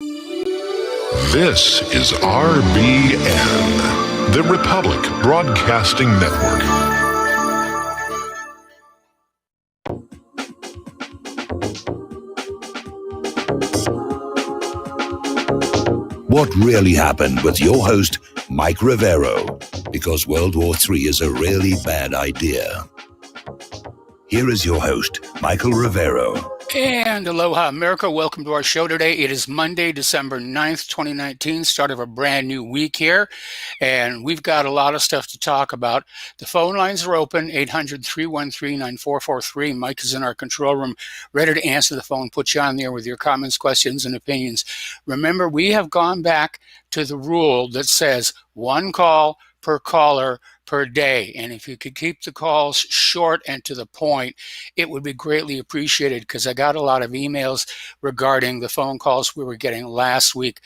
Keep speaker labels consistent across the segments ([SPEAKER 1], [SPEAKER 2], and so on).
[SPEAKER 1] This is RBN, the Republic Broadcasting Network.
[SPEAKER 2] What really happened with your host, Mike Rivero, because World War III is a really bad idea. Here is your host, Michael Rivero.
[SPEAKER 3] And aloha, America. Welcome to our show today. It is Monday, December 9th, 2019, start of a brand new week here. And we've got a lot of stuff to talk about. The phone lines are open, 800-313-9443. Mike is in our control room, ready to answer the phone, put you on there with your comments, questions, and opinions. Remember, we have gone back to the rule that says one call per caller per day. And if you could keep the calls short and to the point, it would be greatly appreciated, because I got a lot of emails regarding the phone calls we were getting last week,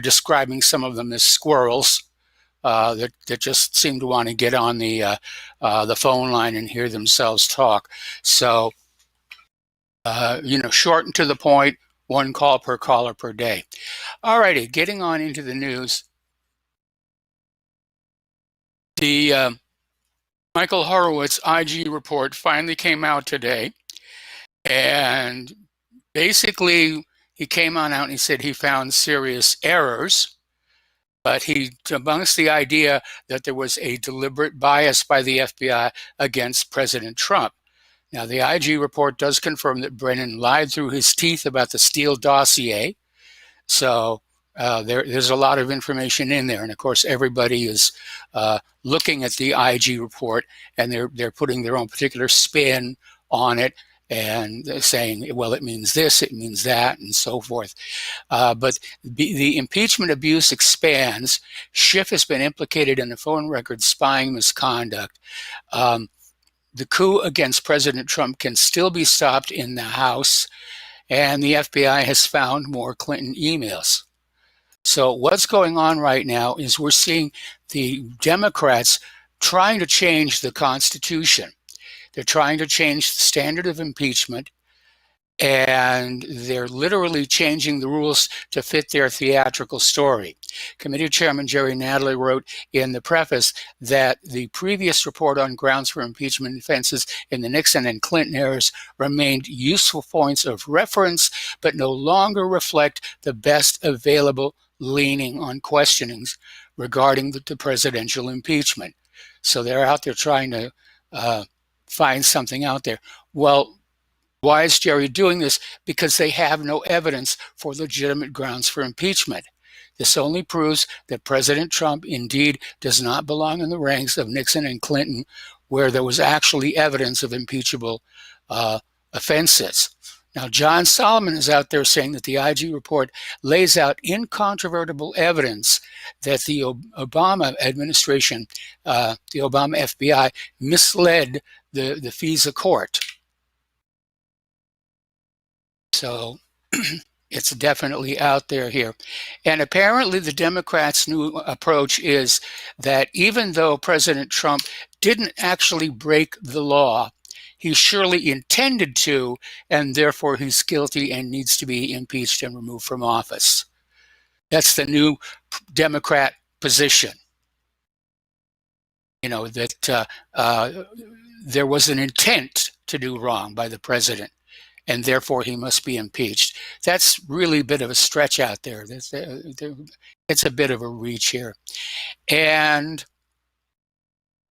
[SPEAKER 3] describing some of them as squirrels that just seem to want to get on the phone line and hear themselves talk. So, short and to the point, one call per caller per day. All righty, getting on into the news. The Michael Horowitz IG report finally came out today, and basically he came on out and he said he found serious errors, but he debunks the idea that there was a deliberate bias by the FBI against President Trump. Now, the IG report does confirm that Brennan lied through his teeth about the Steele dossier, so there's a lot of information in there, and of course everybody is looking at the IG report, and they're putting their own particular spin on it, and saying, well, it means this, it means that, and so forth. But the impeachment abuse expands. Schiff has been implicated in the phone record spying misconduct. The coup against President Trump can still be stopped in the House, and the FBI has found more Clinton emails. So what's going on right now is we're seeing the Democrats trying to change the Constitution. They're trying to change the standard of impeachment, and they're literally changing the rules to fit their theatrical story. Committee Chairman Jerry Nadler wrote in the preface that the previous report on grounds for impeachment offenses in the Nixon and Clinton eras remained useful points of reference, but no longer reflect the best available leaning on questionings regarding the presidential impeachment. So they're out there trying to find something out there. Well, why is Jerry doing this? Because they have no evidence for legitimate grounds for impeachment. This only proves that President Trump indeed does not belong in the ranks of Nixon and Clinton, where there was actually evidence of impeachable offenses. Now, John Solomon is out there saying that the IG report lays out incontrovertible evidence that the Obama administration, the Obama FBI, misled the FISA court. So it's definitely out there here. And apparently the Democrats' new approach is that even though President Trump didn't actually break the law, he surely intended to, and therefore he's guilty and needs to be impeached and removed from office. That's the new Democrat position. That there was an intent to do wrong by the president, and therefore he must be impeached. That's really a bit of a stretch out there. It's a bit of a reach here. And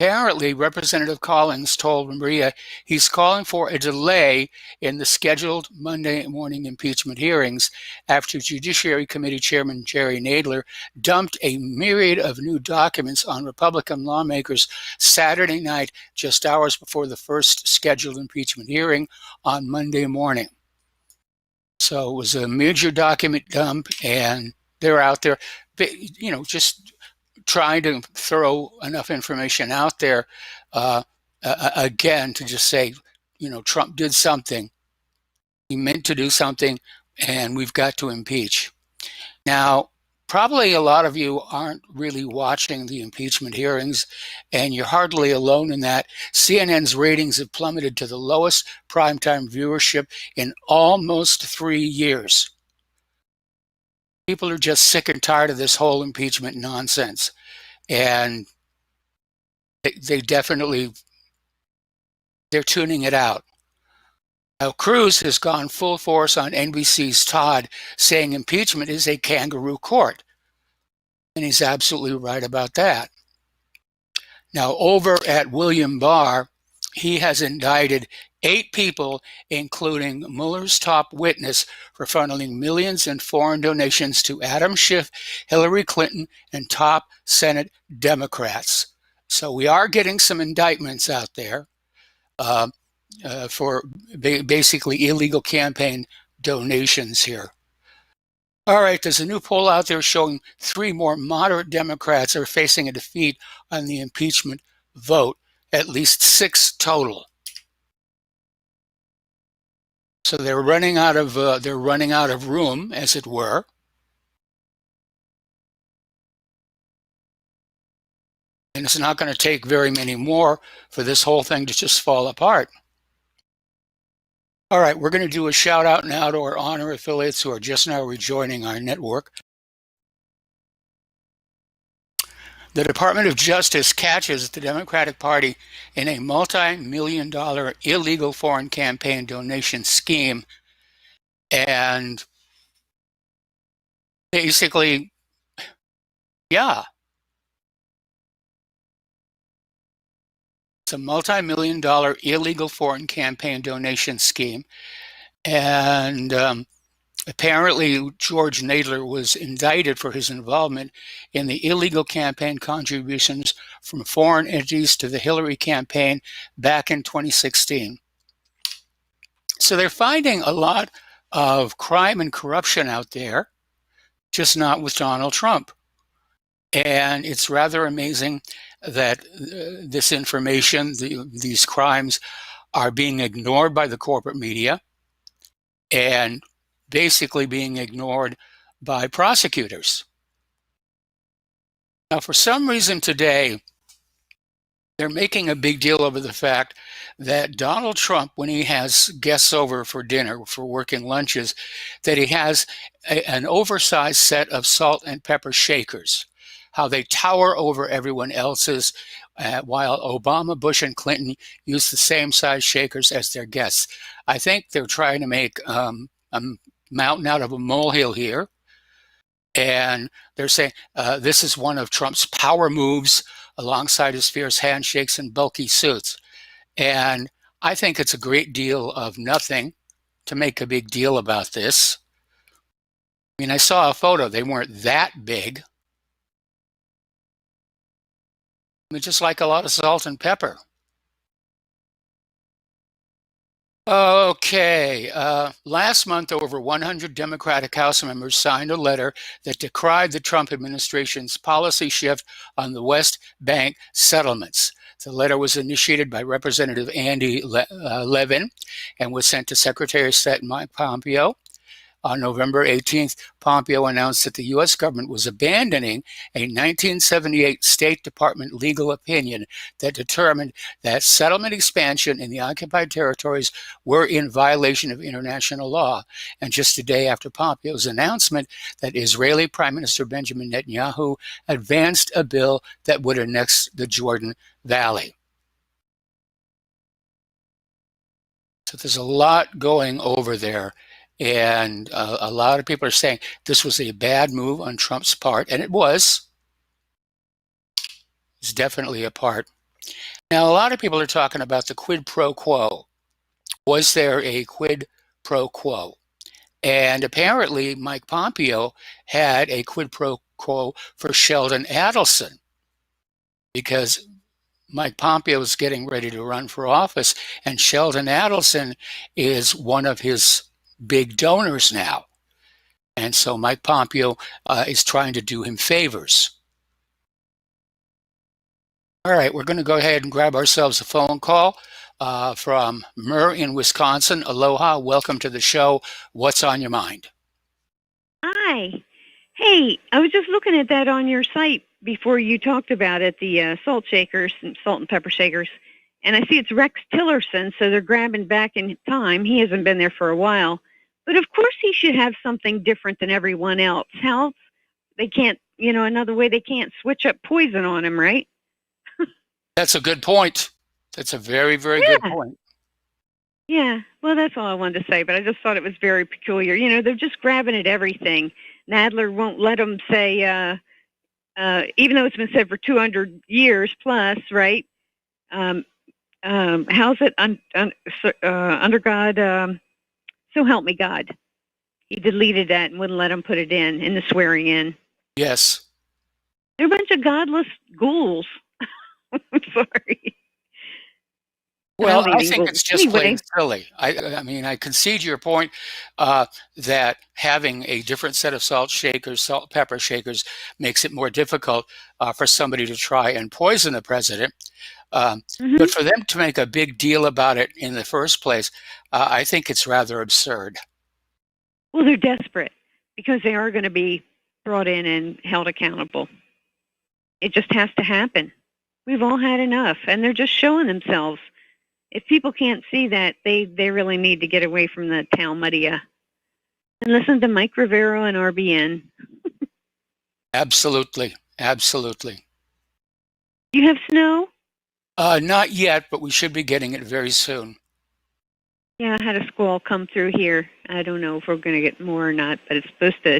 [SPEAKER 3] apparently, Representative Collins told Maria he's calling for a delay in the scheduled Monday morning impeachment hearings after Judiciary Committee Chairman Jerry Nadler dumped a myriad of new documents on Republican lawmakers Saturday night, just hours before the first scheduled impeachment hearing on Monday morning. So it was a major document dump, and they're out there, just trying to throw enough information out there, again, to just say, Trump did something. He meant to do something, and we've got to impeach. Now, probably a lot of you aren't really watching the impeachment hearings, and you're hardly alone in that. CNN's ratings have plummeted to the lowest primetime viewership in almost 3 years. People are just sick and tired of this whole impeachment nonsense. And they definitely, they're tuning it out. Now, Cruz has gone full force on NBC's Todd, saying impeachment is a kangaroo court. And he's absolutely right about that. Now, over at William Barr, he has indicted 8 people, including Mueller's top witness, for funneling millions in foreign donations to Adam Schiff, Hillary Clinton, and top Senate Democrats. So we are getting some indictments out there for basically illegal campaign donations here. All right, there's a new poll out there showing 3 more moderate Democrats are facing a defeat on the impeachment vote, at least 6 total. So they're running out of room, as it were. And it's not going to take very many more for this whole thing to just fall apart. All right, we're going to do a shout out now to our Honor affiliates who are just now rejoining our network. The Department of Justice catches the Democratic Party in a multi-million-dollar illegal foreign campaign donation scheme. And basically, yeah, it's a multi-million-dollar illegal foreign campaign donation scheme. And apparently, George Nadler was indicted for his involvement in the illegal campaign contributions from foreign entities to the Hillary campaign back in 2016. So they're finding a lot of crime and corruption out there, just not with Donald Trump. And it's rather amazing that this information, these crimes, are being ignored by the corporate media and basically being ignored by prosecutors. Now, for some reason today, they're making a big deal over the fact that Donald Trump, when he has guests over for dinner, for working lunches, that he has an oversized set of salt and pepper shakers, how they tower over everyone else's, while Obama, Bush, and Clinton use the same size shakers as their guests. I think they're trying to make a mountain out of a molehill here. And they're saying this is one of Trump's power moves alongside his fierce handshakes and bulky suits. And I think it's a great deal of nothing to make a big deal about this. I mean, I saw a photo. They weren't that big. I mean, just like a lot of salt and pepper. Okay, last month, over 100 Democratic House members signed a letter that decried the Trump administration's policy shift on the West Bank settlements. The letter was initiated by Representative Andy Levin and was sent to Secretary of State Mike Pompeo. On November 18th, Pompeo announced that the U.S. government was abandoning a 1978 State Department legal opinion that determined that settlement expansion in the occupied territories were in violation of international law. And just a day after Pompeo's announcement that Israeli Prime Minister Benjamin Netanyahu advanced a bill that would annex the Jordan Valley. So there's a lot going over there. And a lot of people are saying this was a bad move on Trump's part, and it was. It's definitely a part. Now, a lot of people are talking about the quid pro quo. Was there a quid pro quo? And apparently, Mike Pompeo had a quid pro quo for Sheldon Adelson, because Mike Pompeo is getting ready to run for office, and Sheldon Adelson is one of his big donors now. And so Mike Pompeo is trying to do him favors. All right, we're going to go ahead and grab ourselves a phone call from Murr in Wisconsin. Aloha, welcome to the show. What's on your mind?
[SPEAKER 4] Hi. Hey, I was just looking at that on your site before you talked about it, the salt shakers, salt and pepper shakers. And I see it's Rex Tillerson, so they're grabbing back in time. He hasn't been there for a while. But of course he should have something different than everyone else. How else they can't, another way they can't switch up poison on him, right?
[SPEAKER 3] That's a good point. That's a very, very good point.
[SPEAKER 4] Yeah, well, that's all I wanted to say, but I just thought it was very peculiar. They're just grabbing at everything. Nadler won't let them say, even though it's been said for 200 years plus, right? How's it under God? So help me God. He deleted that and wouldn't let them put it in the swearing in.
[SPEAKER 3] Yes.
[SPEAKER 4] They're a bunch of godless ghouls. I'm sorry.
[SPEAKER 3] Well, I think it's just plain silly. I mean, I concede your point that having a different set of salt pepper shakers makes it more difficult for somebody to try and poison the president. But for them to make a big deal about it in the first place, I think it's rather absurd.
[SPEAKER 4] Well, they're desperate because they are going to be brought in and held accountable. It just has to happen. We've all had enough, and they're just showing themselves. If people can't see that, they really need to get away from the Talmudia and listen to Mike Rivero and RBN.
[SPEAKER 3] Absolutely. Absolutely.
[SPEAKER 4] You have snow?
[SPEAKER 3] Not yet, but we should be getting it very soon.
[SPEAKER 4] Yeah, I had a squall come through here. I don't know if we're going to get more or not, but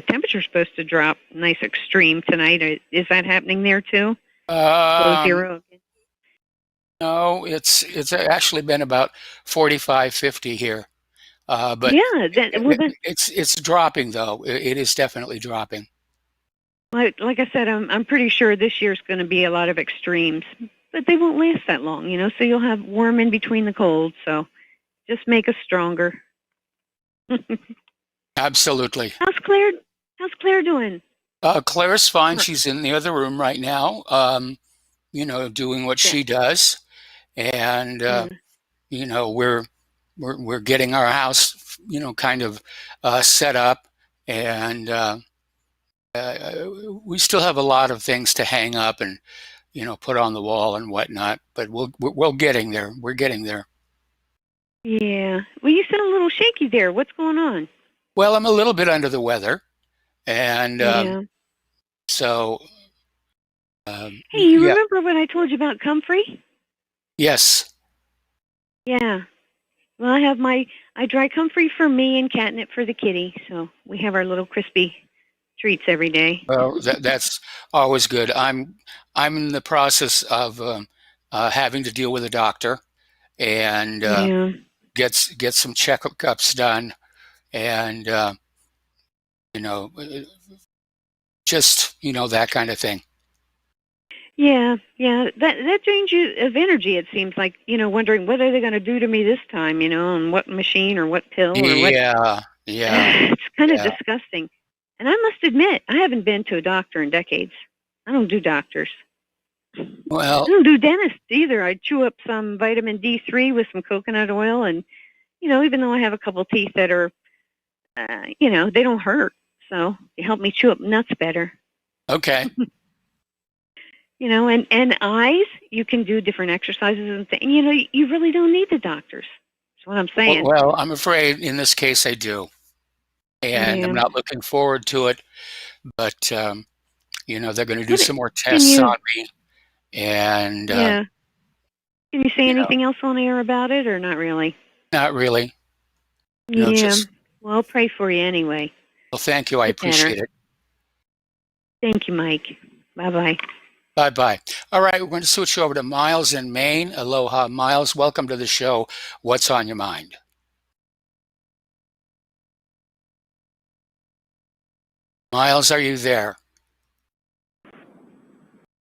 [SPEAKER 4] temperature's supposed to drop nice extreme tonight. Is that happening there too? Below zero?
[SPEAKER 3] No, it's actually been about 45, 50 here. But
[SPEAKER 4] yeah,
[SPEAKER 3] it's dropping though. It is definitely dropping.
[SPEAKER 4] Like I said, I'm pretty sure this year's going to be a lot of extremes, but they won't last that long, so you'll have warm in between the cold. So just make us stronger.
[SPEAKER 3] Absolutely.
[SPEAKER 4] How's Claire doing?
[SPEAKER 3] Claire's fine. She's in the other room right now, doing what she does. And, we're getting our house, kind of set up, and we still have a lot of things to hang up and, put on the wall and whatnot, but we're getting there. We're getting there.
[SPEAKER 4] Yeah. Well, you sound a little shaky there. What's going on?
[SPEAKER 3] Well, I'm a little bit under the weather, and so.
[SPEAKER 4] Hey, you remember when I told you about comfrey?
[SPEAKER 3] Yes.
[SPEAKER 4] Yeah. Well, I dry comfrey for me and catnip for the kitty, so we have our little crispy treats every day.
[SPEAKER 3] Well, that's always good. I'm in the process of having to deal with a doctor and get some checkups done, and just that kind of thing.
[SPEAKER 4] Yeah. That drains you of energy. It seems like wondering what are they going to do to me this time, and what machine or what pill or what.
[SPEAKER 3] Yeah.
[SPEAKER 4] It's kind of disgusting. And I must admit, I haven't been to a doctor in decades. I don't do doctors.
[SPEAKER 3] Well,
[SPEAKER 4] I don't do dentists either. I chew up some vitamin D3 with some coconut oil, and even though I have a couple teeth that are, they don't hurt, so they help me chew up nuts better.
[SPEAKER 3] Okay.
[SPEAKER 4] And eyes, you can do different exercises and things. You really don't need the doctors. That's what I'm saying.
[SPEAKER 3] Well, I'm afraid in this case I do. And I'm not looking forward to it. But, they're going to do some more tests on me. And
[SPEAKER 4] can you say anything else on air about it or not really?
[SPEAKER 3] Not really.
[SPEAKER 4] Well, I'll pray for you anyway.
[SPEAKER 3] Well, thank you. I appreciate it.
[SPEAKER 4] Thank you, Mike. Bye-bye.
[SPEAKER 3] Bye-bye. All right, we're going to switch over to Miles in Maine. Aloha, Miles. Welcome to the show. What's on your mind? Miles, are you there?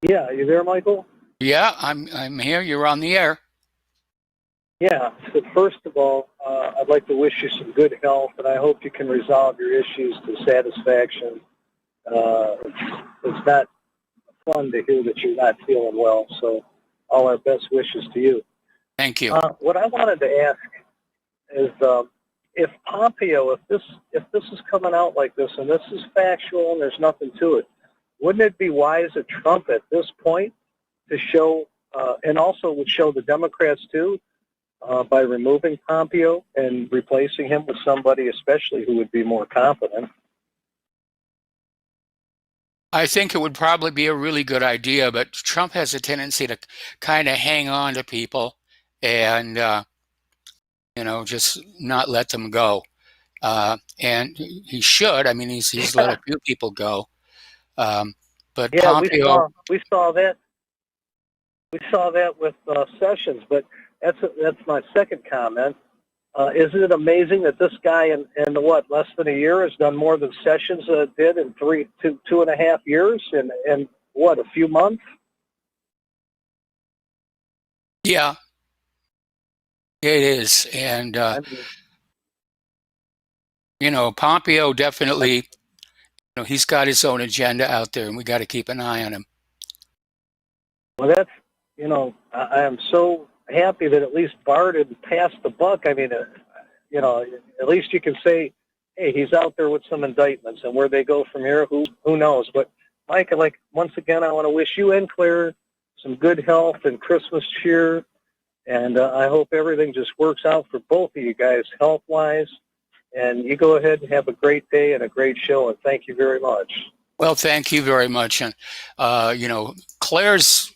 [SPEAKER 5] Yeah, are you there, Michael?
[SPEAKER 3] Yeah, I'm here. You're on the air.
[SPEAKER 5] Yeah. So first of all, I'd like to wish you some good health, and I hope you can resolve your issues to satisfaction. It's not fun to hear that you're not feeling well, so all our best wishes to you.
[SPEAKER 3] Thank you.
[SPEAKER 5] What I wanted to ask is, if Pompeo, if this is coming out like this, and this is factual and there's nothing to it, wouldn't it be wise of Trump at this point to show, and also would show the Democrats too, by removing Pompeo and replacing him with somebody, especially who would be more competent?
[SPEAKER 3] I think it would probably be a really good idea, but Trump has a tendency to kind of hang on to people and, just not let them go. And he should. I mean, he's let a few people go. But
[SPEAKER 5] Yeah,
[SPEAKER 3] Pompeo,
[SPEAKER 5] we saw that. We saw that with Sessions, but that's my second comment. Isn't it amazing that this guy in less than a year has done more than Sessions did in 2.5 years and a few months?
[SPEAKER 3] yeah, it is. And, Pompeo definitely, he's got his own agenda out there, and we got to keep an eye on him.
[SPEAKER 5] Well, that's, I am so happy that at least Barr didn't pass the buck. I mean, at least you can say, hey, he's out there with some indictments, and where they go from here, who knows? But Mike, once again, I want to wish you and Claire some good health and Christmas cheer, and I hope everything just works out for both of you guys health-wise. And you go ahead and have a great day and a great show, and thank you very much.
[SPEAKER 3] Well, thank you very much. And, Claire's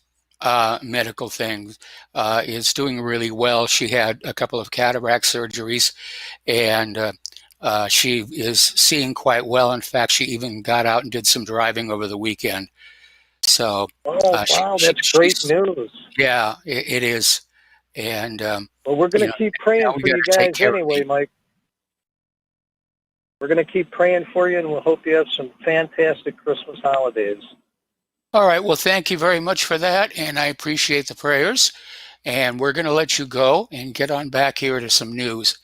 [SPEAKER 3] medical thing is doing really well. She had a couple of cataract surgeries, and she is seeing quite well. In fact, she even got out and did some driving over the weekend. So,
[SPEAKER 5] wow, that's great news.
[SPEAKER 3] Yeah, it is. And
[SPEAKER 5] well, we're going to keep praying for you guys anyway, Mike. We're going to keep praying for you, and we'll hope you have some fantastic Christmas holidays.
[SPEAKER 3] All right. Well, thank you very much for that, and I appreciate the prayers. And we're going to let you go and get on back here to some news.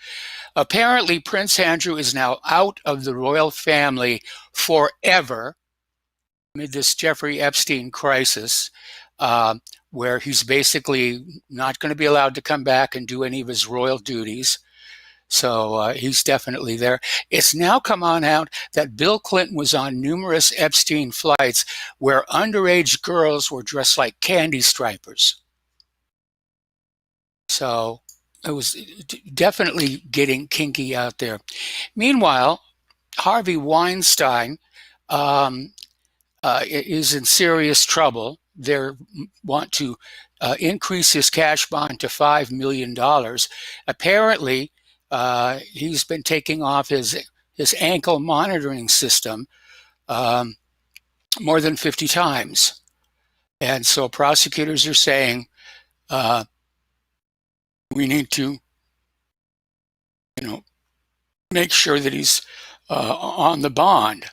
[SPEAKER 3] Apparently, Prince Andrew is now out of the royal family forever amid this Jeffrey Epstein crisis, where he's basically not going to be allowed to come back and do any of his royal duties. So he's definitely there. It's now come on out that Bill Clinton was on numerous Epstein flights where underage girls were dressed like candy stripers. So it was definitely getting kinky out there. Meanwhile, Harvey Weinstein is in serious trouble. They want to increase his cash bond to $5 million. Apparently, he's been taking off his ankle monitoring system more than 50 times. And so prosecutors are saying we need to, make sure that he's on the bond.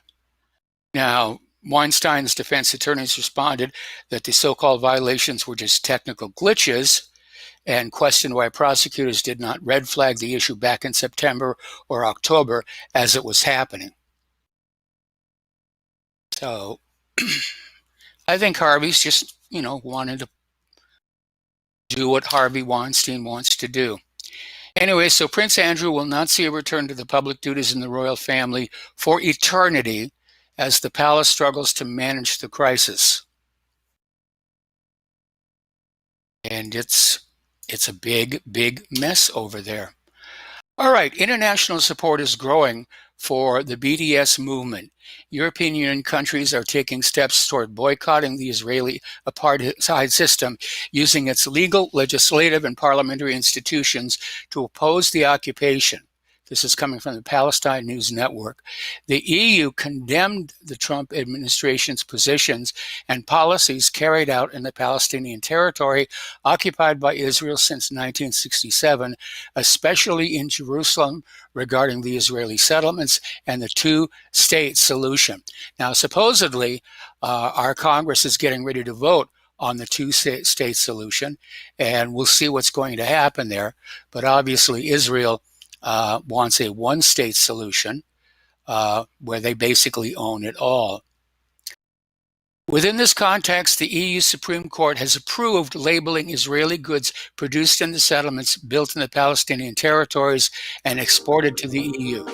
[SPEAKER 3] Now, Weinstein's defense attorneys responded that the so-called violations were just technical glitches and questioned why prosecutors did not red flag the issue back in September or October as it was happening. So I think Harvey's just, wanted to do what Harvey Weinstein wants to do. Anyway, so Prince Andrew will not see a return to the public duties in the royal family for eternity as the palace struggles to manage the crisis. And it's a big, big mess over there. All right, international support is growing for the BDS movement. European Union countries are taking steps toward boycotting the Israeli apartheid system, using its legal, legislative, and parliamentary institutions to oppose the occupation. This is coming from the Palestine News Network. The EU condemned the Trump administration's positions and policies carried out in the Palestinian territory occupied by Israel since 1967, especially in Jerusalem regarding the Israeli settlements and the two-state solution. Now, supposedly, our Congress is getting ready to vote on the two-state solution, and we'll see what's going to happen there. But obviously, Israel wants a one-state solution where they basically own it all. Within this context, the EU Supreme Court has approved labeling Israeli goods produced in the settlements built in the Palestinian territories and exported to the EU.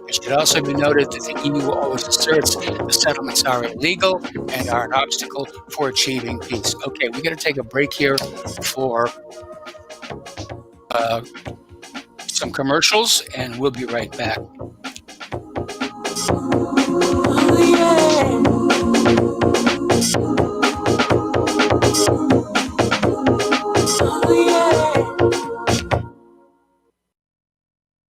[SPEAKER 3] It should also be noted that the EU always asserts the settlements are illegal and are an obstacle for achieving peace. Okay, we're going to take a break here for some commercials, and we'll be right back.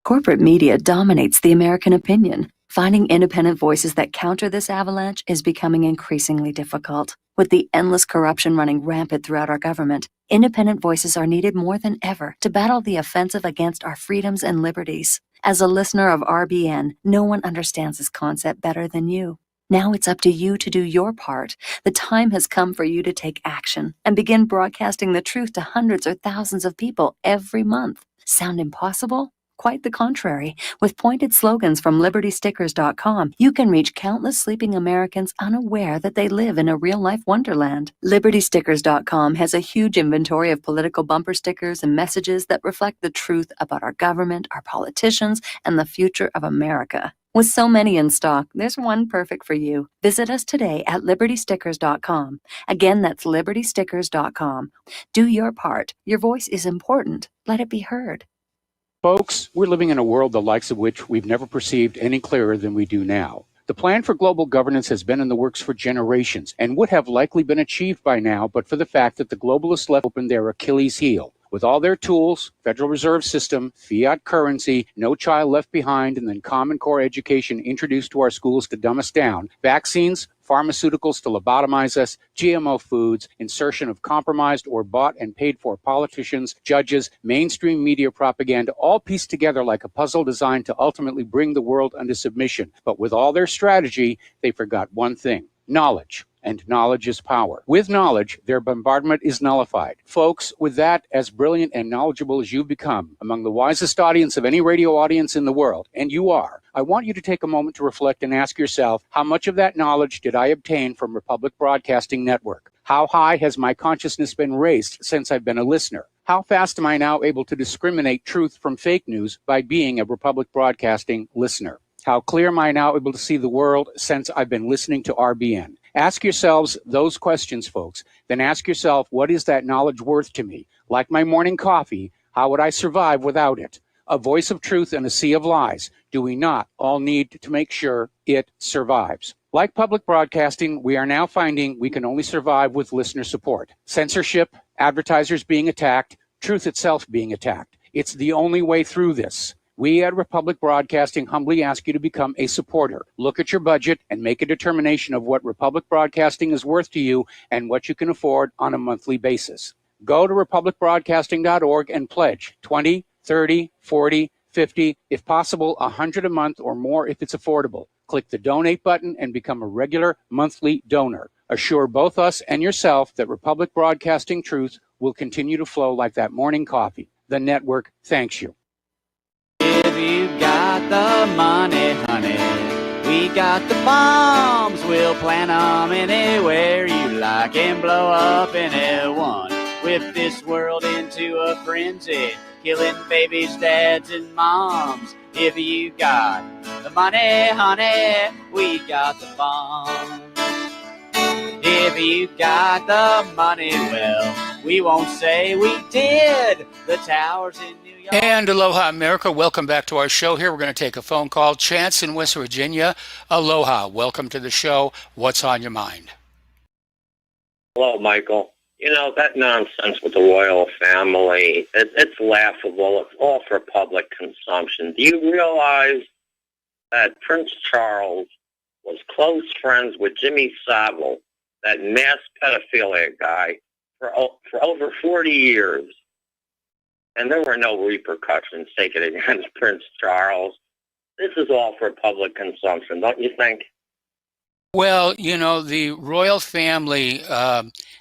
[SPEAKER 6] Corporate media dominates the American opinion. Finding independent voices that counter this avalanche is becoming increasingly difficult. With the endless corruption running rampant throughout our government, independent voices are needed more than ever to battle the offensive against our freedoms and liberties. As a listener of RBN, no one understands this concept better than you. Now it's up to you to do your part. The time has come for you to take action and begin broadcasting the truth to hundreds or thousands of people every month. Sound impossible? Quite the contrary. With pointed slogans from LibertyStickers.com, you can reach countless sleeping Americans unaware that they live in a real-life wonderland. LibertyStickers.com has a huge inventory of political bumper stickers and messages that reflect the truth about our government, our politicians, and the future of America. With so many in stock, there's one perfect for you. Visit us today at LibertyStickers.com. Again, that's LibertyStickers.com. Do your part. Your voice is important. Let it be heard.
[SPEAKER 7] Folks, we're living in a world the likes of which we've never perceived any clearer than we do now. The plan for global governance has been in the works for generations and would have likely been achieved by now, but for the fact that the globalists left open their Achilles heel. With all their tools, Federal Reserve System, fiat currency, no child left behind, and then Common Core education introduced to our schools to dumb us down, vaccines, pharmaceuticals to lobotomize us, GMO foods, insertion of compromised or bought and paid for politicians, judges, mainstream media propaganda, all pieced together like a puzzle designed to ultimately bring the world under submission. But with all their strategy, they forgot one thing: knowledge. And knowledge is power. With knowledge, their bombardment is nullified. Folks, with that, as brilliant and knowledgeable as you've become, among the wisest audience of any radio audience in the world, and you are, I want you to take a moment to reflect and ask yourself, how much of that knowledge did I obtain from Republic Broadcasting Network? How high has my consciousness been raised since I've been a listener? How fast am I now able to discriminate truth from fake news by being a Republic Broadcasting listener? How clear am I now able to see the world since I've been listening to RBN? Ask yourselves those questions, folks. Then ask yourself, what is that knowledge worth to me? Like my morning coffee, how would I survive without it? A voice of truth in a sea of lies. Do we not all need to make sure it survives? Like public broadcasting, we are now finding we can only survive with listener support. Censorship, advertisers being attacked, truth itself being attacked. It's the only way through this. We at Republic Broadcasting humbly ask you to become a supporter. Look at your budget and make a determination of what Republic Broadcasting is worth to you and what you can afford on a monthly basis. Go to republicbroadcasting.org and pledge 20, 30, 40, 50, if possible, 100 a month or more if it's affordable. Click the donate button and become a regular monthly donor. Assure both us and yourself that Republic Broadcasting truth will continue to flow like that morning coffee. The network thanks you.
[SPEAKER 8] If you got the money, honey, we got the bombs. We'll plant 'em anywhere you like and blow up anyone. Whip this world into a frenzy, killing babies, dads, and moms. If you got the money, honey, we got the bombs. If you got the money, well, we won't say we did. The towers in New York.
[SPEAKER 3] And aloha, America. Welcome back to our show here. We're going to take a phone call. Chance in West Virginia. Aloha. Welcome to the show. What's on your mind?
[SPEAKER 9] Hello, Michael. You know, that nonsense with the royal family, it's laughable. It's all for public consumption. Do you realize that Prince Charles was close friends with Jimmy Savile, that mass pedophilia guy, for over 40 years? And there were no repercussions taken against Prince Charles. This is all for public consumption, don't you think?
[SPEAKER 3] Well, you know, the royal family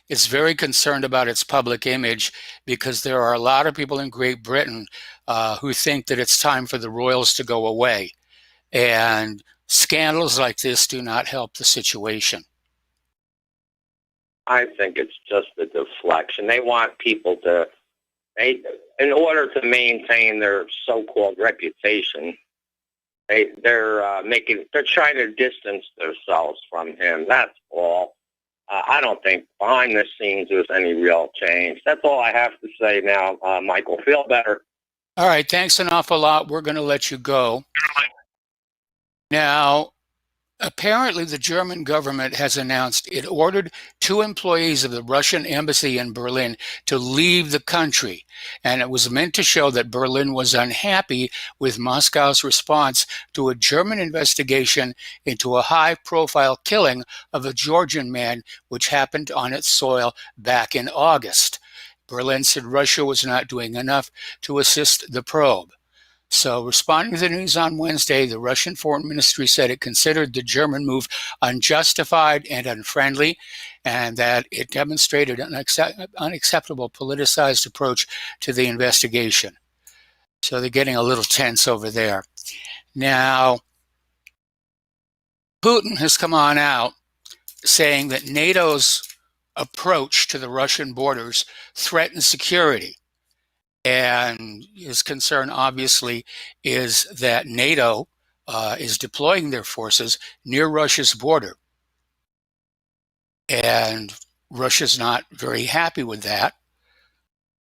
[SPEAKER 3] is very concerned about its public image because there are a lot of people in Great Britain who think that it's time for the royals to go away. And scandals like this do not help the situation.
[SPEAKER 9] I think it's just a deflection. They want people to, in order to maintain their so-called reputation, they're trying to distance themselves from him. That's all. I don't think behind the scenes there's any real change. That's all I have to say now, Michael. Feel better.
[SPEAKER 3] All right, thanks an awful lot. We're going to let you go. Now, apparently the German government has announced it ordered 2 employees of the Russian embassy in Berlin to leave the country, and it was meant to show that Berlin was unhappy with Moscow's response to a German investigation into a high-profile killing of a Georgian man which happened on its soil back in August. Berlin said Russia was not doing enough to assist the probe. So, responding to the news on Wednesday, the Russian Foreign Ministry said it considered the German move unjustified and unfriendly, and that it demonstrated an unacceptable politicized approach to the investigation. So, they're getting a little tense over there. Now, Putin has come on out saying that NATO's approach to the Russian borders threatens security. And his concern, obviously, is that NATO is deploying their forces near Russia's border. And Russia's not very happy with that.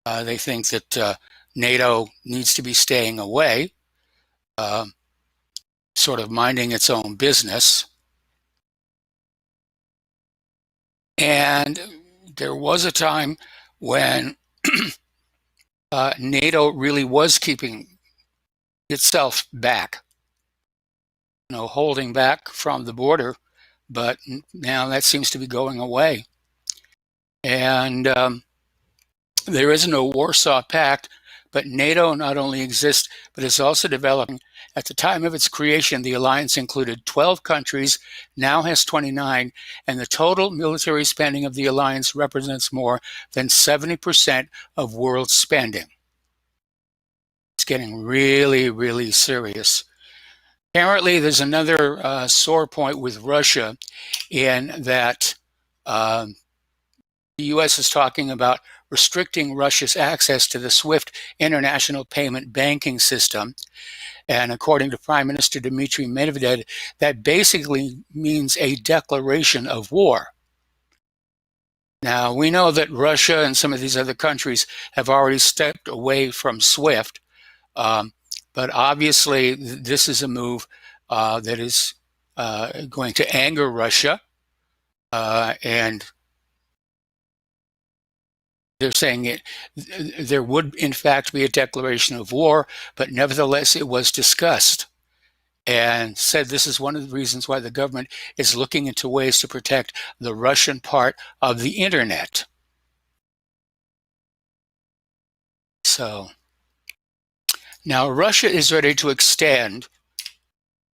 [SPEAKER 3] They think that NATO needs to be staying away, sort of minding its own business. And there was a time when NATO really was keeping itself back, holding back from the border, but now that seems to be going away. And there is no Warsaw Pact, but NATO not only exists, but is also developing. At the time of its creation, the alliance included 12 countries, now has 29, and the total military spending of the alliance represents more than 70% of world spending. It's getting really, really serious. Apparently, there's another sore point with Russia in that the U.S. is talking about restricting Russia's access to the SWIFT international payment banking system. And according to Prime Minister Dmitry Medvedev, that basically means a declaration of war. Now, we know that Russia and some of these other countries have already stepped away from SWIFT, but obviously this is a move that is going to anger Russia, and they're saying there would, in fact, be a declaration of war, but nevertheless, it was discussed and said this is one of the reasons why the government is looking into ways to protect the Russian part of the internet. So now Russia is ready to extend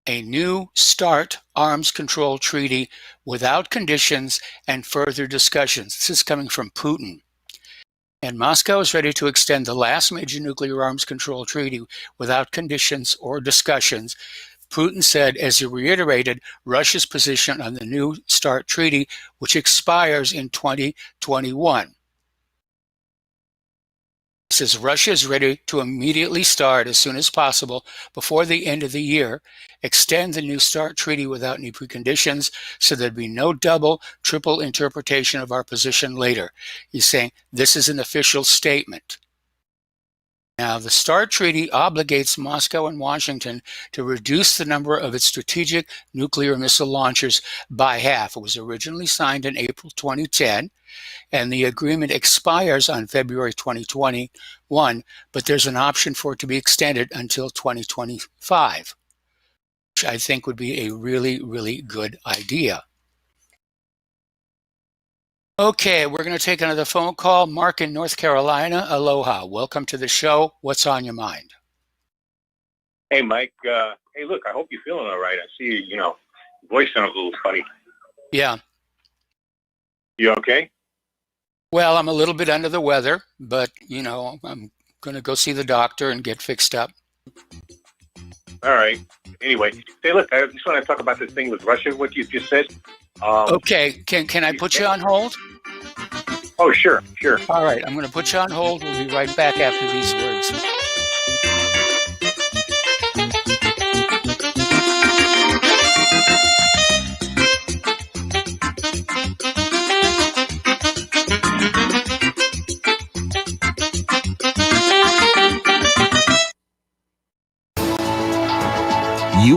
[SPEAKER 3] a new START arms control treaty without conditions and further discussions. This is coming from Putin. And Moscow is ready to extend the last major nuclear arms control treaty without conditions or discussions. Putin said as he reiterated Russia's position on the new START treaty, which expires in 2021. He says Russia is ready to immediately start as soon as possible before the end of the year, extend the new START treaty without any preconditions so there'd be no double, triple interpretation of our position later. He's saying this is an official statement. Now, the START treaty obligates Moscow and Washington to reduce the number of its strategic nuclear missile launchers by half. It was originally signed in April 2010. And the agreement expires on February 2021, but there's an option for it to be extended until 2025, which I think would be a really, really good idea. Okay, we're going to take another phone call. Mark in North Carolina, aloha. Welcome to the show. What's on your mind?
[SPEAKER 10] Hey, Mike. Hey, look, I hope you're feeling all right. I see your voice sounds a little funny.
[SPEAKER 3] Yeah.
[SPEAKER 10] You okay?
[SPEAKER 3] Well, I'm a little bit under the weather, but, I'm going to go see the doctor and get fixed up.
[SPEAKER 10] All right. Anyway, say, look, I just want to talk about this thing with Russia, what you just said.
[SPEAKER 3] Okay. Can I put you on hold?
[SPEAKER 10] Oh, sure.
[SPEAKER 3] All right. I'm going to put you on hold. We'll be right back after these words.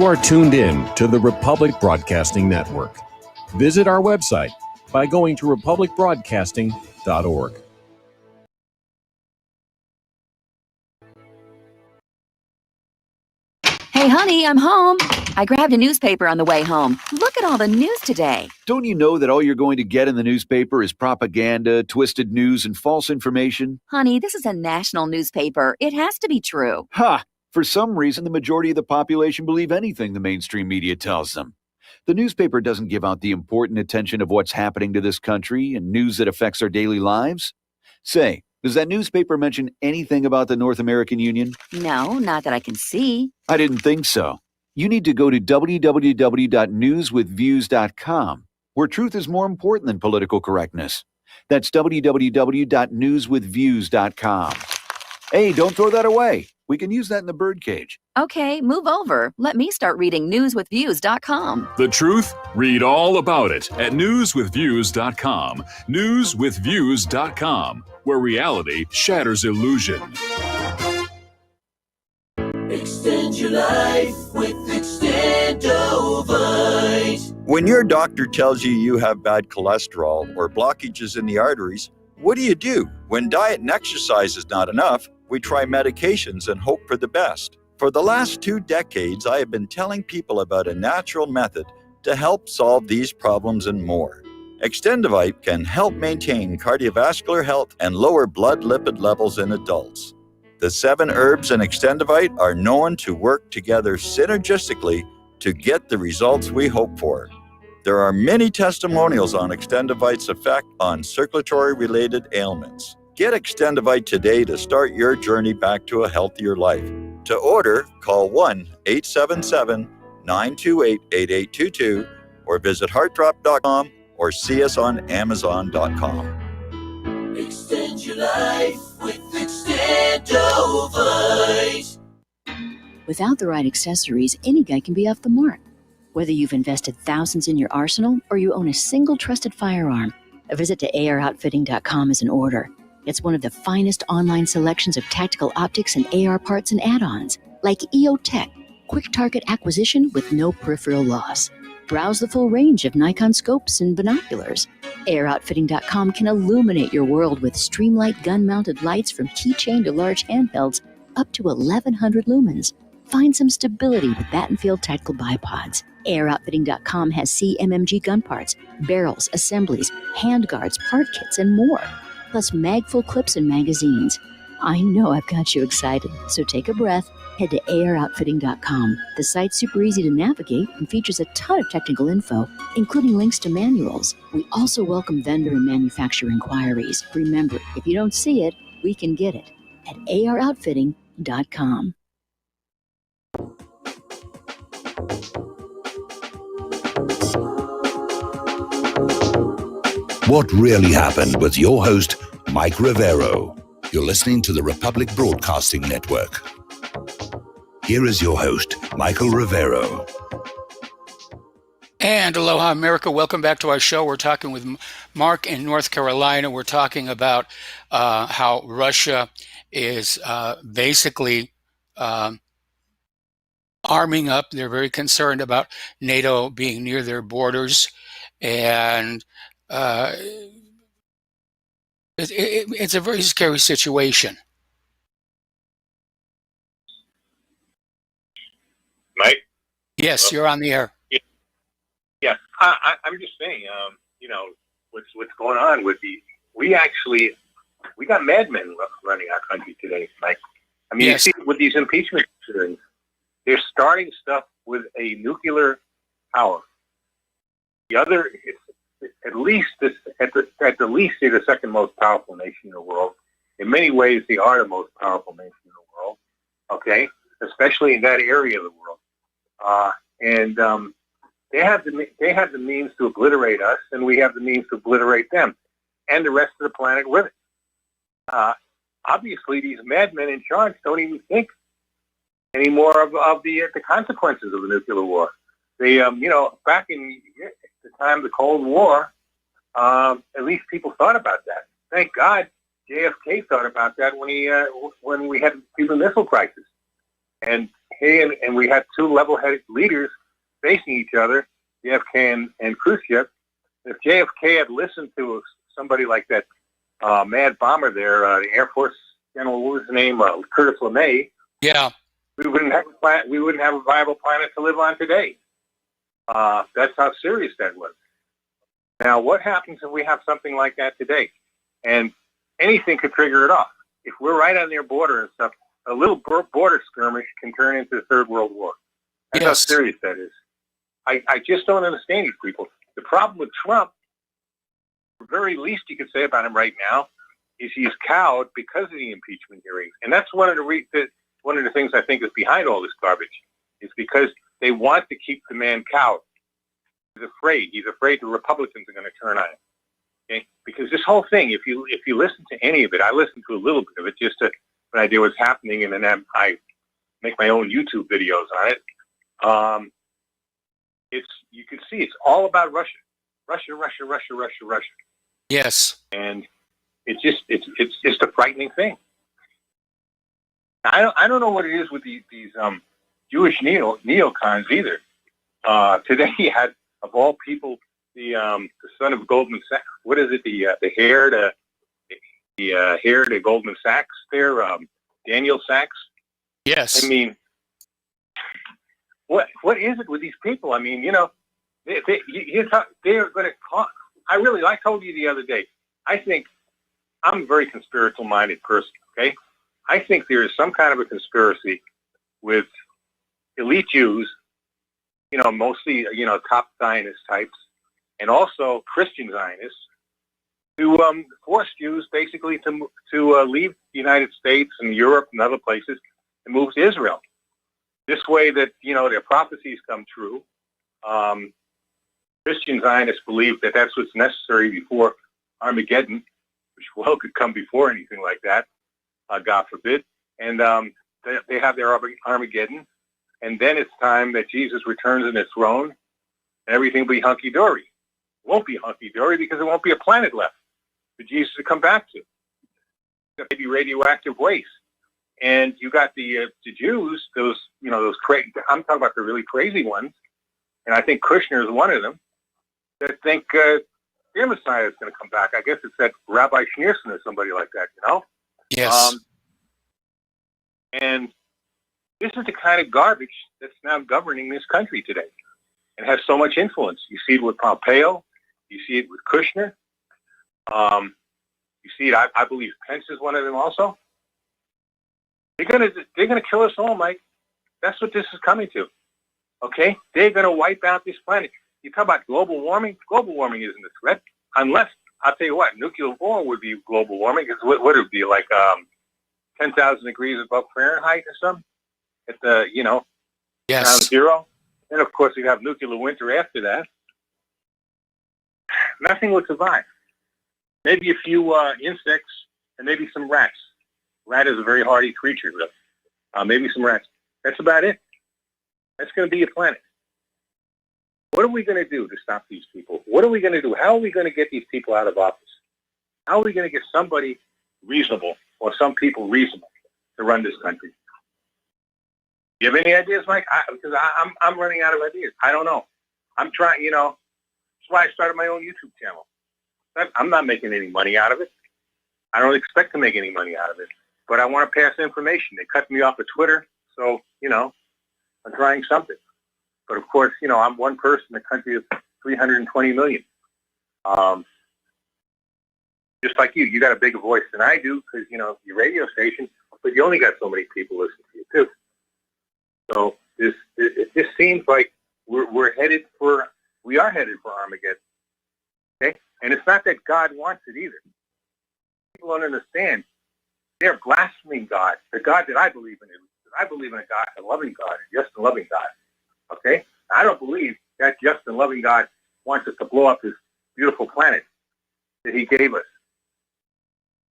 [SPEAKER 11] You are tuned in to the Republic Broadcasting Network. Visit our website by going to republicbroadcasting.org.
[SPEAKER 6] Hey, honey, I'm home. I grabbed a newspaper on the way home. Look at all the news today.
[SPEAKER 12] Don't you know that all you're going to get in the newspaper is propaganda, twisted news, and false information?
[SPEAKER 6] Honey, this is a national newspaper. It has to be true.
[SPEAKER 12] Ha! For some reason, the majority of the population believe anything the mainstream media tells them. The newspaper doesn't give out the important attention of what's happening to this country and news that affects our daily lives. Say, does that newspaper mention anything about the North American Union?
[SPEAKER 6] No, not that I can see.
[SPEAKER 12] I didn't think so. You need to go to www.newswithviews.com, where truth is more important than political correctness. That's www.newswithviews.com. Hey, don't throw that away. We can use that in the birdcage.
[SPEAKER 6] Okay, move over. Let me start reading newswithviews.com.
[SPEAKER 13] The truth? Read all about it at newswithviews.com. Newswithviews.com, where reality shatters illusion.
[SPEAKER 14] Extend your life with Extendovite.
[SPEAKER 15] When your doctor tells you have bad cholesterol or blockages in the arteries, what do? When diet and exercise is not enough, we try medications and hope for the best. For the last 2 decades, I have been telling people about a natural method to help solve these problems and more. Extendovite can help maintain cardiovascular health and lower blood lipid levels in adults. The 7 herbs in Extendovite are known to work together synergistically to get the results we hope for. There are many testimonials on Extendovite's effect on circulatory-related ailments. Get Extendovite today to start your journey back to a healthier life. To order, call 1-877-928-8822 or visit heartdrop.com or see us on amazon.com.
[SPEAKER 14] Extend your life with Extendovite.
[SPEAKER 16] Without the right accessories, any guy can be off the mark. Whether you've invested thousands in your arsenal or you own a single trusted firearm, a visit to AROutfitting.com is in order. It's one of the finest online selections of tactical optics and AR parts and add-ons, like EOTech, quick target acquisition with no peripheral loss. Browse the full range of Nikon scopes and binoculars. AROutfitting.com can illuminate your world with Streamlight gun-mounted lights from keychain to large handhelds up to 1,100 lumens. Find some stability with Battenfield tactical bipods. AirOutfitting.com has CMMG gun parts, barrels, assemblies, handguards, part kits, and more. Plus magful clips and magazines. I know I've got you excited, so take a breath. Head to AirOutfitting.com. The site's super easy to navigate and features a ton of technical info, including links to manuals. We also welcome vendor and manufacturer inquiries. Remember, if you don't see it, we can get it at AirOutfitting.com.
[SPEAKER 2] What really happened with your host, Mike Rivero. You're listening to the Republic Broadcasting Network. Here is your host, Michael Rivero.
[SPEAKER 3] And aloha, America. Welcome back to our show. We're talking with Mark in North Carolina. We're talking about how Russia is basically arming up. They're very concerned about NATO being near their borders. And it's a very scary situation.
[SPEAKER 10] Mike?
[SPEAKER 3] Yes, you're on the air.
[SPEAKER 10] Yeah, I'm just saying, what's going on with we got madmen running our country today, Mike. I mean,
[SPEAKER 3] Yes.
[SPEAKER 10] You see with these impeachment hearings, they're starting stuff with a nuclear power. The other, at least they're the second most powerful nation in the world. In many ways, they are the most powerful nation in the world. Okay, especially in that area of the world, and they have the means to obliterate us, and we have the means to obliterate them, and the rest of the planet with it. Obviously, these madmen in charge don't even think anymore of the consequences of the nuclear war. They, back in the time of the Cold War, at least people thought about that. Thank God JFK thought about that when we had the Cuban Missile Crisis. And and we had two level-headed leaders facing each other, JFK and Khrushchev. If JFK had listened to somebody like that mad bomber there, the Air Force General, what was his name, Curtis LeMay,
[SPEAKER 3] Yeah.
[SPEAKER 10] we wouldn't have a viable planet to live on today. That's how serious that was. Now, what happens if we have something like that today? And anything could trigger it off. If we're right on their border and stuff, a little border skirmish can turn into the Third World War. That's how serious that is. I just don't understand these people. The problem with Trump, the very least you could say about him right now, is he's cowed because of the impeachment hearings. And that's one of the things I think is behind all this garbage, is because they want to keep the man cowed. He's afraid. He's afraid the Republicans are going to turn on him. Okay? Because this whole thing, if you listen to any of it, I listened to a little bit of it just to get an idea what's happening, and then I make my own YouTube videos on it. You can see it's all about Russia. Russia.
[SPEAKER 3] Yes.
[SPEAKER 10] And it's just a frightening thing. I don't know what it is with these Jewish neocons either. Today he had, of all people, the son of Goldman Sachs. What is it? The heir to Goldman Sachs there, Daniel Sachs.
[SPEAKER 3] Yes.
[SPEAKER 10] I mean, what is it with these people? I mean, you know, they're going to call. I told you the other day, I think I'm a very conspiratorial-minded person, okay? I think there is some kind of a conspiracy with elite Jews, you know, mostly, you know, top Zionist types, and also Christian Zionists, to force Jews basically to leave the United States and Europe and other places and move to Israel. This way that, you know, their prophecies come true. Christian Zionists believe that that's what's necessary before Armageddon, which well could come before anything like that, God forbid. And they have their Armageddon, and then it's time that Jesus returns in his throne, and everything will be hunky-dory. It won't be hunky-dory because there won't be a planet left for Jesus to come back to. Maybe radioactive waste. And you got the Jews, those crazy. I'm talking about the really crazy ones, and I think Kushner is one of them, that think their Messiah is going to come back. I guess it's that Rabbi Schneerson or somebody like that, you know?
[SPEAKER 3] Yes.
[SPEAKER 10] And this is the kind of garbage that's now governing this country today and has so much influence. You see it with Pompeo. You see it with Kushner. You see it, I believe Pence is one of them also. They're gonna kill us all, Mike. That's what this is coming to. Okay? They're gonna wipe out this planet. You talk about global warming. Global warming isn't a threat, unless I'll tell you what, nuclear war would be global warming. Because what would it be, like 10,000 degrees above Fahrenheit or something at the ground zero? And of course you have nuclear winter after that. Nothing would survive. Maybe a few insects and maybe some rats. Rat is a very hardy creature. Maybe some rats. That's about it. That's going to be a planet. What are we going to do to stop these people? What are we going to do? How are we going to get these people out of office? How are we going to get somebody reasonable or some people reasonable to run this country? You have any ideas, Mike? Because I'm running out of ideas. I don't know. I'm trying, that's why I started my own YouTube channel. I'm not making any money out of it. I don't expect to make any money out of it. But I want to pass information. They cut me off of Twitter, so, I'm trying something. But of course, I'm one person in a country of 320 million. Just like you got a bigger voice than I do because, your radio station, but you only got so many people listening to you too. So it just seems like we are headed for Armageddon. Okay? And it's not that God wants it either. People don't understand. They're blaspheming God, the God that I believe in. I believe in a God, a loving God, a just and loving God. Okay? I don't believe that just and loving God wants us to blow up this beautiful planet that he gave us.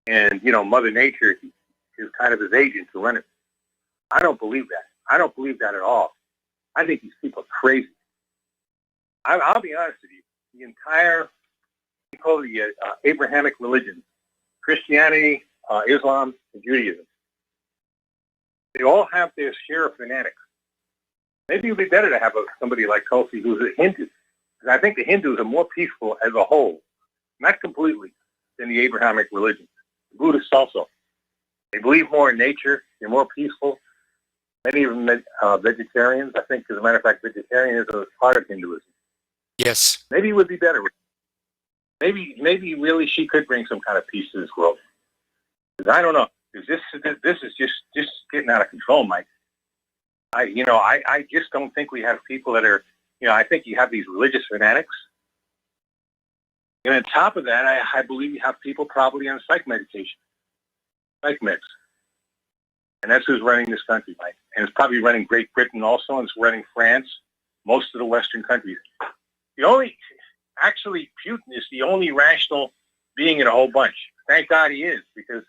[SPEAKER 10] And, Mother Nature is kind of his agent to run it. I don't believe that. I don't believe that at all. I think these people are crazy. I'll be honest with you. The entire, we call the Abrahamic religion, Christianity, Islam, and Judaism, they all have their share of fanatics. Maybe it would be better to have somebody like Tulsi who's a Hindu. Because I think the Hindus are more peaceful as a whole, not completely, than the Abrahamic religion. The Buddhists also. They believe more in nature. They're more peaceful. Many of them vegetarians. I think, as a matter of fact, vegetarianism is part of Hinduism.
[SPEAKER 3] Yes.
[SPEAKER 10] Maybe it would be better. Maybe really she could bring some kind of peace to this world. Because I don't know. Because this is just getting out of control, Mike. I just don't think we have people that are, I think you have these religious fanatics. And on top of that, I believe you have people probably on psych medication. Psych meds. And that's who's running this country, Mike. And it's probably running Great Britain also, and it's running France, most of the Western countries. Actually, Putin is the only rational being in a whole bunch. Thank God he is, because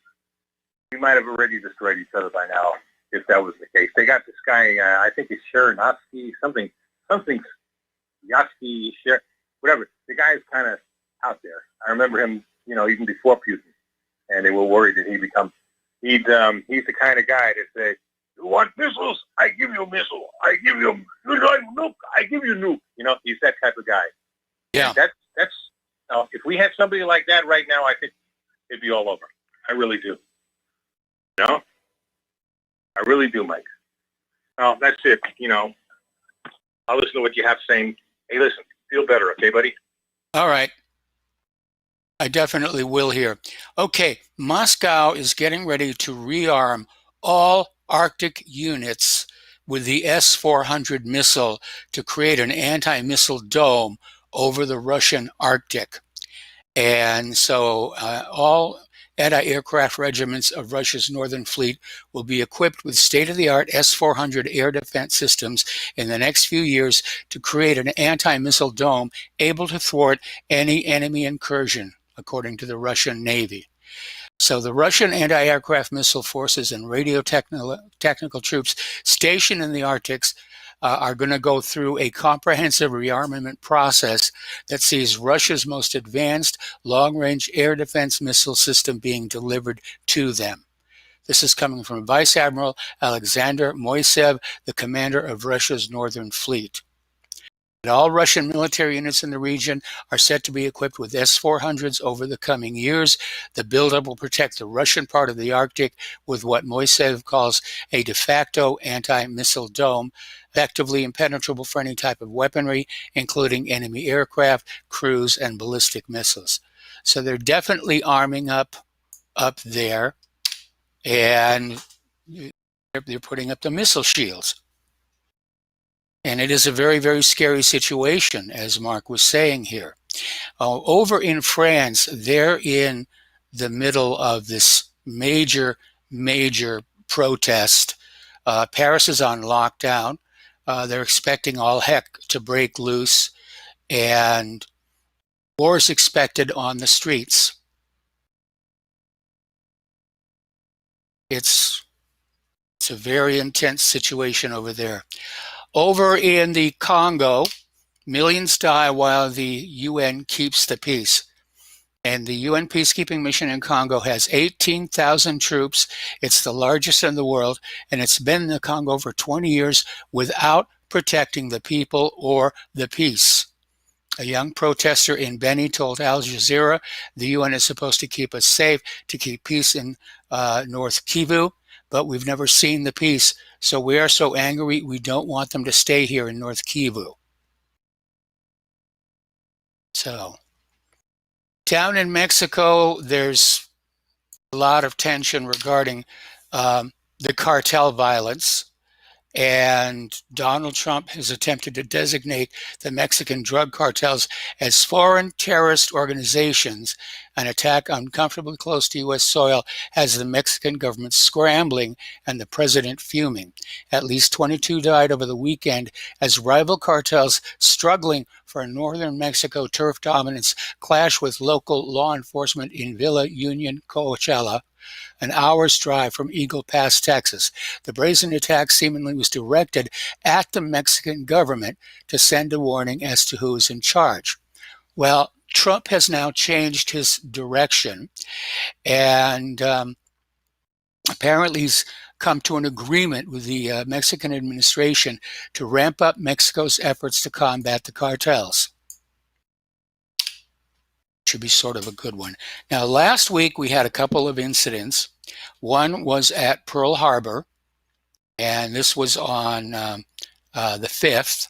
[SPEAKER 10] we might have already destroyed each other by now, if that was the case. They got this guy, I think it's Sharanovsky, something, Yasky, whatever. The guy's kind of out there. I remember him, even before Putin, and they were worried that he's the kind of guy that say, "You want missiles? I give you a missile. I give you a nuke. I give you a nuke." He's that type of guy.
[SPEAKER 3] Yeah.
[SPEAKER 10] And that's if we had somebody like that right now, I think it'd be all over. I really do. I really do, Mike. Well, that's it. I'll listen to what you have saying. Hey, listen, feel better, okay, buddy?
[SPEAKER 3] All right. I definitely will here. Okay, Moscow is getting ready to rearm all Arctic units with the S-400 missile to create an anti-missile dome over the Russian Arctic. And so all anti-aircraft regiments of Russia's Northern Fleet will be equipped with state-of-the-art S-400 air defense systems in the next few years to create an anti-missile dome able to thwart any enemy incursion, according to the Russian Navy. So the Russian anti-aircraft missile forces and radio technical troops stationed in the Arctic are going to go through a comprehensive rearmament process that sees Russia's most advanced long-range air defense missile system being delivered to them. This is coming from Vice Admiral Alexander Moiseev, the commander of Russia's Northern Fleet. All Russian military units in the region are set to be equipped with S-400s over the coming years. The buildup will protect the Russian part of the Arctic with what Moiseev calls a de facto anti-missile dome, effectively impenetrable for any type of weaponry, including enemy aircraft, cruise, and ballistic missiles. So they're definitely arming up there, and they're putting up the missile shields. And it is a very, very scary situation, as Mark was saying here. Over in France, they're in the middle of this major protest. Paris is on lockdown. They're expecting all heck to break loose, and war is expected on the streets. It's a very intense situation over there. Over in the Congo, millions die while the UN keeps the peace. And the UN peacekeeping mission in Congo has 18,000 troops. It's the largest in the world, and it's been in the Congo for 20 years without protecting the people or the peace. A young protester in Beni told Al Jazeera, the UN is supposed to keep us safe, to keep peace in North Kivu, but we've never seen the peace. So we are so angry, we don't want them to stay here in North Kivu. So, down in Mexico, there's a lot of tension regarding the cartel violence. And Donald Trump has attempted to designate the Mexican drug cartels as foreign terrorist organizations. An attack uncomfortably close to U.S. soil has the Mexican government scrambling and the president fuming. At least 22 died over the weekend as rival cartels struggling for northern Mexico turf dominance clash with local law enforcement in Villa Union, Coachella, an hour's drive from Eagle Pass, Texas. The brazen attack seemingly was directed at the Mexican government to send a warning as to who is in charge. Well, Trump has now changed his direction, and apparently he's come to an agreement with the Mexican administration to ramp up Mexico's efforts to combat the cartels. Should be sort of a good one. Now, last week we had a couple of incidents. One was at Pearl Harbor, and this was on the 5th,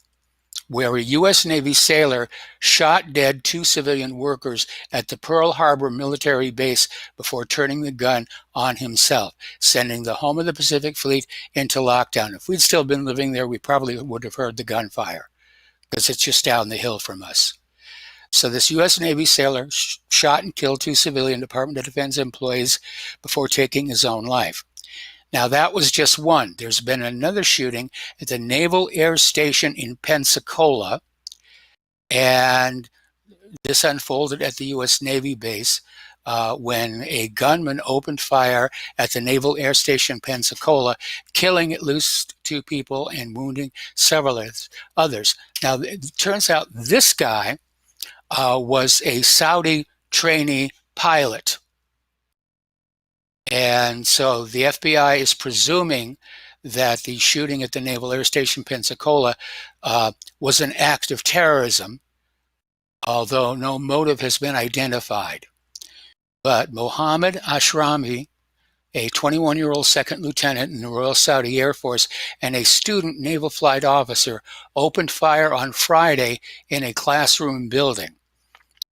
[SPEAKER 3] where a U.S. Navy sailor shot dead 2 civilian workers at the Pearl Harbor military base before turning the gun on himself, sending the home of the Pacific Fleet into lockdown. If we'd still been living there, we probably would have heard the gunfire, because it's just down the hill from us. So this U.S. Navy sailor shot and killed 2 civilian Department of Defense employees before taking his own life. Now, that was just one. There's been another shooting at the Naval Air Station in Pensacola, and this unfolded at the U.S. Navy base when a gunman opened fire at the Naval Air Station Pensacola, killing at least 2 people and wounding several others. Now, it turns out this guy was a Saudi trainee pilot. And so the FBI is presuming that the shooting at the Naval Air Station Pensacola was an act of terrorism, although no motive has been identified. But Mohammed Ashrami, a 21-year-old second lieutenant in the Royal Saudi Air Force and a student naval flight officer, opened fire on Friday in a classroom building.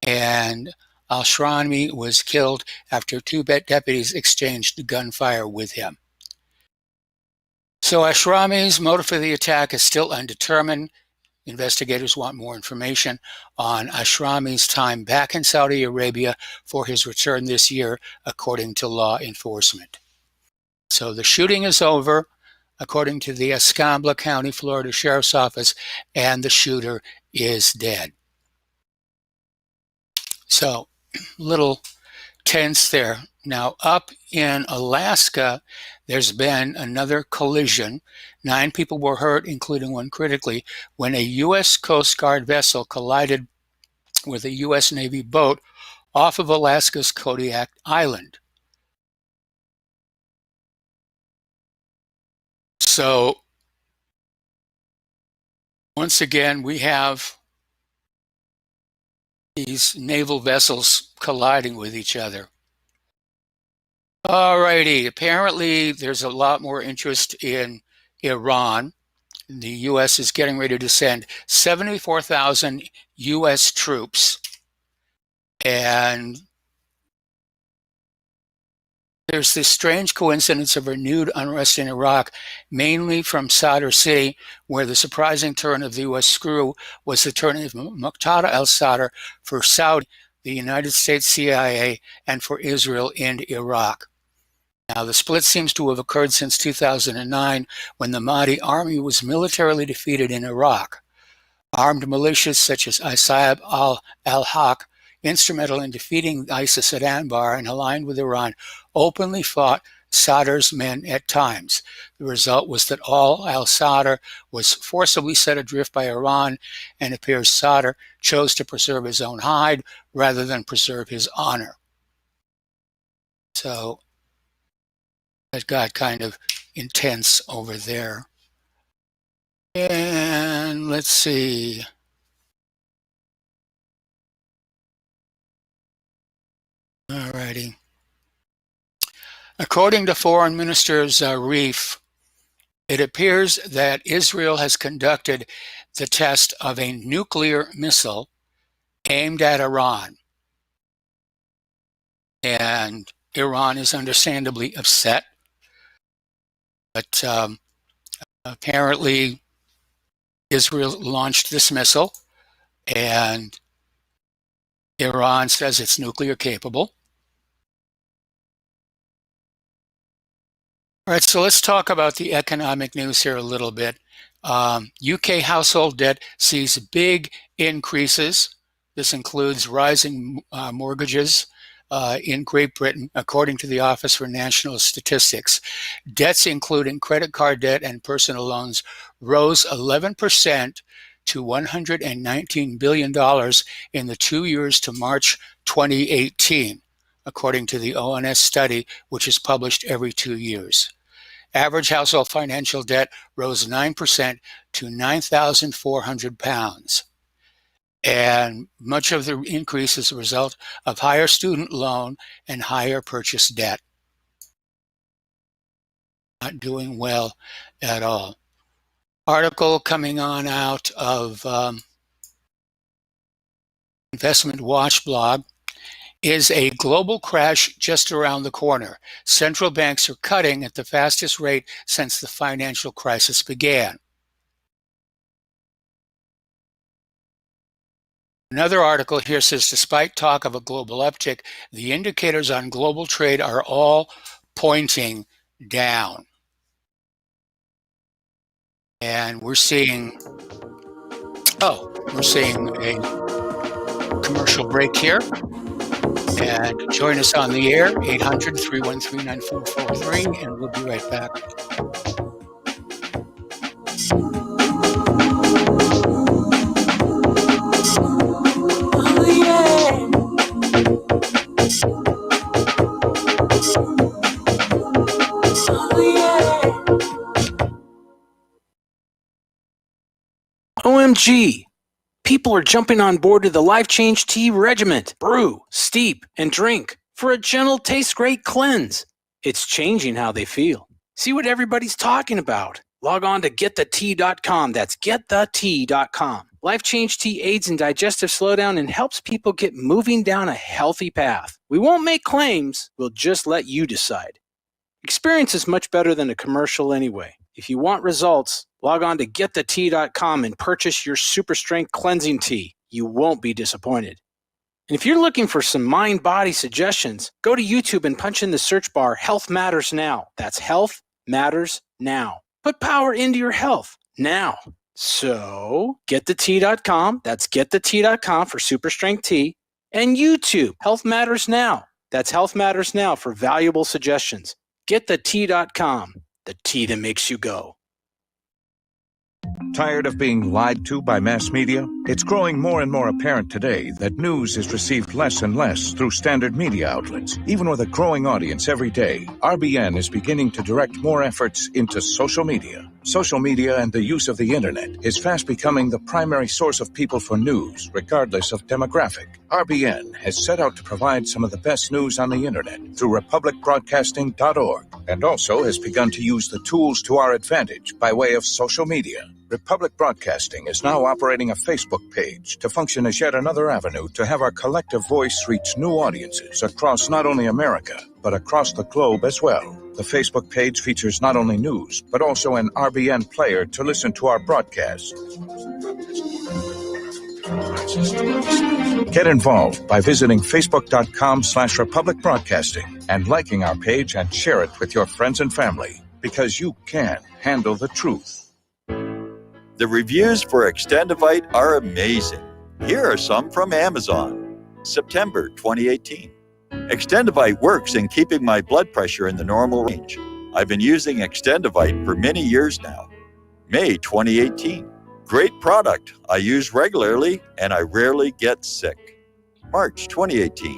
[SPEAKER 3] And Al-Shrami was killed after 2 deputies exchanged gunfire with him. So Ashrami's motive for the attack is still undetermined. Investigators want more information on Ashrami's time back in Saudi Arabia for his return this year, according to law enforcement. So the shooting is over, according to the Escambia County, Florida Sheriff's Office, and the shooter is dead. So, little tense there. Now, up in Alaska, there's been another collision. 9 people were hurt, including 1 critically, when a U.S. Coast Guard vessel collided with a U.S. Navy boat off of Alaska's Kodiak Island. So, once again, we have these naval vessels colliding with each other. Alrighty, apparently there's a lot more interest in Iran. The U.S. is getting ready to send 74,000 U.S. troops, and there's this strange coincidence of renewed unrest in Iraq, mainly from Sadr City, where the surprising turn of the U.S. screw was the turn of Muqtada al-Sadr for Saudi, the United States CIA, and for Israel and Iraq. Now, the split seems to have occurred since 2009, when the Mahdi army was militarily defeated in Iraq. Armed militias such as Isaib al-Haq, instrumental in defeating ISIS at Anbar and aligned with Iran, openly fought Sadr's men at times. The result was that al-Sadr was forcibly set adrift by Iran, and it appears Sadr chose to preserve his own hide rather than preserve his honor. So it got kind of intense over there. And let's see. Alrighty. According to Foreign Minister Zarif, it appears that Israel has conducted the test of a nuclear missile aimed at Iran. And Iran is understandably upset. But apparently Israel launched this missile, and Iran says it's nuclear capable. All right, so let's talk about the economic news here a little bit. UK household debt sees big increases. This includes rising mortgages in Great Britain, according to the Office for National Statistics. Debts, including credit card debt and personal loans, rose 11% to $119 billion in the 2 years to March 2018, according to the ONS study, which is published every 2 years. Average household financial debt rose 9% to £9,400. And much of the increase is a result of higher student loan and higher purchase debt. Not doing well at all. Article coming on out of Investment Watch blog. Is a global crash just around the corner? Central banks are cutting at the fastest rate since the financial crisis began. Another article here says, despite talk of a global uptick, the indicators on global trade are all pointing down. And we're seeing a commercial break here. And join us on the air, 800-313-9443, and we'll be right back.
[SPEAKER 17] OMG! People are jumping on board to the Life Change Tea Regiment. Brew, steep, and drink for a gentle, taste great cleanse. It's changing how they feel. See what everybody's talking about. Log on to getthetea.com. That's getthetea.com. Life Change Tea aids in digestive slowdown and helps people get moving down a healthy path. We won't make claims. We'll just let you decide. Experience is much better than a commercial anyway. If you want results, log on to getthetea.com and purchase your super strength cleansing tea. You won't be disappointed. And if you're looking for some mind-body suggestions, go to YouTube and punch in the search bar Health Matters Now. That's Health Matters Now. Put power into your health now. So, getthetea.com. That's getthetea.com for super strength tea. And YouTube, Health Matters Now. That's Health Matters Now for valuable suggestions. Getthetea.com. The tea that makes you go.
[SPEAKER 18] Tired of being lied to by mass media? It's growing more and more apparent today that news is received less and less through standard media outlets. Even with a growing audience every day, RBN is beginning to direct more efforts into social media. Social media and the use of the internet is fast becoming the primary source of people for news, regardless of demographic. RBN has set out to provide some of the best news on the internet through republicbroadcasting.org, and also has begun to use the tools to our advantage by way of social media. Republic Broadcasting is now operating a Facebook page to function as yet another avenue to have our collective voice reach new audiences across not only America, but across the globe as well. The Facebook page features not only news, but also an RBN player to listen to our broadcasts. Get involved by visiting facebook.com/Republic Broadcasting and liking our page and share it with your friends and family, because you can handle the truth.
[SPEAKER 15] The reviews for Extendivite are amazing. Here are some from Amazon. September 2018. Extendivite works in keeping my blood pressure in the normal range. I've been using Extendivite for many years now. May 2018. Great product. I use regularly and I rarely get sick. March 2018.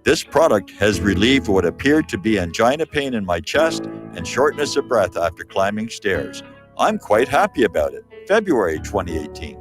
[SPEAKER 15] This product has relieved what appeared to be angina pain in my chest and shortness of breath after climbing stairs. I'm quite happy about it. February 2018.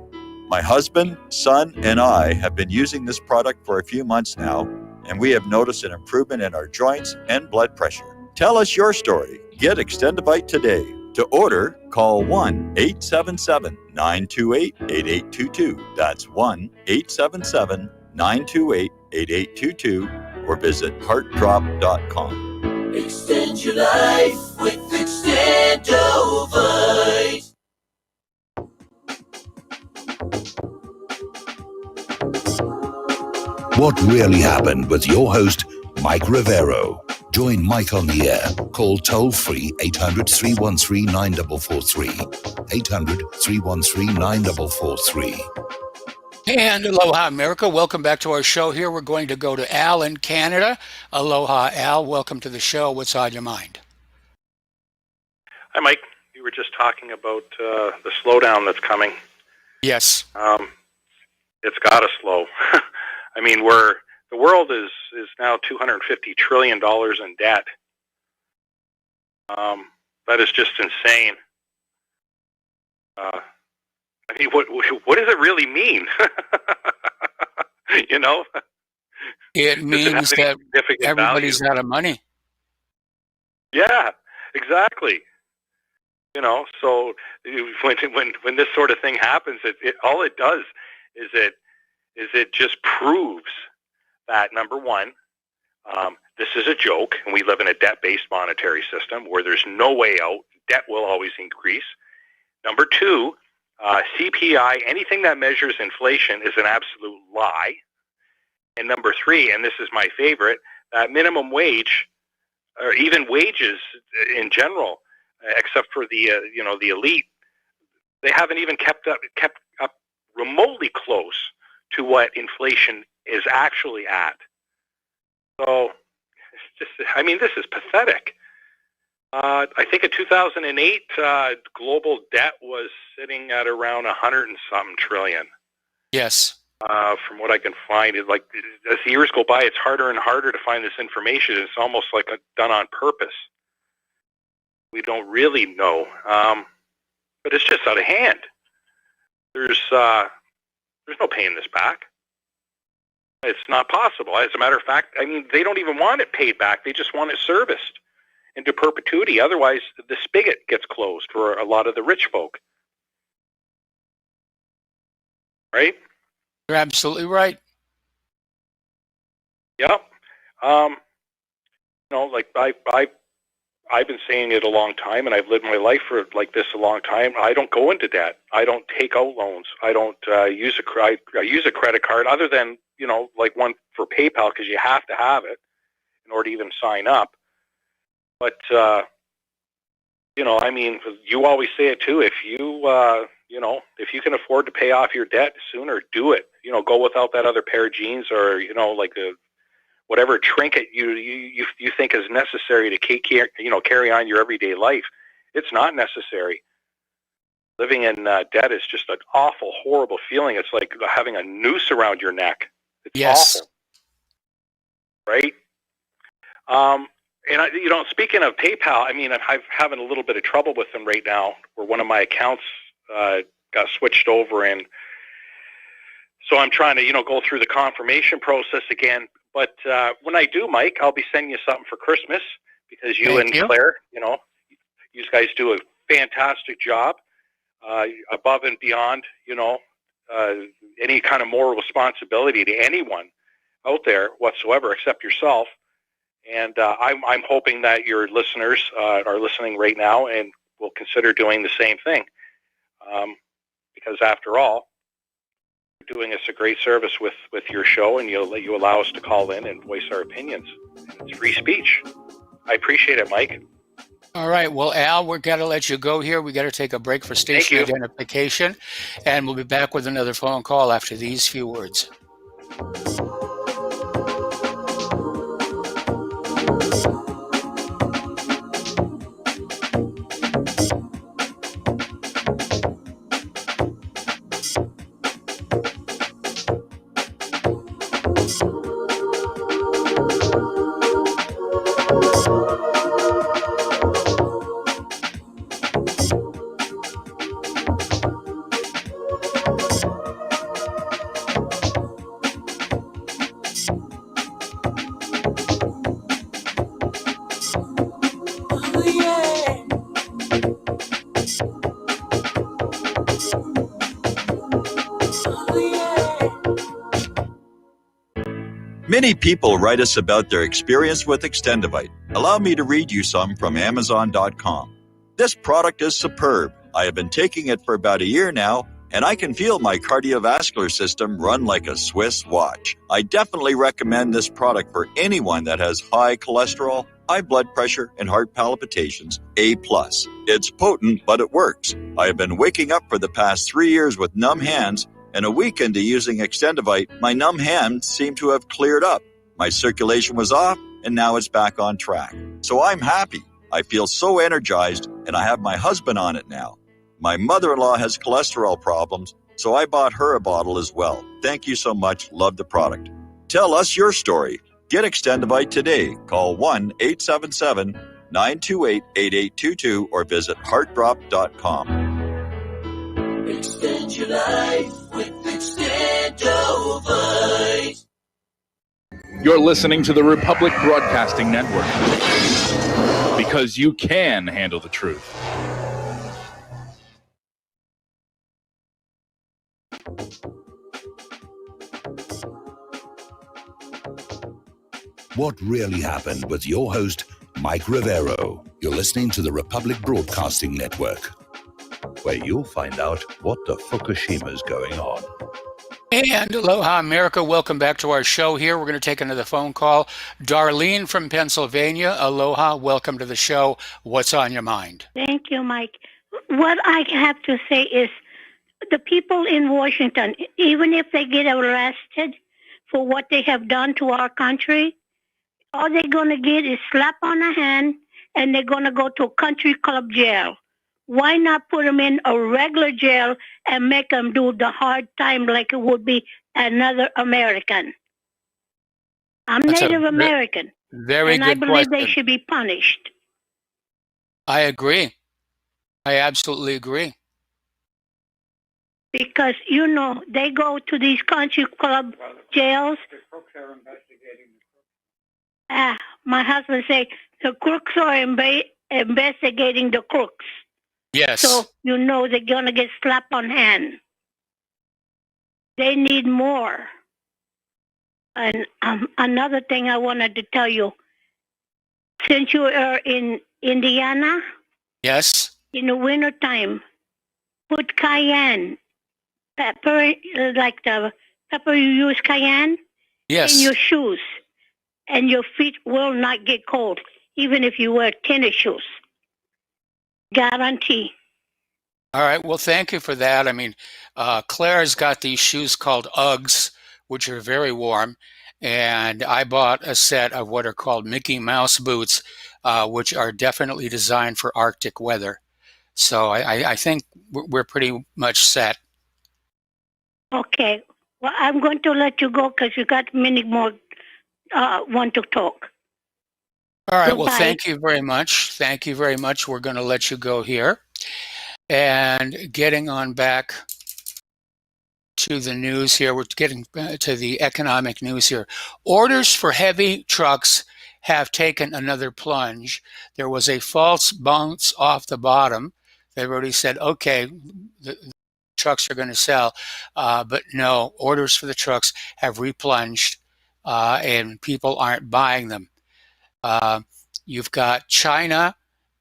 [SPEAKER 15] My husband, son, and I have been using this product for a few months now, and we have noticed an improvement in our joints and blood pressure. Tell us your story. Get Extendivite today. To order, call 1-877-928-8822. That's 1-877-928-8822, or visit heartdrop.com.
[SPEAKER 14] Extend your life with Extendovite.
[SPEAKER 2] What really happened with your host, Mike Rivero. Join Mike on the air. Call toll-free 800-313-9443. 800-313-9443.
[SPEAKER 3] And aloha, America. Welcome back to our show here. We're going to go to Al in Canada. Aloha, Al. Welcome to the show. What's on your mind?
[SPEAKER 19] Hi, Mike. You were just talking about the slowdown that's coming.
[SPEAKER 3] Yes.
[SPEAKER 19] It's got to slow. I mean, the world is now $250 trillion in debt. That is just insane. I mean, what does it really mean? You know?
[SPEAKER 3] It means that everybody's
[SPEAKER 19] value?
[SPEAKER 3] out of money.
[SPEAKER 19] Yeah, exactly. You know, so when this sort of thing happens, all it does is it just proves that, number one, this is a joke, and we live in a debt-based monetary system where there's no way out. Debt will always increase. Number two, CPI, anything that measures inflation, is an absolute lie. And number three, and this is my favorite, minimum wage, or even wages in general, except for the the elite, they haven't even kept up remotely close to what inflation is actually at. So, it's just, I mean, this is pathetic. I think in 2008, global debt was sitting at around 100 and something trillion.
[SPEAKER 3] Yes.
[SPEAKER 19] From what I can find, as the years go by, it's harder and harder to find this information. It's almost like done on purpose. We don't really know, but it's just out of hand. There's no paying this back. It's not possible. As a matter of fact, I mean, they don't even want it paid back. They just want it serviced into perpetuity. Otherwise, the spigot gets closed for a lot of the rich folk. Right?
[SPEAKER 3] You're absolutely right.
[SPEAKER 19] Yep. Like I've been saying it a long time, and I've lived my life for like this a long time. I don't go into debt. I don't take out loans. I don't use a credit card, other than like one for PayPal, because you have to have it in order to even sign up. But I mean, you always say it too. If if you can afford to pay off your debt sooner, do it. Go without that other pair of jeans, or like whatever trinket you think is necessary to carry on your everyday life. It's not necessary. Living in debt is just an awful, horrible feeling. It's like having a noose around your neck. It's awful. Right? And speaking of PayPal, I mean, I'm having a little bit of trouble with them right now, where one of my accounts got switched over, and so I'm trying to go through the confirmation process again. But when I do, Mike, I'll be sending you something for Christmas, because you and Claire, you guys do a fantastic job, above and beyond, any kind of moral responsibility to anyone out there whatsoever, except yourself. And I'm hoping that your listeners are listening right now and will consider doing the same thing, because after all, you're doing us a great service with your show, and you allow us to call in and voice our opinions. It's free speech. I appreciate it, Mike.
[SPEAKER 3] All right. Well, Al, we've got to let you go here. We got to take a break for station identification, and we'll be back with another phone call after these few words.
[SPEAKER 15] Many people write us about their experience with Extendivite. Allow me to read you some from Amazon.com. This product is superb. I have been taking it for about a year now, and I can feel my cardiovascular system run like a Swiss watch. I definitely recommend this product for anyone that has high cholesterol, high blood pressure, and heart palpitations, A+. It's potent, but it works. I have been waking up for the past 3 years with numb hands, and a week into using Extendivite, my numb hands seem to have cleared up. My circulation was off, and now it's back on track. So I'm happy. I feel so energized, and I have my husband on it now. My mother-in-law has cholesterol problems, so I bought her a bottle as well. Thank you so much. Love the product. Tell us your story. Get Extendivite today. Call 1-877 928-8822 or visit heartdrop.com.
[SPEAKER 14] Extend your life with Extendovite.
[SPEAKER 13] You're listening to the Republic Broadcasting Network because you can handle the truth.
[SPEAKER 2] What really happened with your host, Mike Rivero. You're listening to the Republic Broadcasting Network, where you'll find out what the Fukushima's going on.
[SPEAKER 3] And aloha, America. Welcome back to our show here. We're going to take another phone call. Darlene from Pennsylvania. Aloha. Welcome to the show. What's on your mind?
[SPEAKER 20] Thank you, Mike. What I have to say is the people in Washington, even if they get arrested for what they have done to our country, all they're going to get is slap on the hand and they're going to go to a country club jail. Why not put them in a regular jail and make them do the hard time like it would be another American? I'm
[SPEAKER 3] That's
[SPEAKER 20] Native
[SPEAKER 3] a
[SPEAKER 20] American,
[SPEAKER 3] very
[SPEAKER 20] and I
[SPEAKER 3] good
[SPEAKER 20] believe
[SPEAKER 3] question.
[SPEAKER 20] they should be punished.
[SPEAKER 3] I agree. I absolutely agree.
[SPEAKER 20] Because, you know, they go to these country club jails. My husband say the crooks are investigating the crooks.
[SPEAKER 3] Yes.
[SPEAKER 20] So, you know, they're going to get slapped on hand. They need more. And another thing I wanted to tell you, since you are in Indiana,
[SPEAKER 3] Yes.
[SPEAKER 20] in the wintertime, put cayenne, pepper, like the pepper you use cayenne,
[SPEAKER 3] Yes.
[SPEAKER 20] in your shoes. And your feet will not get cold, even if you wear tennis shoes. Guarantee.
[SPEAKER 3] All right. Well, thank you for that. I mean, Claire's got these shoes called Uggs, which are very warm. And I bought a set of what are called Mickey Mouse boots, which are definitely designed for Arctic weather. So I think we're pretty much set.
[SPEAKER 20] Okay. Well, I'm going to let you go because you got many more want to talk.
[SPEAKER 3] All right. Well,
[SPEAKER 20] Goodbye.
[SPEAKER 3] thank you very much. Thank you very much. We're going to let you go here. And getting on back to the news here, we're getting to the economic news here. Orders for heavy trucks have taken another plunge. There was a false bounce off the bottom. They already said, okay, the trucks are going to sell. But no, orders for the trucks have replunged and people aren't buying them. You've got China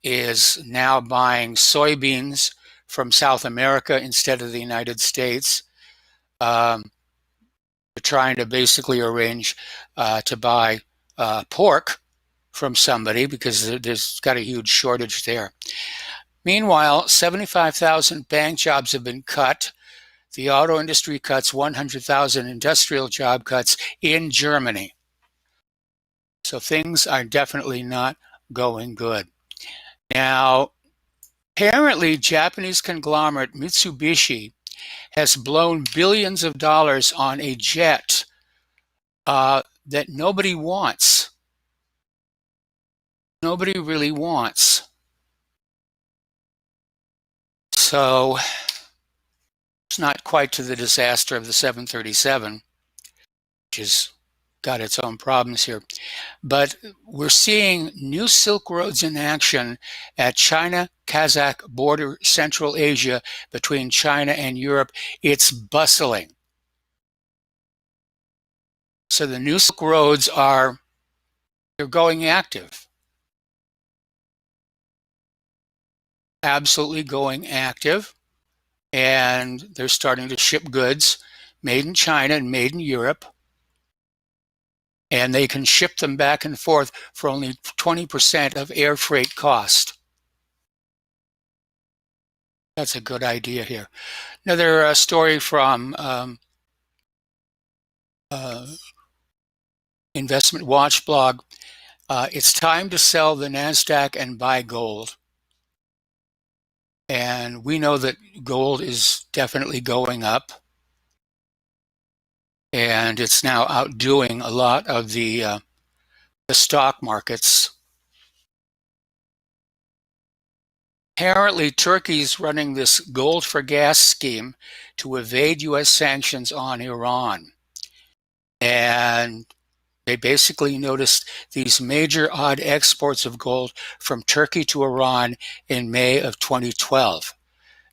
[SPEAKER 3] is now buying soybeans from South America instead of the United States. They're trying to basically arrange to buy pork from somebody because there's got a huge shortage there. Meanwhile, 75,000 bank jobs have been cut. The auto industry cuts 100,000 industrial job cuts in Germany. So things are definitely not going good. Now, apparently, Japanese conglomerate Mitsubishi has blown billions of dollars on a jet that nobody wants. Nobody really wants. So it's not quite to the disaster of the 737, which has got its own problems here. But we're seeing new Silk Roads in action at China-Kazakh border, Central Asia, between China and Europe. It's bustling. So the new Silk Roads they're going active. Absolutely going active. And they're starting to ship goods made in China and made in Europe. And they can ship them back and forth for only 20% of air freight cost. That's a good idea here. Another story from Investment Watch blog. It's time to sell the NASDAQ and buy gold. And we know that gold is definitely going up. And it's now outdoing a lot of the stock markets. Apparently, Turkey's running this gold for gas scheme to evade U.S. sanctions on Iran. And they basically noticed these major odd exports of gold from Turkey to Iran in May of 2012.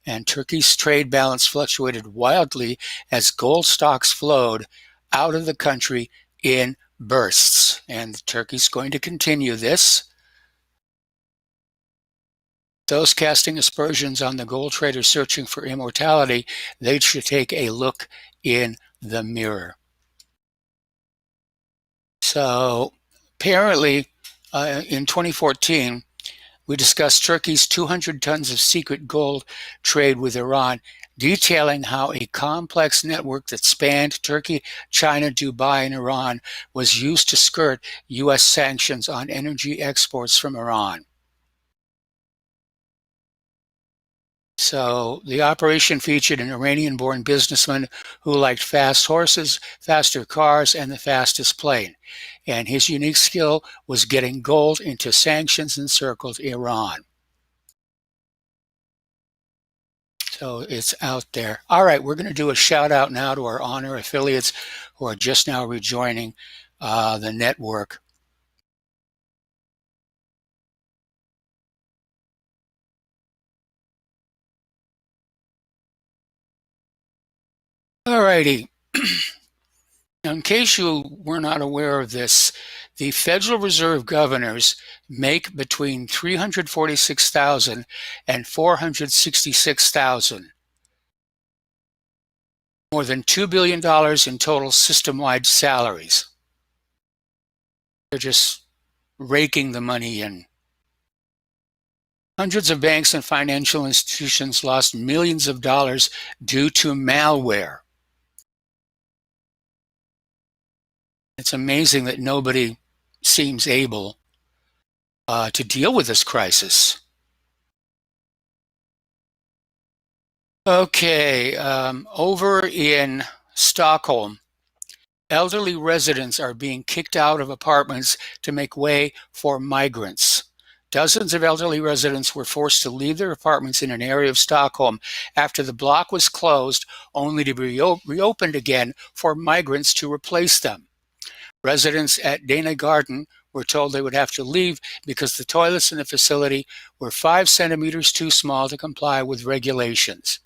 [SPEAKER 3] And Turkey's trade balance fluctuated wildly as gold stocks flowed out of the country in bursts. And Turkey's going to continue this. Those casting aspersions on the gold traders searching for immortality, they should take a look in the mirror. So apparently in 2014, we discussed Turkey's 200 tons of secret gold trade with Iran, detailing how a complex network that spanned Turkey, China, Dubai, and Iran was used to skirt U.S. sanctions on energy exports from Iran. So the operation featured an Iranian-born businessman who liked fast horses, faster cars, and the fastest plane. And his unique skill was getting gold into sanctions-encircled Iran. So it's out there. All right, we're going to do a shout out now to our Honor affiliates who are just now rejoining the network. All righty. In case you were not aware of this, the Federal Reserve governors make between $346,000 and $466,000. More than $2 billion in total system-wide salaries. They're just raking the money in. Hundreds of banks and financial institutions lost millions of dollars due to malware. It's amazing that nobody seems able to deal with this crisis. Okay, over in Stockholm, elderly residents are being kicked out of apartments to make way for migrants. Dozens of elderly residents were forced to leave their apartments in an area of Stockholm after the block was closed, only to be reopened again for migrants to replace them. Residents at Dana Garden were told they would have to leave because the toilets in the facility were 5 centimeters too small to comply with regulations.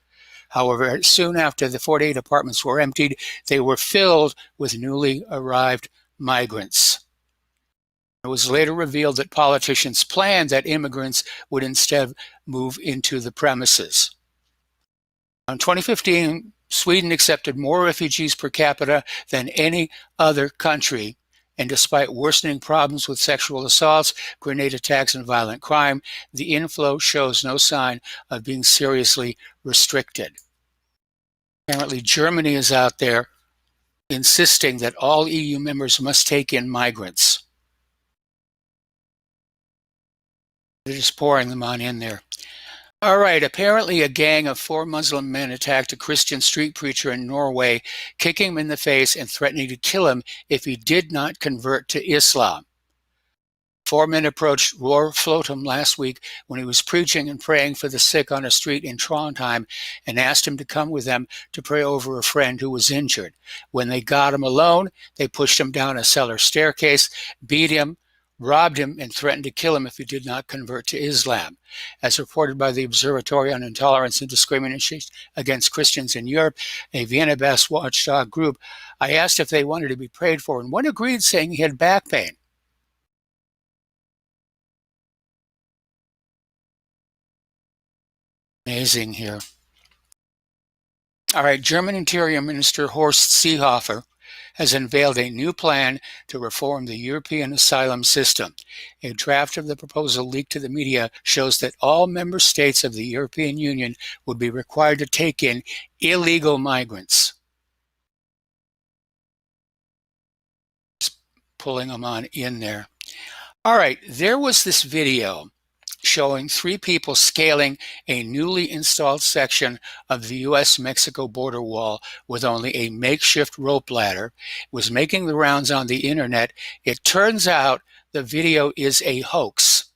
[SPEAKER 3] However, soon after the 48 apartments were emptied, they were filled with newly arrived migrants. It was later revealed that politicians planned that immigrants would instead move into the premises. In 2015, Sweden accepted more refugees per capita than any other country, and despite worsening problems with sexual assaults, grenade attacks, and violent crime, the inflow shows no sign of being seriously restricted. Apparently, Germany is out there insisting that all EU members must take in migrants. They're just pouring them on in there. All right, apparently a gang of 4 Muslim men attacked a Christian street preacher in Norway, kicking him in the face and threatening to kill him if he did not convert to Islam. 4 men approached Roar Flotum last week when he was preaching and praying for the sick on a street in Trondheim and asked him to come with them to pray over a friend who was injured. When they got him alone, they pushed him down a cellar staircase, beat him, robbed him, and threatened to kill him if he did not convert to Islam. As reported by the Observatory on Intolerance and Discrimination Against Christians in Europe, a Vienna-based watchdog group, I asked if they wanted to be prayed for, and one agreed, saying he had back pain. Amazing here. All right, German Interior Minister Horst Seehofer has unveiled a new plan to reform the European asylum system. A draft of the proposal leaked to the media shows that all member states of the European Union would be required to take in illegal migrants. Just pulling them on in there. All right, there was this video showing 3 people scaling a newly installed section of the U.S.-Mexico border wall with only a makeshift rope ladder. It was making the rounds on the internet. It turns out the video is a hoax.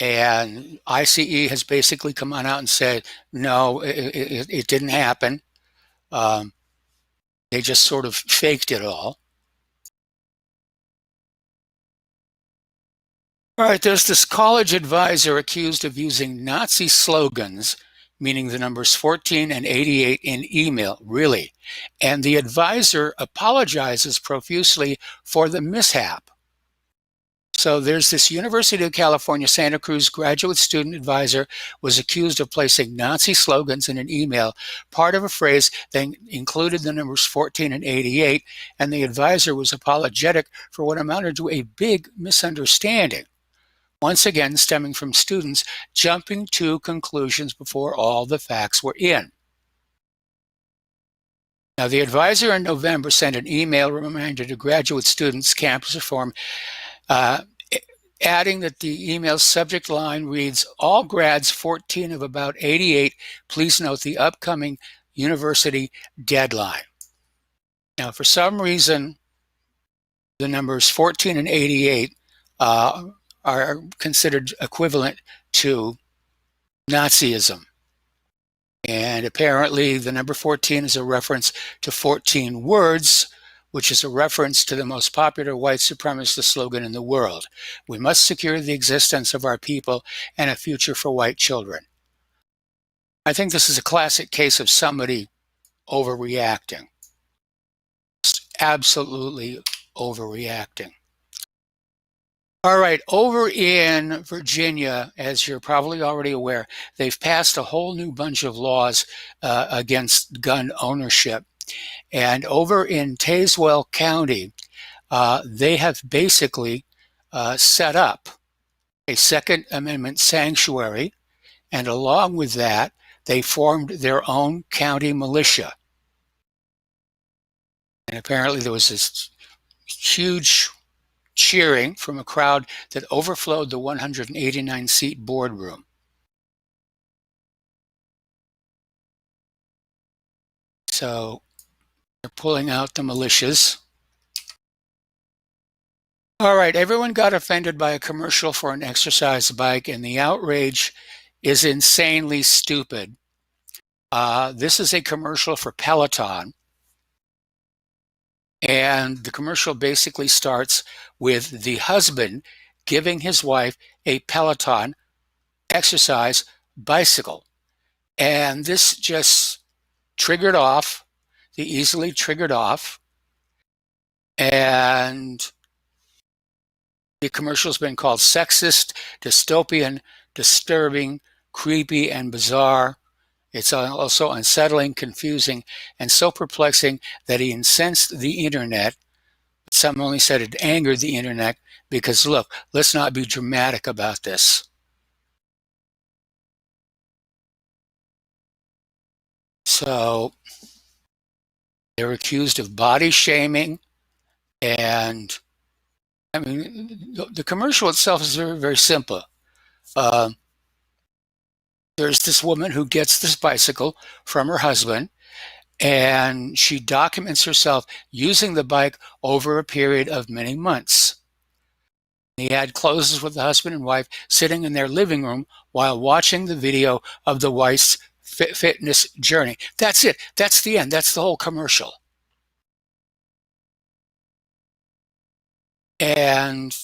[SPEAKER 3] And ICE has basically come on out and said, no, it didn't happen. They just sort of faked it all. All right, there's this college advisor accused of using Nazi slogans, meaning the numbers 14 and 88 in email, really. And the advisor apologizes profusely for the mishap. So there's this University of California, Santa Cruz graduate student advisor was accused of placing Nazi slogans in an email, part of a phrase that included the numbers 14 and 88, and the advisor was apologetic for what amounted to a big misunderstanding, once again stemming from students jumping to conclusions before all the facts were in. Now, the advisor in November sent an email reminder to graduate students, campus reform, adding that the email subject line reads, all grads 14 of about 88, please note the upcoming university deadline. Now, for some reason, the numbers 14 and 88 are considered equivalent to Nazism. And apparently the number 14 is a reference to 14 words, which is a reference to the most popular white supremacist slogan in the world. We must secure the existence of our people and a future for white children. I think this is a classic case of somebody overreacting. Absolutely overreacting. All right, over in Virginia, as you're probably already aware, they've passed a whole new bunch of laws against gun ownership. And over in Tazewell County, they have basically set up a Second Amendment sanctuary, and along with that, they formed their own county militia. And apparently there was this huge cheering from a crowd that overflowed the 189-seat boardroom. So they're pulling out the militias. All right, everyone got offended by a commercial for an exercise bike, and the outrage is insanely stupid. This is a commercial for Peloton. And the commercial basically starts with the husband giving his wife a Peloton exercise bicycle. And this just triggered off, the easily triggered off. And the commercial's been called sexist, dystopian, disturbing, creepy, and bizarre. It's also unsettling, confusing, and so perplexing that he incensed the internet. Some only said it angered the internet because, look, let's not be dramatic about this. So they're accused of body shaming, and I mean, the commercial itself is very, very simple. There's this woman who gets this bicycle from her husband, and she documents herself using the bike over a period of many months. The ad closes with the husband and wife sitting in their living room while watching the video of the wife's fitness journey. That's it. That's the end. That's the whole commercial. And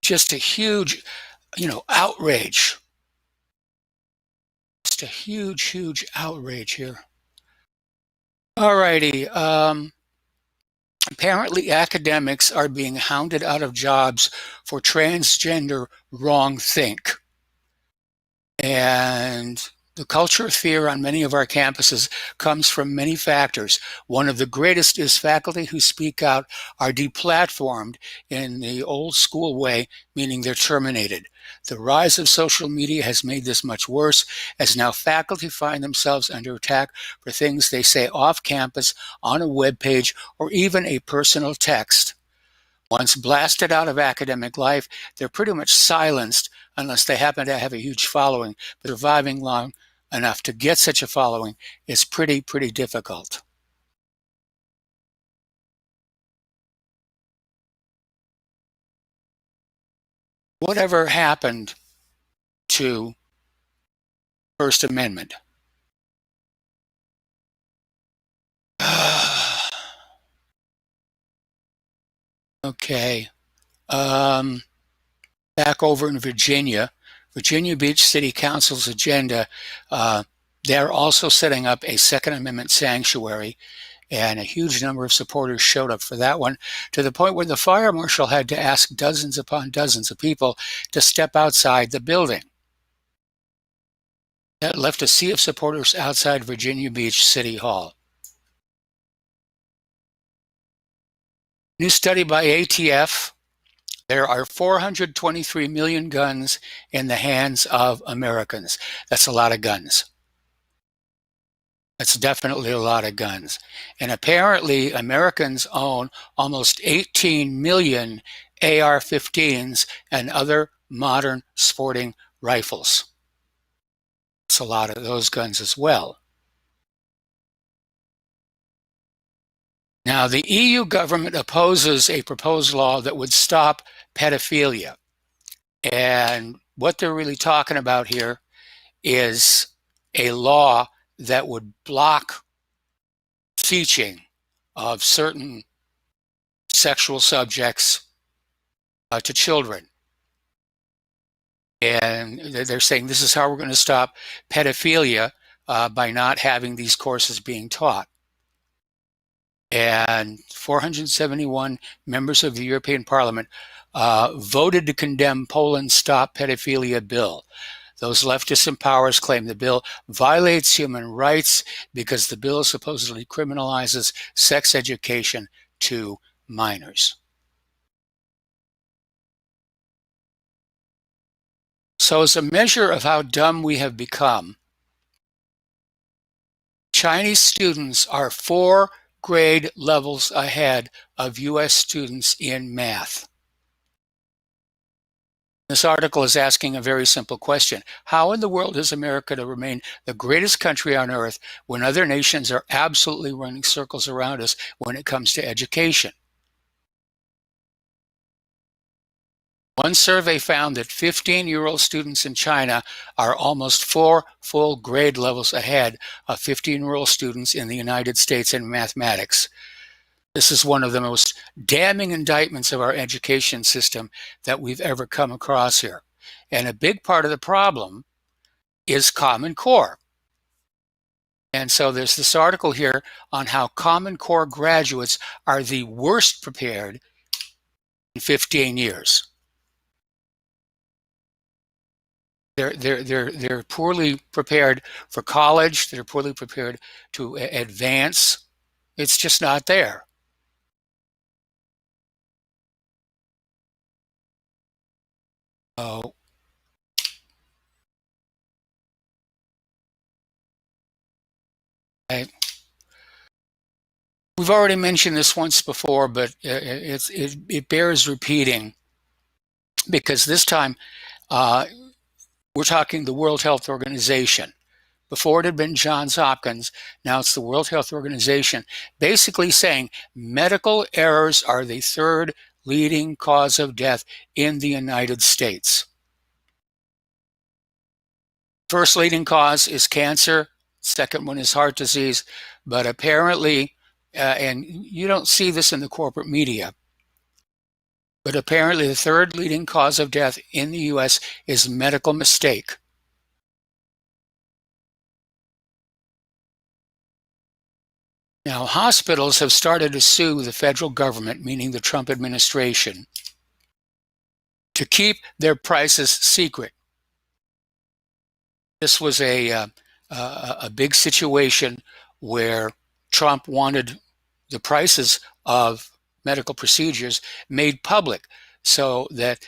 [SPEAKER 3] just a huge, outrage. Just a huge, huge outrage here. All righty. Apparently, academics are being hounded out of jobs for transgender wrongthink. And the culture of fear on many of our campuses comes from many factors. One of the greatest is faculty who speak out are deplatformed in the old school way, meaning they're terminated. The rise of social media has made this much worse, as now faculty find themselves under attack for things they say off campus, on a web page, or even a personal text. Once blasted out of academic life, they're pretty much silenced unless they happen to have a huge following, but surviving long enough to get such a following is pretty difficult. whatever happened to First Amendment? Okay. Back over in Virginia Beach City Council's agenda, they're also setting up a Second Amendment sanctuary, and a huge number of supporters showed up for that one, to the point where the fire marshal had to ask dozens upon dozens of people to step outside the building. That left a sea of supporters outside Virginia Beach City Hall. New study by ATF. There are 423 million guns in the hands of Americans. That's a lot of guns. That's definitely a lot of guns. And apparently Americans own almost 18 million AR-15s and other modern sporting rifles. That's a lot of those guns as well. Now, the EU government opposes a proposed law that would stop pedophilia. And what they're really talking about here is a law that would block teaching of certain sexual subjects to children. And they're saying this is how we're going to stop pedophilia by not having these courses being taught. And 471 members of the European Parliament voted to condemn Poland's Stop Pedophilia bill. Those leftists in powers claim the bill violates human rights because the bill supposedly criminalizes sex education to minors. So as a measure of how dumb we have become, Chinese students are 4 grade levels ahead of US students in math. This article is asking a very simple question. How in the world is America to remain the greatest country on earth when other nations are absolutely running circles around us when it comes to education? One survey found that 15-year-old students in China are almost 4 full grade levels ahead of 15-year-old students in the United States in mathematics. This is one of the most damning indictments of our education system that we've ever come across here. And a big part of the problem is Common Core. And so there's this article here on how Common Core graduates are the worst prepared in 15 years. They're poorly prepared for college. They're poorly prepared to advance. It's just not there. Oh. We've already mentioned this once before, but it bears repeating, because this time we're talking the World Health Organization. Before it had been Johns Hopkins, now it's the World Health Organization, basically saying medical errors are the 3rd leading cause of death in the United States. First leading cause is cancer. Second one is heart disease. But apparently, and you don't see this in the corporate media, but apparently the 3rd leading cause of death in the U.S. is medical mistake. Now, hospitals have started to sue the federal government, meaning the Trump administration, to keep their prices secret. This was a big situation where Trump wanted the prices of medical procedures made public so that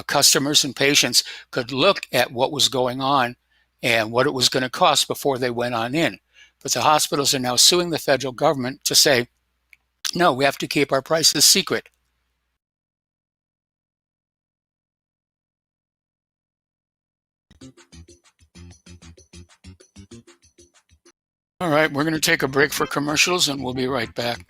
[SPEAKER 3] customers and patients could look at what was going on and what it was going to cost before they went on in. But the hospitals are now suing the federal government to say, no, we have to keep our prices secret. All right, we're going to take a break for commercials and we'll be right back.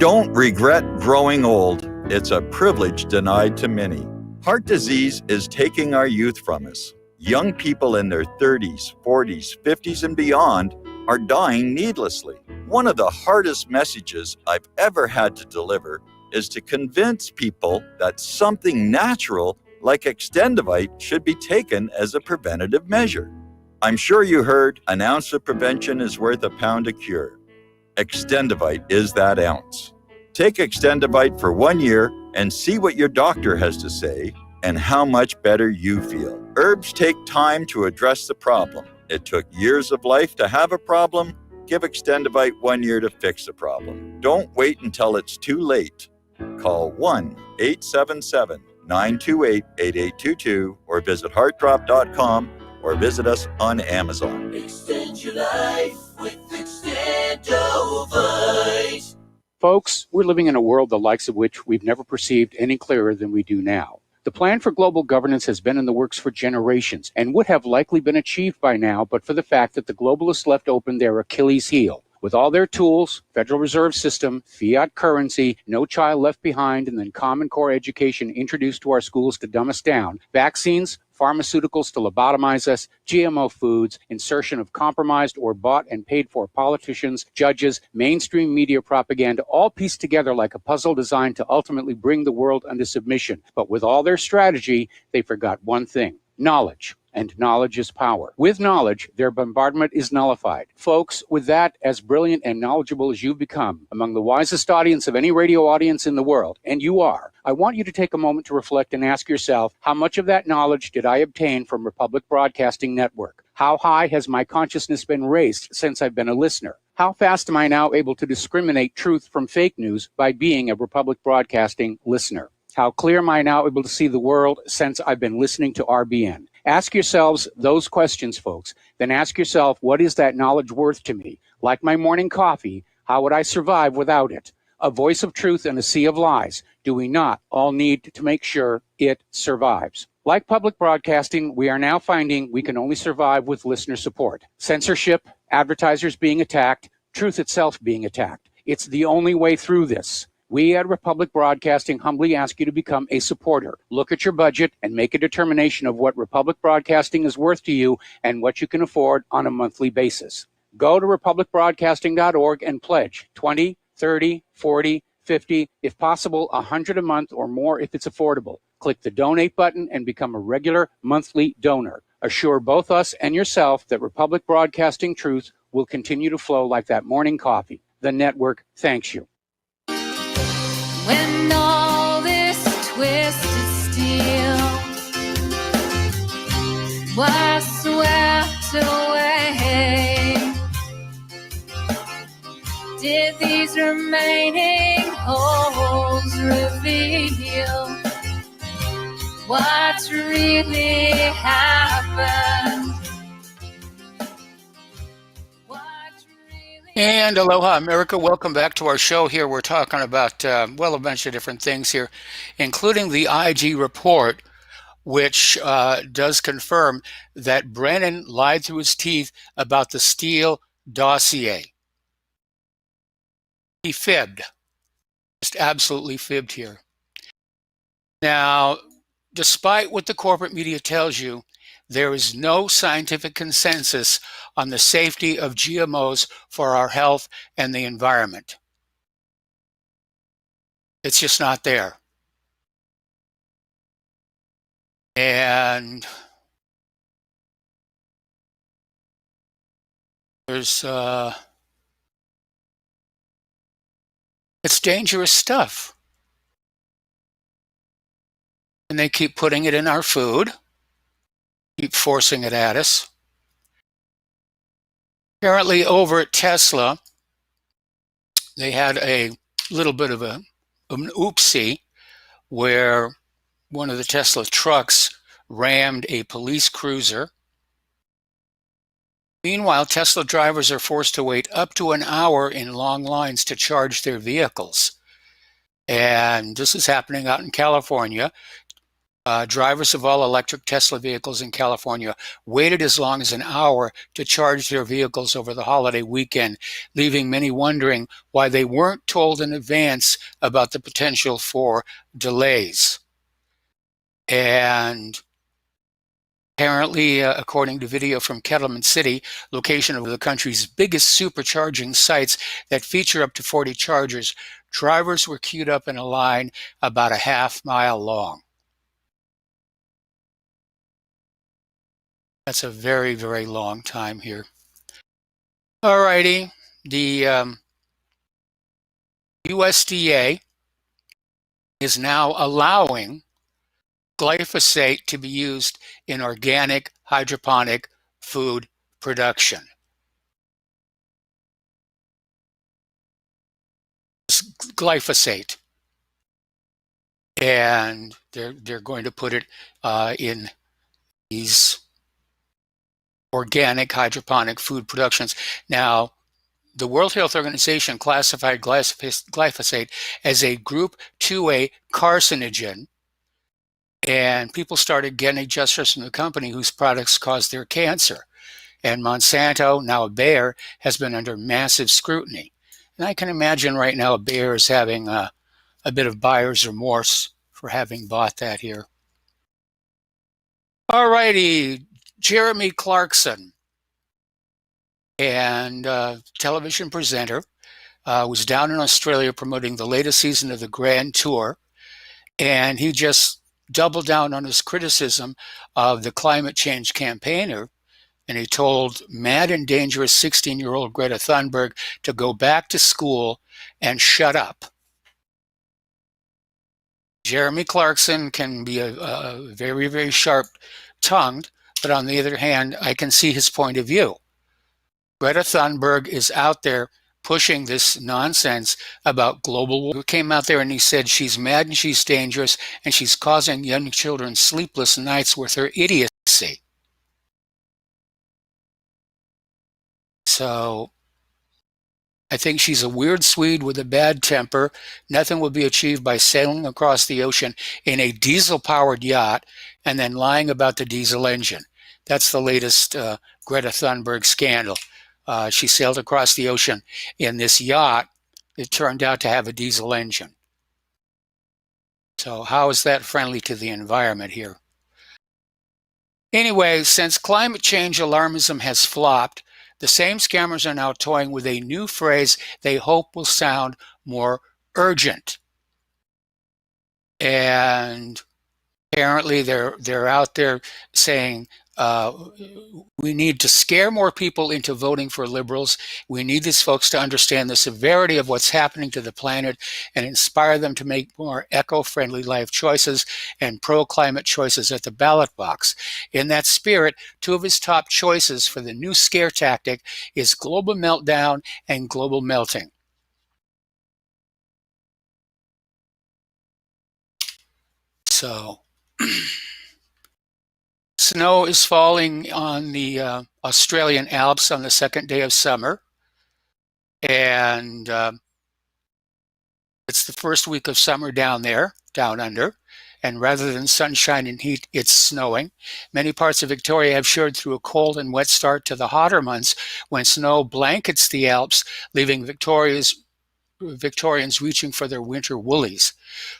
[SPEAKER 15] don't regret growing old. It's a privilege denied to many. Heart disease is taking our youth from us. Young people in their 30s, 40s, 50s, and beyond are dying needlessly. One of the hardest messages I've ever had to deliver is to convince people that something natural like Extendivite should be taken as a preventative measure. I'm sure you heard an ounce of prevention is worth a pound of cure. Extendivite is that ounce. Take Extendivite for 1 year and see what your doctor has to say and how much better you feel. Herbs take time to address the problem. It took years of life to have a problem. Give Extendivite 1 year to fix the problem. Don't wait until it's too late. Call 1-877-928-8822 or visit heartdrop.com or visit us on Amazon.
[SPEAKER 14] Extend your life with Extendovite.
[SPEAKER 7] Folks, we're living in a world the likes of which we've never perceived any clearer than we do now. The plan for global governance has been in the works for generations and would have likely been achieved by now, but for the fact that the globalists left open their Achilles heel. With all their tools, Federal Reserve System, fiat currency, no child left behind, and then Common Core education introduced to our schools to dumb us down, vaccines, pharmaceuticals to lobotomize us, GMO foods, insertion of compromised or bought and paid for politicians, judges, mainstream media propaganda, all pieced together like a puzzle designed to ultimately bring the world under submission. But with all their strategy, they forgot one thing: knowledge. And knowledge is power. With knowledge, their bombardment is nullified. Folks, with that, as brilliant and knowledgeable as you've become, among the wisest audience of any radio audience in the world, and you are, I want you to take a moment to reflect and ask yourself, how much of that knowledge did I obtain from Republic Broadcasting Network? How high has my consciousness been raised since I've been a listener? How fast am I now able to discriminate truth from fake news by being a Republic Broadcasting listener? How clear am I now able to see the world since I've been listening to RBN? Ask yourselves those questions, folks. Then ask yourself, what is that knowledge worth to me? Like my morning coffee, how would I survive without it? A voice of truth in a sea of lies. Do we not all need to make sure it survives? Like public broadcasting, we are now finding we can only survive with listener support. Censorship, advertisers being attacked, truth itself being attacked. It's the only way through this. We at Republic Broadcasting humbly ask you to become a supporter. Look at your budget and make a determination of what Republic Broadcasting is worth to you and what you can afford on a monthly basis. Go to republicbroadcasting.org and pledge 20, 30, 40, 50, if possible, 100 a month or more if it's affordable. Click the donate button and become a regular monthly donor. Assure both us and yourself that Republic Broadcasting truth will continue to flow like that morning coffee. The network thanks you.
[SPEAKER 21] When all this twisted steel was swept away, did these remaining holes reveal what's really happened?
[SPEAKER 3] And aloha, America. Welcome back to our show here. We're talking about, a bunch of different things here, including the IG report, which does confirm that Brennan lied through his teeth about the Steele dossier. He fibbed, just absolutely fibbed here. Now, despite what the corporate media tells you, there is no scientific consensus on the safety of GMOs for our health and the environment. It's just not there. And there's it's dangerous stuff. And they keep putting it in our food, keep forcing it at us. Apparently over at Tesla, they had a little bit of an oopsie where one of the Tesla trucks rammed a police cruiser. Meanwhile, Tesla drivers are forced to wait up to an hour in long lines to charge their vehicles. And this is happening out in California. Drivers of all electric Tesla vehicles in California waited as long as an hour to charge their vehicles over the holiday weekend, leaving many wondering why they weren't told in advance about the potential for delays. And apparently, according to video from Kettleman City, location of the country's biggest supercharging sites that feature up to 40 chargers, drivers were queued up in a line about a half-mile long. That's a very, very long time here. All righty. The USDA is now allowing glyphosate to be used in organic hydroponic food production. Glyphosate. And they're going to put it in these organic hydroponic food productions. Now, the World Health Organization classified glyphosate as a group 2A carcinogen, and people started getting justice from the company whose products caused their cancer. And Monsanto, now Bayer, has been under massive scrutiny. And I can imagine right now Bayer is having a bit of buyer's remorse for having bought that here. All righty. Jeremy Clarkson, and television presenter, was down in Australia promoting the latest season of the Grand Tour, and he just doubled down on his criticism of the climate change campaigner, and he told mad and dangerous 16-year-old Greta Thunberg to go back to school and shut up. Jeremy Clarkson can be a very, very sharp-tongued, but on the other hand, I can see his point of view. Greta Thunberg is out there pushing this nonsense about global warming. He came out there and he said she's mad and she's dangerous and she's causing young children sleepless nights with her idiocy. So I think she's a weird Swede with a bad temper. Nothing will be achieved by sailing across the ocean in a diesel-powered yacht and then lying about the diesel engine. That's the latest Greta Thunberg scandal. She sailed across the ocean in this yacht that turned out to have a diesel engine. So how is that friendly to the environment here? Anyway, since climate change alarmism has flopped, the same scammers are now toying with a new phrase they hope will sound more urgent. And apparently they're out there saying we need to scare more people into voting for liberals. We need these folks to understand the severity of what's happening to the planet and inspire them to make more eco-friendly life choices and pro-climate choices at the ballot box. In that spirit, two of his top choices for the new scare tactic is global meltdown and global melting. So snow is falling on the Australian Alps on the second day of summer, and it's the first week of summer down there, down under, and rather than sunshine and heat, it's snowing. Many parts of Victoria have sheared through a cold and wet start to the hotter months when snow blankets the Alps, leaving Victorians reaching for their winter woolies.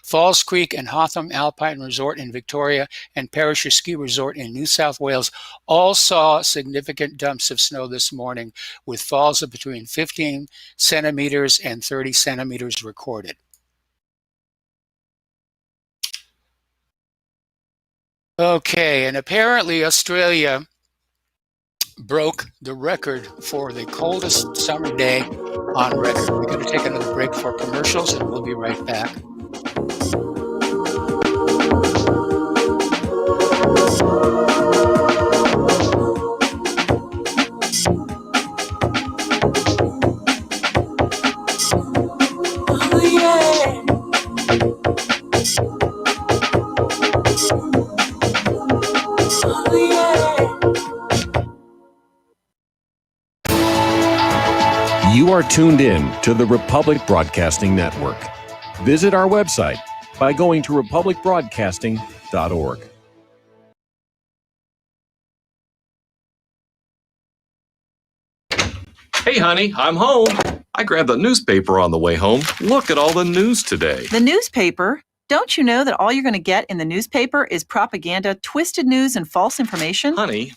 [SPEAKER 3] Falls Creek and Hotham Alpine Resort in Victoria and Perisher Ski Resort in New South Wales all saw significant dumps of snow this morning, with falls of between 15 centimeters and 30 centimeters recorded. Okay, and apparently Australia broke the record for the coldest summer day on record. We're going to take another break for commercials and we'll be right back.
[SPEAKER 11] You are tuned in to the Republic Broadcasting Network. Visit our website by going to republicbroadcasting.com. republicprogress.org.
[SPEAKER 1] Hey, honey, I'm home. I grabbed the newspaper on the way home. Look at all the news today.
[SPEAKER 22] The newspaper? Don't you know that all you're going to get in the newspaper is propaganda, twisted news, and false information?
[SPEAKER 1] Honey,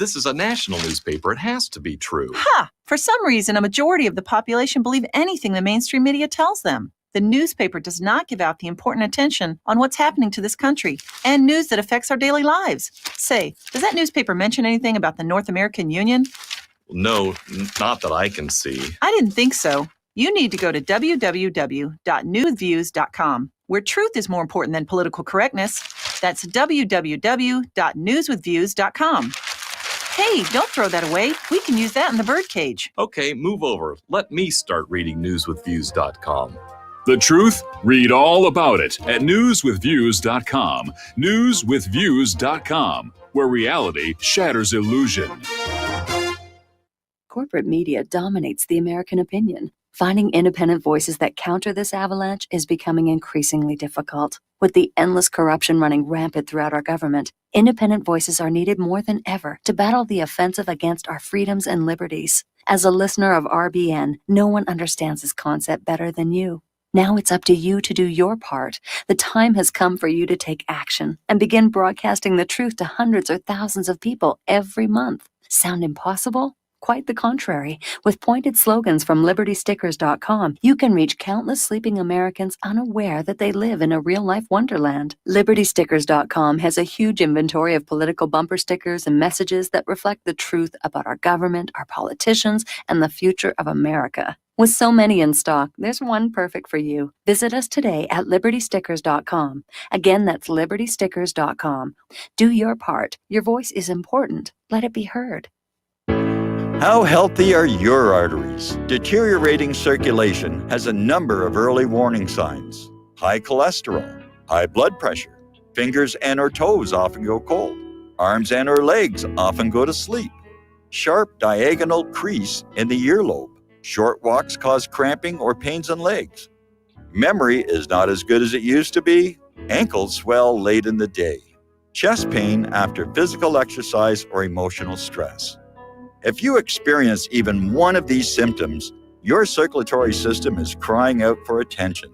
[SPEAKER 1] this is a national newspaper. It has to be true.
[SPEAKER 22] Ha! For some reason, a majority of the population believe anything the mainstream media tells them. The newspaper does not give out the important attention on what's happening to this country and news that affects our daily lives. Say, does that newspaper mention anything about the North American Union?
[SPEAKER 1] No, not that I can see.
[SPEAKER 22] I didn't think so. You need to go to www.newsviews.com, where truth is more important than political correctness. That's www.newswithviews.com. Hey, don't throw that away. We can use that in the birdcage.
[SPEAKER 1] Okay, move over. Let me start reading newswithviews.com.
[SPEAKER 23] The truth? Read all about it at newswithviews.com. Newswithviews.com, where reality shatters illusion.
[SPEAKER 6] Corporate media dominates the American opinion. Finding independent voices that counter this avalanche is becoming increasingly difficult. With the endless corruption running rampant throughout our government, independent voices are needed more than ever to battle the offensive against our freedoms and liberties. As a listener of RBN, no one understands this concept better than you. Now it's up to you to do your part. The time has come for you to take action and begin broadcasting the truth to hundreds or thousands of people every month. Sound impossible? Quite the contrary. With pointed slogans from LibertyStickers.com, you can reach countless sleeping Americans unaware that they live in a real-life wonderland. LibertyStickers.com has a huge inventory of political bumper stickers and messages that reflect the truth about our government, our politicians, and the future of America. With so many in stock, there's one perfect for you. Visit us today at LibertyStickers.com. Again, that's LibertyStickers.com. Do your part. Your voice is important. Let it be heard.
[SPEAKER 15] How healthy are your arteries? Deteriorating circulation has a number of early warning signs. High cholesterol, high blood pressure, fingers and or toes often go cold, arms and or legs often go to sleep, sharp diagonal crease in the earlobe, short walks cause cramping or pains in legs, memory is not as good as it used to be, ankles swell late in the day, chest pain after physical exercise or emotional stress. If you experience even one of these symptoms, your circulatory system is crying out for attention.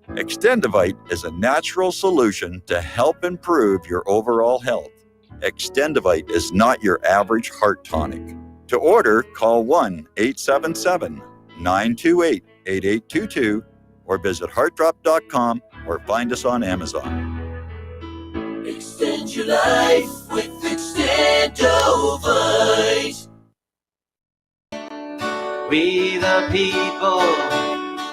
[SPEAKER 15] Extendivite is a natural solution to help improve your overall health. Extendivite is not your average heart tonic. To order, call 1-877-928-8822 or visit heartdrop.com or find us on Amazon.
[SPEAKER 14] Extend your life with Extendovite.
[SPEAKER 8] We the people,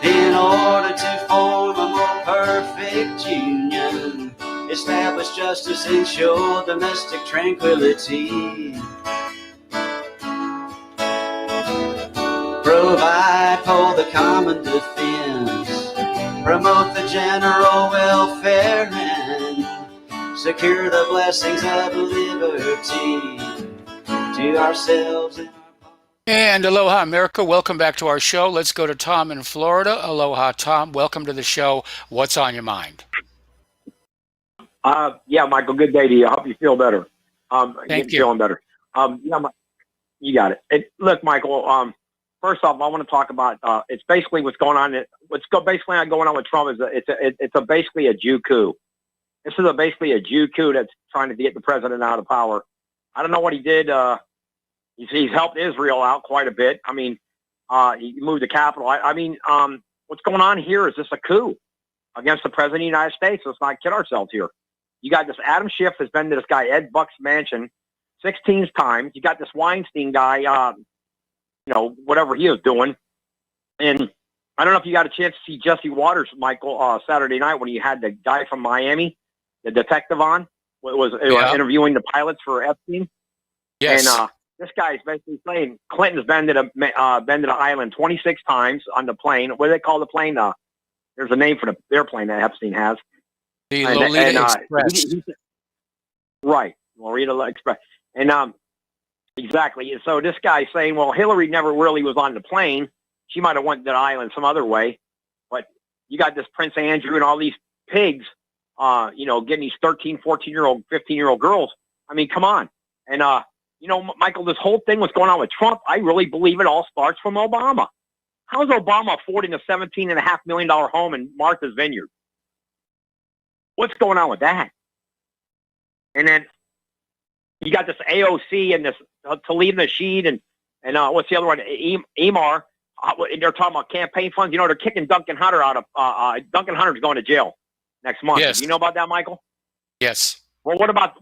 [SPEAKER 8] in order to form a more perfect union, establish justice, ensure domestic tranquility, provide for the common defense, promote the general welfare, and secure the blessings of liberty to ourselves
[SPEAKER 3] And aloha, America. Welcome back to our show. Let's go to Tom in Florida. Aloha, Tom. Welcome to the show. What's on your mind?
[SPEAKER 24] Yeah, Michael, good day to you. I hope you feel better.
[SPEAKER 3] Thank you.
[SPEAKER 24] Feeling better. You got it. Look, Michael, first off, I want to talk about, it's basically what's going on. Basically going on with Trump is it's basically a Jew coup. This is basically a Jew coup that's trying to get the president out of power. I don't know what he did. He's helped Israel out quite a bit. I mean, he moved the capital. What's going on here is just a coup against the president of the United States. Let's not kid ourselves here. You got this Adam Schiff has been to this guy Ed Buck's mansion 16 times. You got this Weinstein guy, whatever he was doing. And I don't know if you got a chance to see Jesse Waters, Michael, Saturday night when he had the guy from Miami, the detective on, interviewing the pilots for Epstein.
[SPEAKER 3] Yes.
[SPEAKER 24] And this guy is basically saying Clinton's been to the island 26 times on the plane. What do they call the plane? There's a name for the airplane that Epstein has.
[SPEAKER 3] The Lolita Express.
[SPEAKER 24] Right. Lolita Express. And exactly. So this guy's saying, well, Hillary never really was on the plane. She might have went to the island some other way. But you got this Prince Andrew and all these pigs getting these 13, 14-year-old, 15-year-old girls. I mean, come on. And, Michael, this whole thing was going on with Trump. I really believe it all starts from Obama. How is Obama affording a $17.5 million home in Martha's Vineyard? What's going on with that? And then you got this AOC and this Tlaib Nasheed and what's the other one? Emar. They're talking about campaign funds. They're kicking Duncan Hunter out of Duncan Hunter's going to jail next month.
[SPEAKER 3] Yes.
[SPEAKER 24] You know about that, Michael?
[SPEAKER 3] Yes.
[SPEAKER 24] Well, what about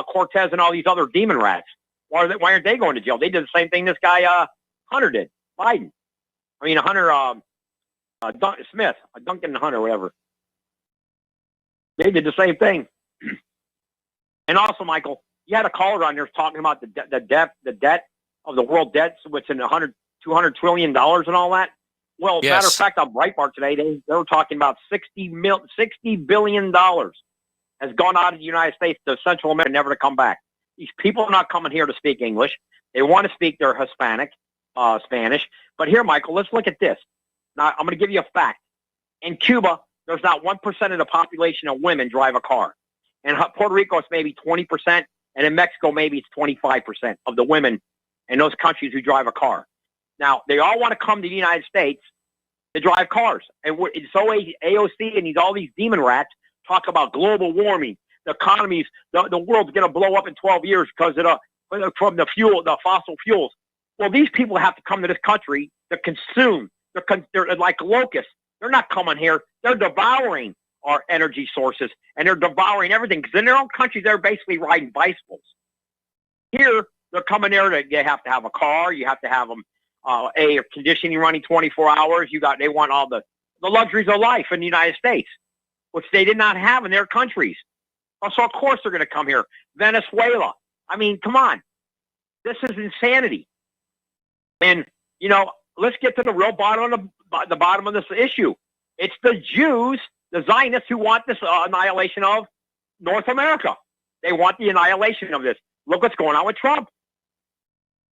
[SPEAKER 24] Cortez and all these other demon rats? Why aren't they going to jail? They did the same thing this guy Hunter did. Biden. I mean, Hunter Smith, Duncan Hunter, whatever. They did the same thing. And also, Michael, you had a caller on there talking about the debt of the world debt, which in $200 trillion and all that. Well,
[SPEAKER 3] Yes.
[SPEAKER 24] matter of fact, on Breitbart today, they were talking about $60 billion has gone out of the United States to Central America, never to come back. These people are not coming here to speak English. They want to speak their Hispanic, Spanish. But here, Michael, let's look at this. Now, I'm going to give you a fact. In Cuba, there's not 1% of the population of women drive a car. In Puerto Rico, it's maybe 20%. And in Mexico, maybe it's 25% of the women in those countries who drive a car. Now, they all want to come to the United States to drive cars. And so AOC and all these demon rats talk about global warming, the economies, the world's going to blow up in 12 years because from the fossil fuels. Well, these people have to come to this country to consume. They're like locusts. They're not coming here. They're devouring our energy sources, and they're devouring everything because in their own countries, they're basically riding bicycles. Here, they're coming there. They have to have a car. You have to have them air conditioning running 24 hours. They want all the luxuries of life in the United States, which they did not have in their countries. So, of course, they're going to come here. Venezuela. I mean, come on. This is insanity. And, let's get to the real bottom of this issue. It's the Jews, the Zionists, who want this annihilation of North America. They want the annihilation of this. Look what's going on with Trump.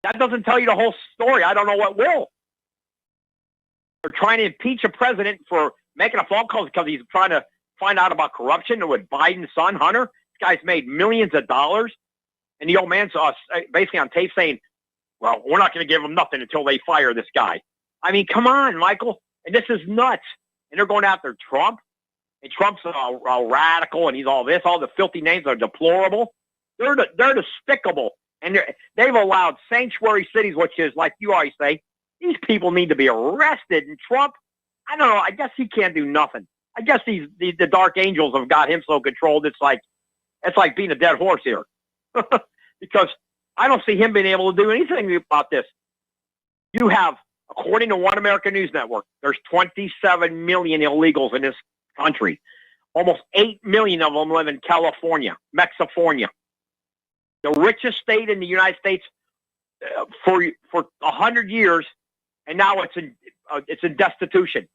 [SPEAKER 24] That doesn't tell you the whole story. I don't know what will. They're trying to impeach a president for making a phone call because he's trying to find out about corruption with Biden's son, Hunter. This guy's made millions of dollars. And the old man's basically on tape saying, well, we're not going to give them nothing until they fire this guy. I mean, come on, Michael. And this is nuts. And they're going after Trump. And Trump's a radical, and he's all this. All the filthy names are deplorable. They're despicable. And they've allowed sanctuary cities, which is, like you always say, these people need to be arrested. And Trump, I don't know, I guess he can't do nothing. I guess the dark angels have got him so controlled, it's like being a dead horse here. Because I don't see him being able to do anything about this. You have, according to One American News Network, there's 27 million illegals in this country. Almost 8 million of them live in California, Mexifornia. The richest state in the United States for 100 years, and now it's in destitution.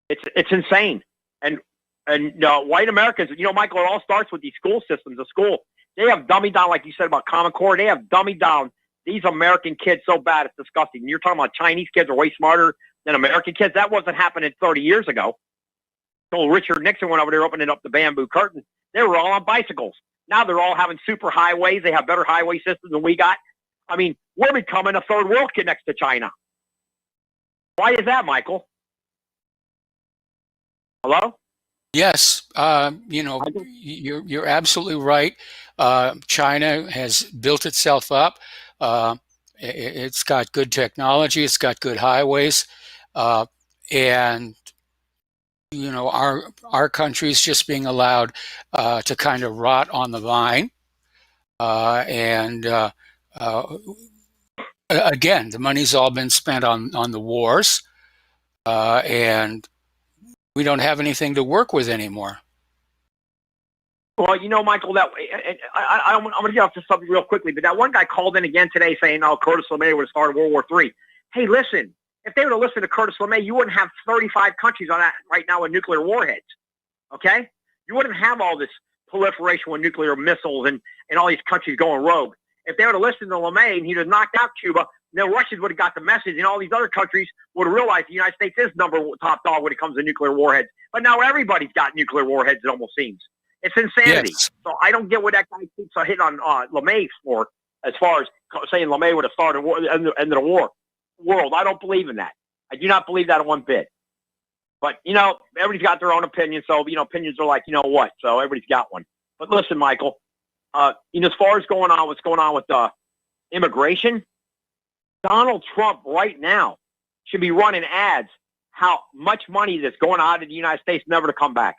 [SPEAKER 24] It's insane. And white Americans, Michael, it all starts with these school systems. The school, they have dummied down, like you said about Common Core, they have dummied down these American kids so bad it's disgusting. And you're talking about Chinese kids are way smarter than American kids. That wasn't happening 30 years ago. So Richard Nixon went over there opening up the bamboo curtain. They were all on bicycles. Now they're all having super highways. They have better highway systems than we got. I mean, we're becoming a third world kid next to China. Why is that, Michael? Hello?
[SPEAKER 3] Yes, you're absolutely right. China has built itself up. It's got good technology. It's got good highways, and our country's just being allowed to kind of rot on the vine. Again, the money's all been spent on the wars, and we don't have anything to work with anymore.
[SPEAKER 24] Well, Michael, that I'm going to get off this subject real quickly, but that one guy called in again today saying, Curtis LeMay would have started World War III. Hey, listen, if they would have listened to Curtis LeMay, you wouldn't have 35 countries on that right now with nuclear warheads, okay? You wouldn't have all this proliferation with nuclear missiles and all these countries going rogue. If they would have listened to LeMay and he'd have knocked out Cuba, the Russians would have got the message, and all these other countries would have realized the United States is top dog when it comes to nuclear warheads. But now everybody's got nuclear warheads, it almost seems. It's insanity.
[SPEAKER 3] Yes.
[SPEAKER 24] So I don't get what that guy keeps hitting on LeMay for, as far as saying LeMay would have started end of the war world. I don't believe in that. I do not believe that one bit. But, everybody's got their own opinion. So, opinions are like, what? So everybody's got one. But listen, Michael, as far as what's going on with immigration, Donald Trump right now should be running ads how much money that's going out of the United States never to come back.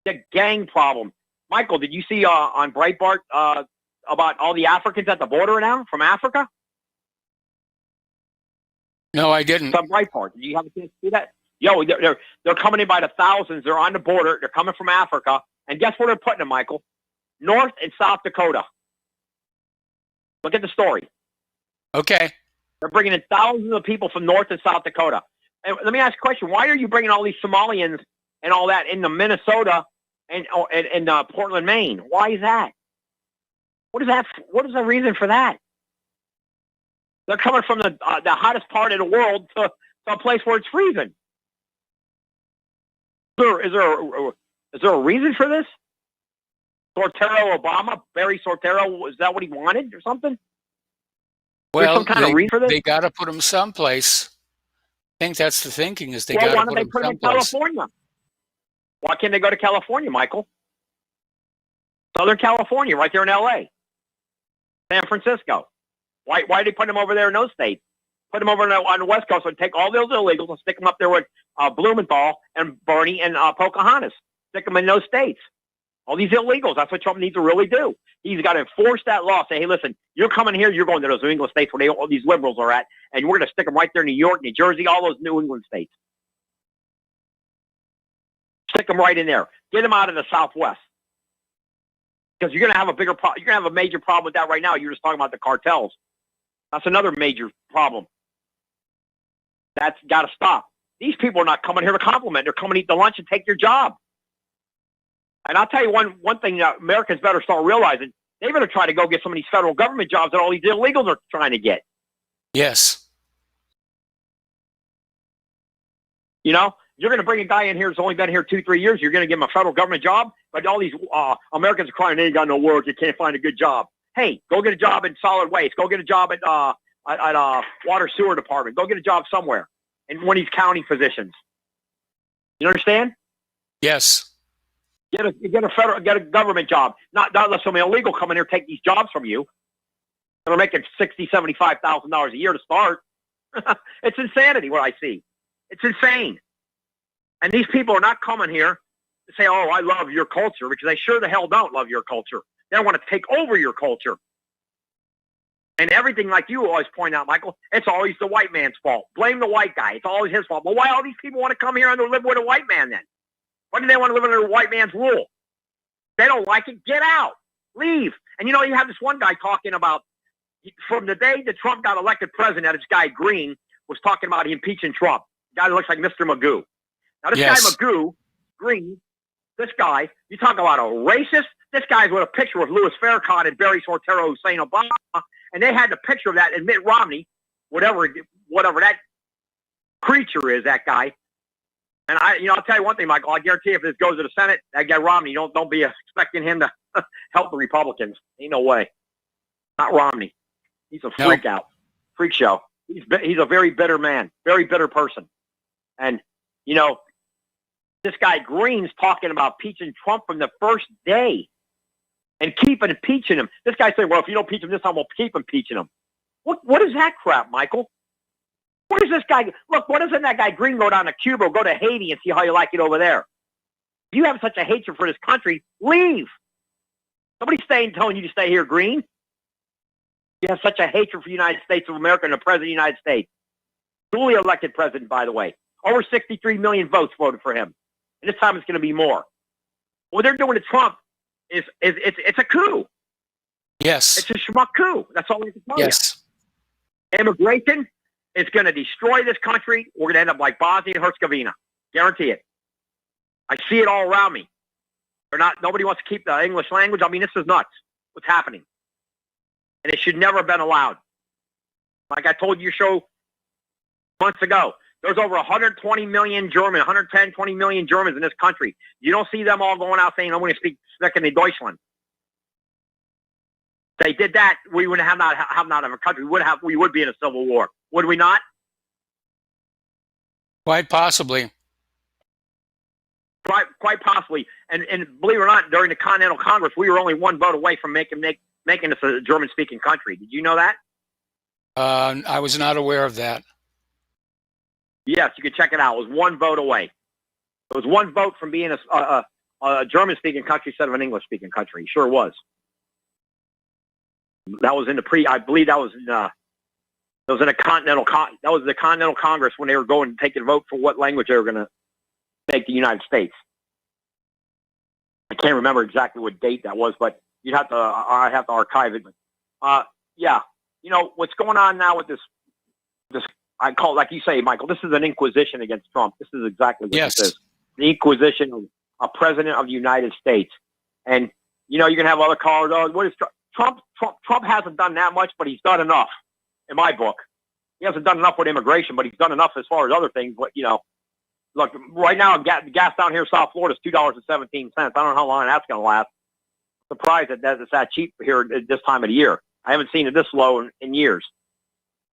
[SPEAKER 24] The gang problem. Michael, did you see on Breitbart about all the Africans at the border now from Africa?
[SPEAKER 3] No, I didn't.
[SPEAKER 24] It's on Breitbart. Did you have a chance to see that? Yo, they're coming in by the thousands. They're on the border. They're coming from Africa. And guess where they're putting them, Michael? North and South Dakota. Look at the story.
[SPEAKER 3] Okay.
[SPEAKER 24] They're bringing in thousands of people from North and South Dakota. And let me ask you a question. Why are you bringing all these Somalians and all that into Minnesota and Portland, Maine? Why is that? What is that? What is the reason for that? They're coming from the hottest part of the world to a place where it's freezing. Is there a reason for this? Sortero Obama, Barry Sortero, is that what he wanted or something?
[SPEAKER 3] Well,
[SPEAKER 24] some kind of reason for this?
[SPEAKER 3] they got to put him someplace. I think that's the thinking is they
[SPEAKER 24] Why
[SPEAKER 3] got to
[SPEAKER 24] don't
[SPEAKER 3] put
[SPEAKER 24] they
[SPEAKER 3] him
[SPEAKER 24] put him in
[SPEAKER 3] someplace.
[SPEAKER 24] California? Why can't they go to California, Michael? Southern California, right there in L.A. San Francisco. Why did they put them over there in those states? Put them over on the West Coast and take all those illegals and stick them up there with Blumenthal and Bernie and Pocahontas. Stick them in those states. All these illegals. That's what Trump needs to really do. He's got to enforce that law. Say, hey, listen, you're coming here. You're going to those New England states where all these liberals are at, and we're going to stick them right there in New York, New Jersey, all those New England states. Stick them right in there. Get them out of the Southwest. Because you're going to have a bigger problem. You're going to have a major problem with that right now. You're just talking about the cartels. That's another major problem. That's got to stop. These people are not coming here to compliment. They're coming to eat the lunch and take your job. And I'll tell you one thing that Americans better start realizing. They better try to go get some of these federal government jobs that all these illegals are trying to get.
[SPEAKER 3] Yes.
[SPEAKER 24] You're going to bring a guy in here who's only been here 2-3 years. You're going to give him a federal government job. But all these Americans are crying, they ain't got no work. You can't find a good job. Hey, go get a job in solid waste. Go get a job at water sewer department. Go get a job somewhere in one of these county positions. You understand?
[SPEAKER 3] Yes.
[SPEAKER 24] Get a government job. Not let some illegal come in here take these jobs from you. They're making $60,000, $75,000 a year to start. It's insanity what I see. It's insane. And these people are not coming here to say, "Oh, I love your culture," because they sure the hell don't love your culture. They want to take over your culture. And everything, like you always point out, Michael, it's always the white man's fault. Blame the white guy. It's always his fault. But why all these people want to come here and live with a white man then? Why do they want to live under a white man's rule? They don't like it. Get out. Leave. And you have this one guy talking about, from the day that Trump got elected president, this guy Green was talking about impeaching Trump. The guy that looks like Mr. Magoo. Now, this guy Magoo, Green, this guy, you talk about a racist. This guy's with a picture of Louis Farrakhan and Barry Sortero Hussein Obama, and they had the picture of that and Mitt Romney, whatever that creature is, that guy. And I'll tell you one thing, Michael. I guarantee if this goes to the Senate, that guy Romney, don't be expecting him to help the Republicans. Ain't no way. Not Romney. He's a freak out, freak show. He's a very bitter man, very bitter person. And this guy Green's talking about impeaching Trump from the first day, and keep impeaching him. This guy said, "Well, if you don't impeach him this time, we'll keep impeaching him." What is that crap, Michael? What is this guy? Look, what doesn't that guy Green go down to Cuba or go to Haiti and see how you like it over there? If you have such a hatred for this country, leave. Nobody's telling you to stay here, Green. You have such a hatred for the United States of America and the President of the United States. Duly elected president, by the way. Over 63 million votes voted for him. And this time it's going to be more. What they're doing to Trump is it's a coup.
[SPEAKER 3] Yes.
[SPEAKER 24] It's a schmuck coup. That's all we can tell you.
[SPEAKER 3] Yes.
[SPEAKER 24] Immigration is going to destroy this country. We're going to end up like Bosnia and Herzegovina. Guarantee it. I see it all around me. Nobody wants to keep the English language. I mean, this is nuts. What's happening? And it should never have been allowed. Like I told your show months ago, there's over 120 million Germans, 110, 20 million Germans in this country. You don't see them all going out saying, I'm going to speak Second Deutschland. If they did that, we would not have a country. We would be in a civil war. Would we not?
[SPEAKER 3] Quite possibly.
[SPEAKER 24] Quite possibly. And believe it or not, during the Continental Congress, we were only one vote away from making us a German-speaking country. Did you know that?
[SPEAKER 3] I was not aware of that.
[SPEAKER 24] Yes, you can check it out. It was one vote away. It was one vote from being a German-speaking country instead of an English-speaking country. Sure was. That was in the I believe that was in the Continental Congress when they were going to take a vote for what language they were going to make the United States. I can't remember exactly what date that was, but I'd have to archive it. But, yeah, you know what's going on now with this. I call it, like you say, Michael. This is an inquisition against Trump. This is exactly what this is. The inquisition of a president of the United States. And you know, you're gonna have other callers. Oh, what is Trump? Trump hasn't done that much, but he's done enough. In my book, he hasn't done enough with immigration, but he's done enough as far as other things. But you know, look, right now, gas down here in South Florida is $2.17. I don't know how long that's gonna last. I'm surprised that it's that cheap here at this time of the year. I haven't seen it this low in years.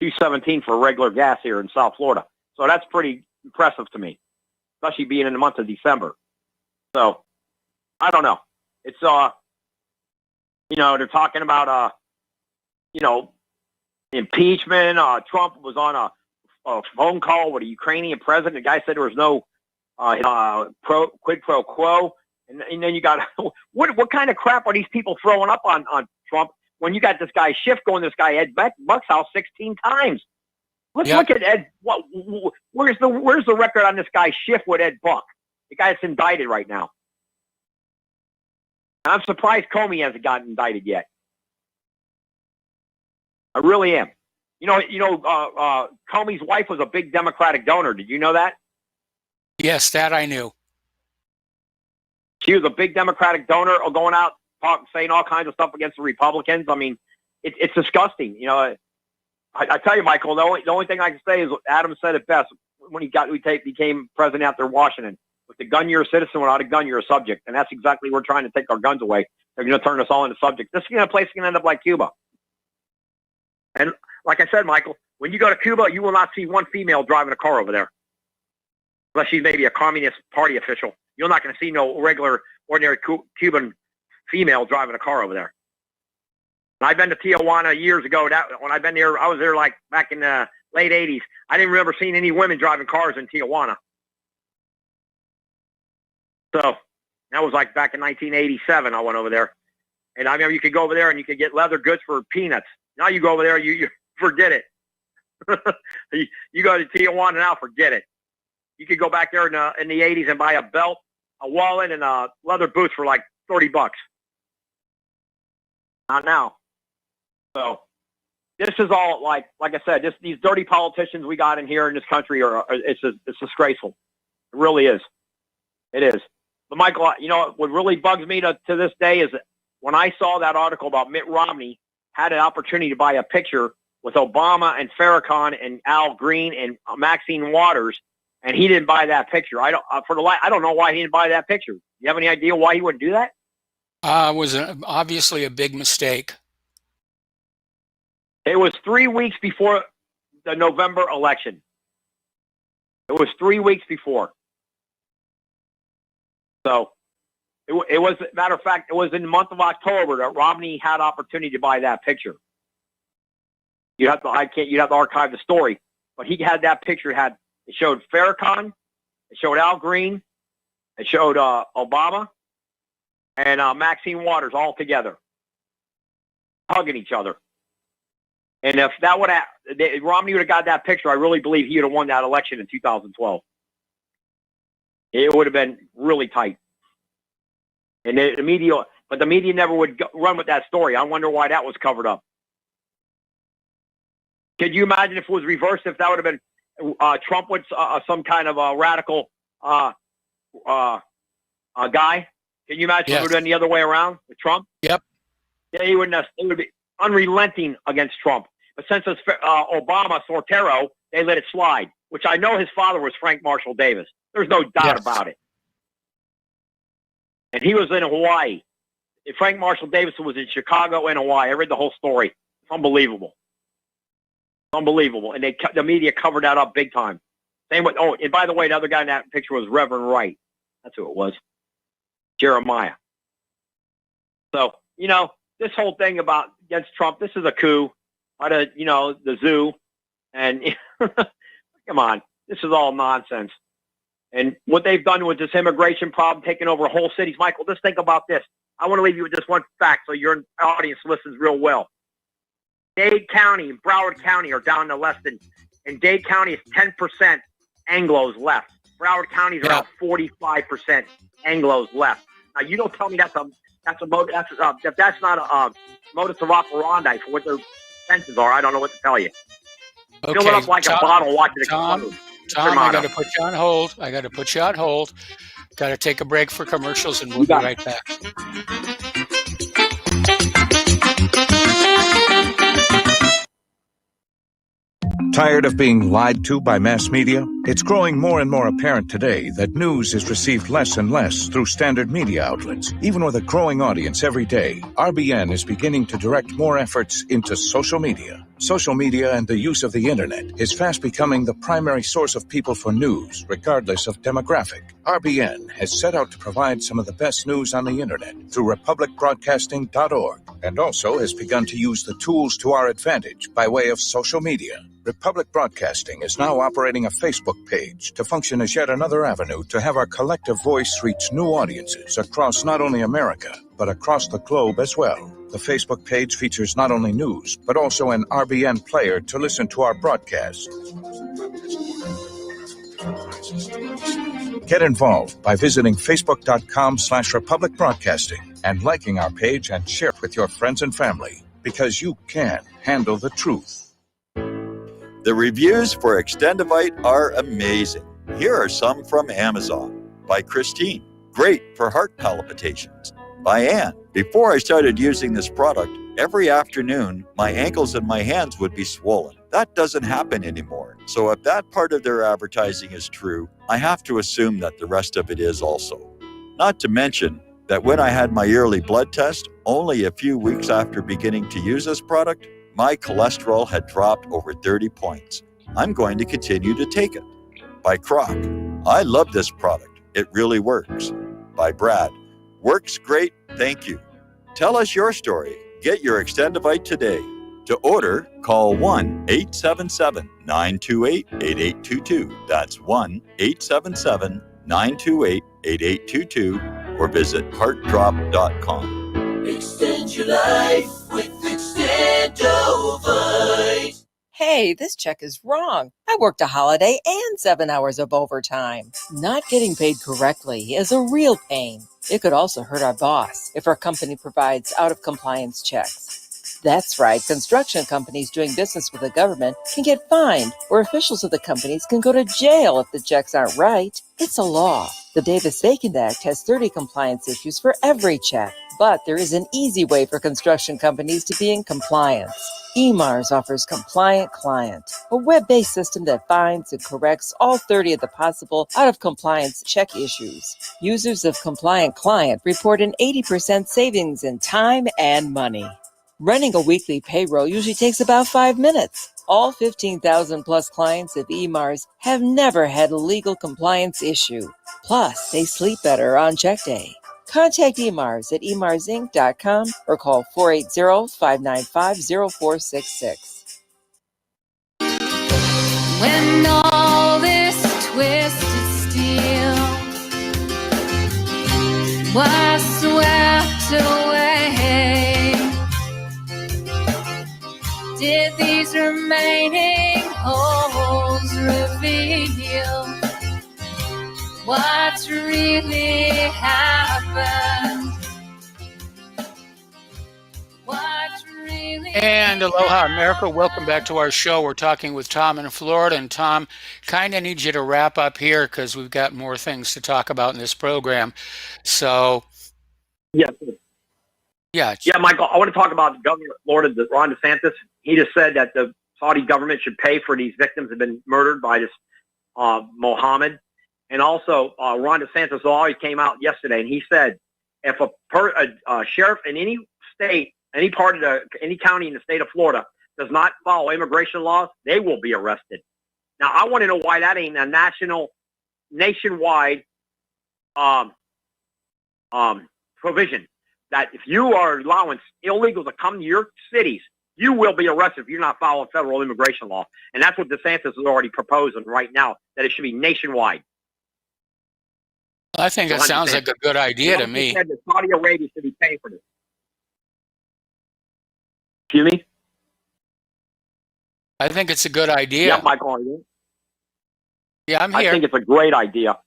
[SPEAKER 24] $2.17 for regular gas here in South Florida. So that's pretty impressive to me, especially being in the month of December. So I don't know. It's you know, they're talking about you know, impeachment. Trump was on a phone call with a Ukrainian president. The guy said there was no quid pro quo. And then you got what kind of crap are these people throwing up on Trump? When you got this guy Schiff going this guy Ed Buck's house 16 times. Let's look at Ed. Where's the record on this guy Schiff with Ed Buck? The guy's indicted right now. And I'm surprised Comey hasn't gotten indicted yet. I really am. You know, Comey's wife was a big Democratic donor. Did you know that?
[SPEAKER 3] Yes, that I knew.
[SPEAKER 24] She was a big Democratic donor, going out saying all kinds of stuff against the Republicans. I mean, it's disgusting. You know, I tell you, Michael, the only thing I can say is Adam said it best when he became president after Washington. With the gun, you're a citizen. Without a gun, you're a subject. And that's exactly we're trying to take our guns away. They're going to turn us all into subjects. This place is going to end up like Cuba. And like I said, Michael, when you go to Cuba, you will not see one female driving a car over there. Unless she's maybe a Communist Party official. You're not going to see no regular, ordinary Cuban female driving a car over there. And I've been to Tijuana years ago. When I've been there, I was there like back in the late 80s. I didn't remember seeing any women driving cars in Tijuana. So that was like back in 1987. I went over there. And I remember you could go over there and you could get leather goods for peanuts. Now you go over there, you forget it. You go to Tijuana now, forget it. You could go back there in the 80s and buy a belt, a wallet, and leather boots for like $30. Not now. So this is all like I said, these dirty politicians we got in here in this country it's disgraceful. It really is. It is. But Michael, you know what really bugs me to this day is when I saw that article about Mitt Romney had an opportunity to buy a picture with Obama and Farrakhan and Al Green and Maxine Waters, and he didn't buy that picture. I don't know why he didn't buy that picture. You have any idea why he wouldn't do that?
[SPEAKER 3] Was obviously a big mistake.
[SPEAKER 24] It was 3 weeks before the November election. It was 3 weeks before. So it was, matter of fact, it was in the month of October that Romney had opportunity to buy that picture. You'd have to archive the story, but he had that picture. It showed Farrakhan, it showed Al Green, it showed Obama, and Maxine Waters all together, hugging each other. And if Romney would have got that picture, I really believe he would have won that election in 2012. It would have been really tight. And the media never would run with that story. I wonder why that was covered up. Could you imagine if it was reversed? If that would have been Trump with some kind of a radical guy? Can you imagine if it would have been the other way around with Trump?
[SPEAKER 3] Yep.
[SPEAKER 24] Yeah, he wouldn't have. It would be unrelenting against Trump. But since it's Obama, Sortero, they let it slide, which I know his father was Frank Marshall Davis. There's no doubt about it. And he was in Hawaii. Frank Marshall Davis was in Chicago and Hawaii. I read the whole story. It's unbelievable. Unbelievable. And the media covered that up big time. Same with, and by the way, the other guy in that picture was Reverend Wright. That's who it was. Jeremiah. So, this whole thing against Trump, this is a coup by the zoo. And come on, this is all nonsense. And what they've done with this immigration problem, taking over whole cities. Michael, just think about this. I want to leave you with this one fact so your audience listens real well. Dade County and Broward County are down to less than, in Dade County, it's 10% Anglos left. Broward County is around 45% Anglos left. Now, you don't tell me that's not a modus operandi for what their senses are. I don't know what to tell you.
[SPEAKER 3] Okay,
[SPEAKER 24] Fill it up like a bottle, watch it explode.
[SPEAKER 3] Tom, I got to put you on hold. Got to take a break for commercials, and we'll be right back.
[SPEAKER 18] Tired of being lied to by mass media? It's growing more and more apparent today that news is received less and less through standard media outlets. Even with a growing audience every day, RBN is beginning to direct more efforts into social media. Social media and the use of the internet is fast becoming the primary source of people for news, regardless of demographic. RBN has set out to provide some of the best news on the internet through republicbroadcasting.org, and also has begun to use the tools to our advantage by way of social media. Republic Broadcasting is now operating a Facebook page to function as yet another avenue to have our collective voice reach new audiences across not only America, but across the globe as well. The Facebook page features not only news, but also an RBN player to listen to our broadcasts. Get involved by visiting facebook.com/Republic Broadcasting and liking our page and share it with your friends and family, because you can handle the truth.
[SPEAKER 15] The reviews for Extendivite are amazing. Here are some from Amazon. By Christine, great for heart palpitations. By Anne, before I started using this product, every afternoon my ankles and my hands would be swollen. That doesn't happen anymore. So if that part of their advertising is true, I have to assume that the rest of it is also. Not to mention that when I had my yearly blood test, only a few weeks after beginning to use this product, my cholesterol had dropped over 30 points. I'm going to continue to take it. By Croc, I love this product. It really works. By Brad, works great, thank you. Tell us your story. Get your Extendivite today. To order, call 1-877-928-8822. That's 1-877-928-8822 or visit heartdrop.com.
[SPEAKER 14] Extend your life with Extendovite.
[SPEAKER 4] Hey, this check is wrong. I worked a holiday and 7 hours of overtime. Not getting paid correctly is a real pain. It could also hurt our boss if our company provides out-of-compliance checks. That's right, construction companies doing business with the government can get fined, or officials of the companies can go to jail if the checks aren't right. It's a law. The Davis-Bacon Act has 30 compliance issues for every check, but there is an easy way for construction companies to be in compliance. EMARS offers Compliant Client, a web-based system that finds and corrects all 30 of the possible out-of-compliance check issues. Users of Compliant Client report an 80% savings in time and money. Running a weekly payroll usually takes about 5 minutes. All 15,000 plus clients of EMARS have never had a legal compliance issue. Plus, they sleep better on check day. Contact EMARS at emarsinc.com or call 480-595-0466.
[SPEAKER 21] When all this twisted steel was swept away, did these remaining holes reveal what's really happened? What's really
[SPEAKER 3] And aloha, America. Welcome back to our show. We're talking with Tom in Florida. And Tom, kind of need you to wrap up here because we've got more things to talk about in this program. So,
[SPEAKER 24] yes.
[SPEAKER 3] Yeah.
[SPEAKER 24] Yeah, Michael, I want to talk about the governor of Florida, Ron DeSantis. He just said that the Saudi government should pay for these victims that have been murdered by this Mohammed. And also, Ron DeSantis always came out yesterday, and he said if a sheriff in any state, any county in the state of Florida does not follow immigration laws, they will be arrested. Now, I want to know why that ain't a nationwide provision. That if you are allowing illegals to come to your cities, you will be arrested if you're not following federal immigration law. And that's what DeSantis is already proposing right now, that it should be nationwide.
[SPEAKER 3] I think it sounds like a good idea to me.
[SPEAKER 24] Said that Saudi Arabia should be paying for this. Excuse me?
[SPEAKER 3] I think it's a good idea.
[SPEAKER 24] Yeah, Michael, are you?
[SPEAKER 3] Yeah, I'm here.
[SPEAKER 24] I think it's a great idea.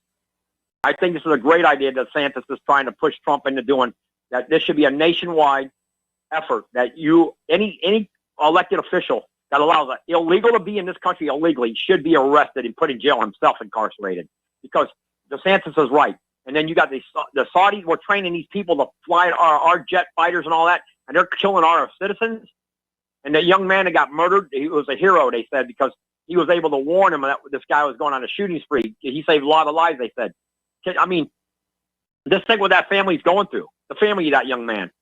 [SPEAKER 24] I think this is a great idea that DeSantis is trying to push Trump into doing. That this should be a nationwide effort, that any elected official that allows an illegal to be in this country illegally should be arrested and put in jail, himself incarcerated, because DeSantis is right. And then you got the Saudis were training these people to fly our jet fighters and all that, and they're killing our citizens. And that young man that got murdered, he was a hero, they said, because he was able to warn him that this guy was going on a shooting spree. He saved a lot of lives, they said. I mean, just think what that family's going through. The family of that young man.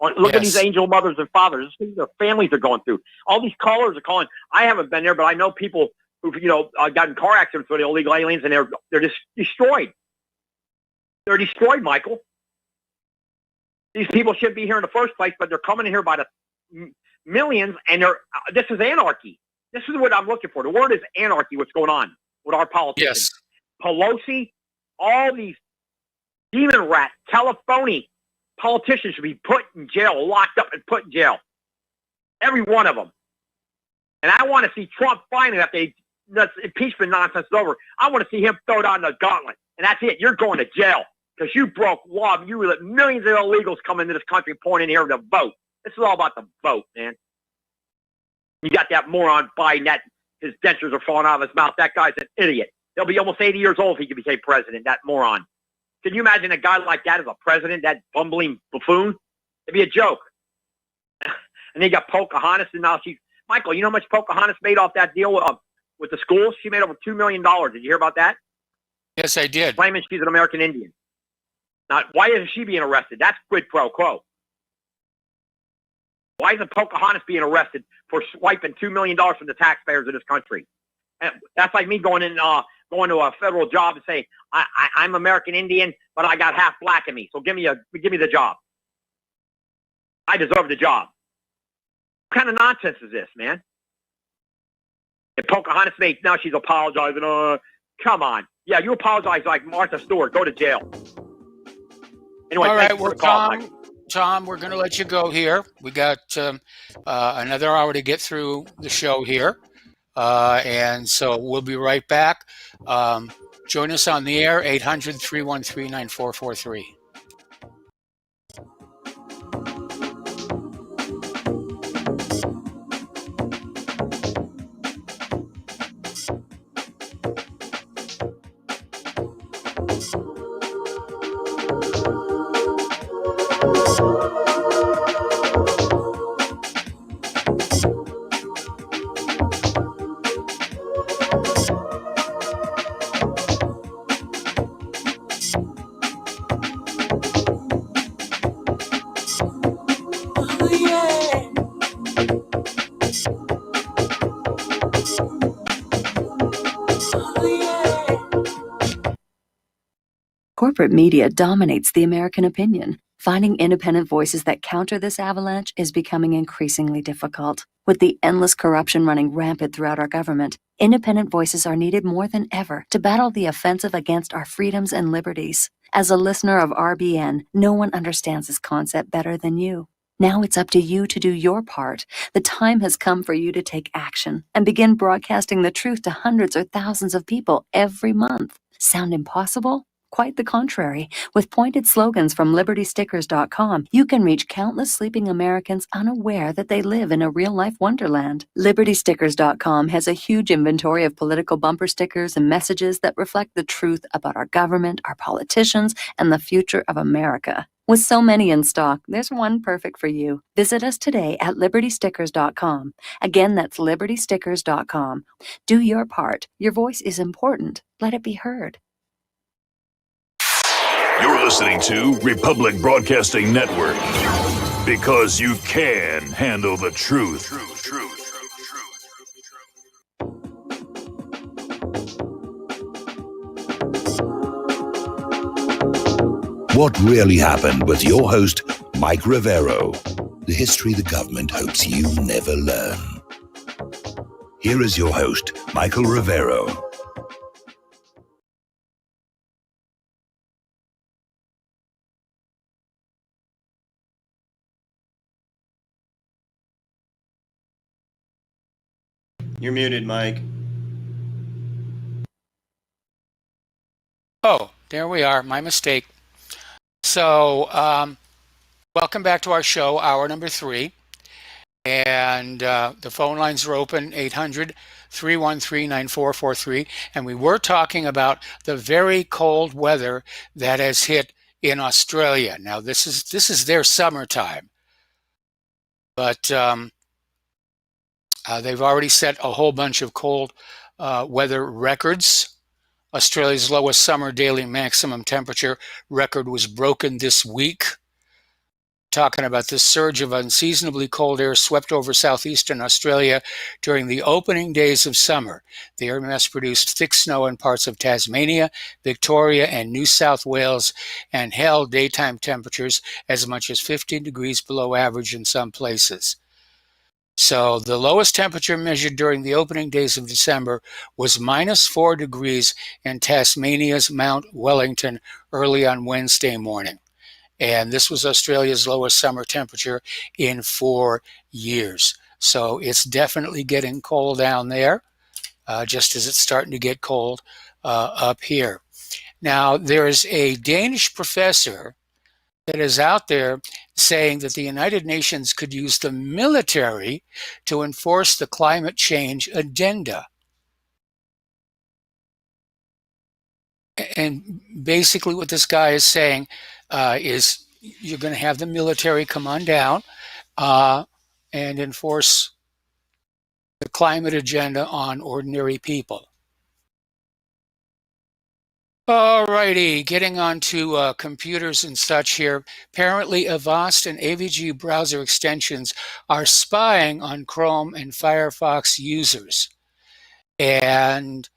[SPEAKER 24] Look at these angel mothers and fathers. This is their families are going through. All these callers are calling. I haven't been there, but I know people who've got in car accidents with illegal aliens, and they're just destroyed. They're destroyed, Michael. These people shouldn't be here in the first place, but they're coming in here by the millions, and this is anarchy. This is what I'm looking for. The word is anarchy. What's going on with our politicians? Yes. Pelosi, all these demon rat, telephony politicians should be put in jail, locked up and put in jail. Every one of them. And I want to see Trump finally, after this impeachment nonsense is over, I want to see him throw down the gauntlet. And that's it. You're going to jail because you broke law. You let millions of illegals come into this country pouring in here to vote. This is all about the vote, man. You got that moron Biden, that his dentures are falling out of his mouth. That guy's an idiot. He'll be almost 80 years old if he can become president, that moron. Can you imagine a guy like that as a president, that bumbling buffoon? It'd be a joke. And they got Pocahontas, and now Michael, you know how much Pocahontas made off that deal with the schools? She made over $2 million. Did you hear about that?
[SPEAKER 3] Yes, I did.
[SPEAKER 24] Claiming she's an American Indian. Now, why isn't she being arrested? That's quid pro quo. Why isn't Pocahontas being arrested for swiping $2 million from the taxpayers of this country? And that's like me going to a federal job and saying, I'm American Indian, but I got half black in me, so give me the job. I deserve the job. What kind of nonsense is this, man? And Pocahontas now she's apologizing. Come on. Yeah, you apologize like Martha Stewart. Go to jail. Anyway,
[SPEAKER 3] all right, well, Tom, we're going to let you go here. We got another hour to get through the show here. And so we'll be right back. Join us on the air, 800-313-9443.
[SPEAKER 6] Corporate media dominates the American opinion. Finding independent voices that counter this avalanche is becoming increasingly difficult. With the endless corruption running rampant throughout our government, independent voices are needed more than ever to battle the offensive against our freedoms and liberties. As a listener of RBN, no one understands this concept better than you. Now it's up to you to do your part. The time has come for you to take action and begin broadcasting the truth to hundreds or thousands of people every month. Sound impossible? Quite the contrary. With pointed slogans from LibertyStickers.com, you can reach countless sleeping Americans unaware that they live in a real-life wonderland. LibertyStickers.com has a huge inventory of political bumper stickers and messages that reflect the truth about our government, our politicians, and the future of America. With so many in stock, there's one perfect for you. Visit us today at LibertyStickers.com. Again, that's LibertyStickers.com. Do your part. Your voice is important. Let it be heard.
[SPEAKER 23] You're listening to Republic Broadcasting Network because you can handle the truth.
[SPEAKER 2] What really happened with your host, Mike Rivero. The history the government hopes you never learn. Here is your host, Michael Rivero.
[SPEAKER 5] You're muted, Mike.
[SPEAKER 3] Oh, there we are. My mistake. So, welcome back to our show, hour number 3. And the phone lines are open, 800-313-9443. And we were talking about the very cold weather that has hit in Australia. Now, this is their summertime. But they've already set a whole bunch of cold weather records. Australia's lowest summer daily maximum temperature record was broken this week. Talking about this surge of unseasonably cold air swept over southeastern Australia during the opening days of summer. The air mass produced thick snow in parts of Tasmania, Victoria, and New South Wales, and held daytime temperatures as much as 15 degrees below average in some places. So the lowest temperature measured during the opening days of December was -4 degrees in Tasmania's Mount Wellington early on Wednesday morning. And this was Australia's lowest summer temperature in 4 years. So it's definitely getting cold down there, just as it's starting to get cold up here. Now, there's a Danish professor that is out there saying that the United Nations could use the military to enforce the climate change agenda. And basically what this guy is saying is you're going to have the military come on down and enforce the climate agenda on ordinary people. Alrighty, getting on to computers and such here. Apparently, Avast and AVG browser extensions are spying on Chrome and Firefox users. And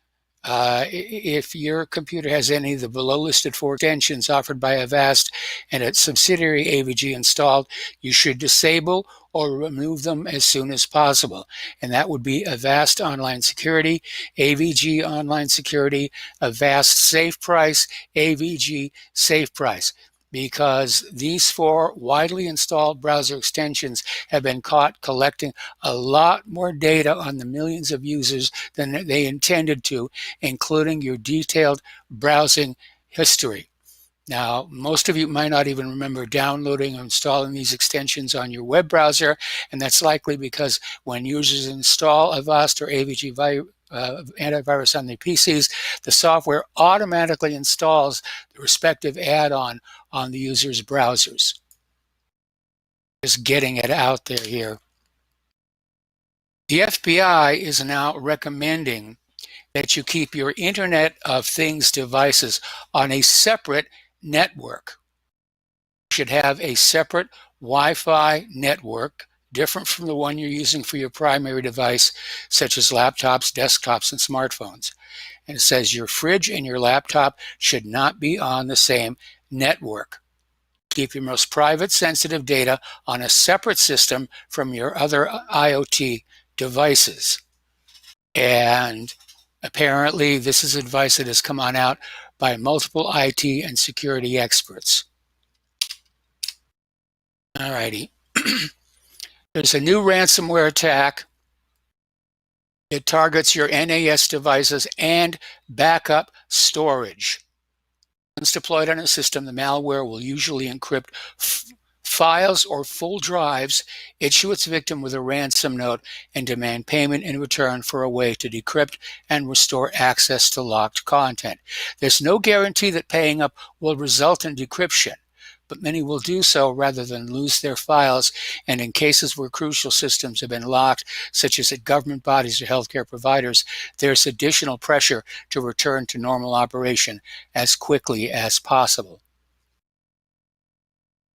[SPEAKER 3] if your computer has any of the below listed 4 extensions offered by Avast and its subsidiary AVG installed, you should disable or remove them as soon as possible. And that would be Avast Online Security, AVG Online Security, Avast Safe Price, AVG Safe Price. Because these 4 widely installed browser extensions have been caught collecting a lot more data on the millions of users than they intended to, including your detailed browsing history. Now, most of you might not even remember downloading or installing these extensions on your web browser, and that's likely because when users install Avast or AVG antivirus on their PCs, the software automatically installs the respective add-on on the user's browsers. Just getting it out there here. The FBI is now recommending that you keep your Internet of Things devices on a separate network. You should have a separate Wi-Fi network, different from the one you're using for your primary device, such as laptops, desktops, and smartphones. And it says your fridge and your laptop should not be on the same network. Keep your most private, sensitive data on a separate system from your other IoT devices. And apparently, this is advice that has come on out by multiple IT and security experts. Alrighty. There's a new ransomware attack. It targets your NAS devices and backup storage. Once deployed on a system, the malware will usually encrypt files or full drives, issue its victim with a ransom note, and demand payment in return for a way to decrypt and restore access to locked content. There's no guarantee that paying up will result in decryption, but many will do so rather than lose their files, and in cases where crucial systems have been locked, such as at government bodies or healthcare providers, there's additional pressure to return to normal operation as quickly as possible.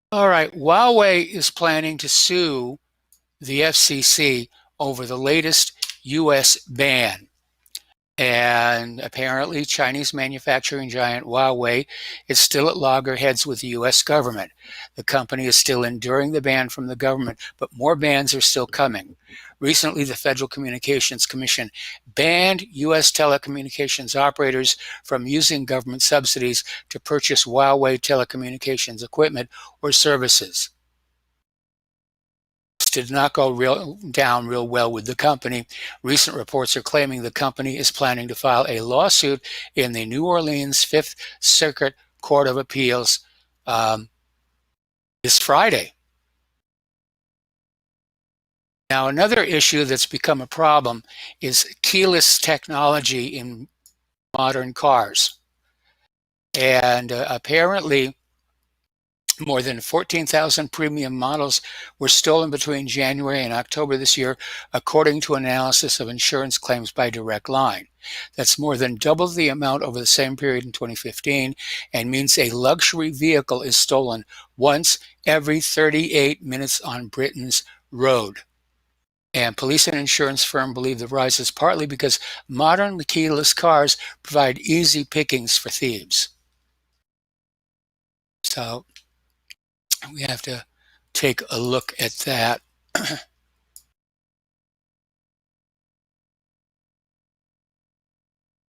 [SPEAKER 3] All right, Huawei is planning to sue the FCC over the latest U.S. ban. And apparently, Chinese manufacturing giant Huawei is still at loggerheads with the U.S. government. The company is still enduring the ban from the government, but more bans are still coming. Recently, the Federal Communications Commission banned U.S. telecommunications operators from using government subsidies to purchase Huawei telecommunications equipment or services. Did not go down real well with the company. Recent reports are claiming the company is planning to file a lawsuit in the New Orleans Fifth Circuit Court of Appeals this Friday. Now, another issue that's become a problem is keyless technology in modern cars. And apparently, more than 14,000 premium models were stolen between January and October this year, according to analysis of insurance claims by Direct Line. That's more than double the amount over the same period in 2015 and means a luxury vehicle is stolen once every 38 minutes on Britain's road. And police and insurance firm believe the rise is partly because modern keyless cars provide easy pickings for thieves. So we have to take a look at that.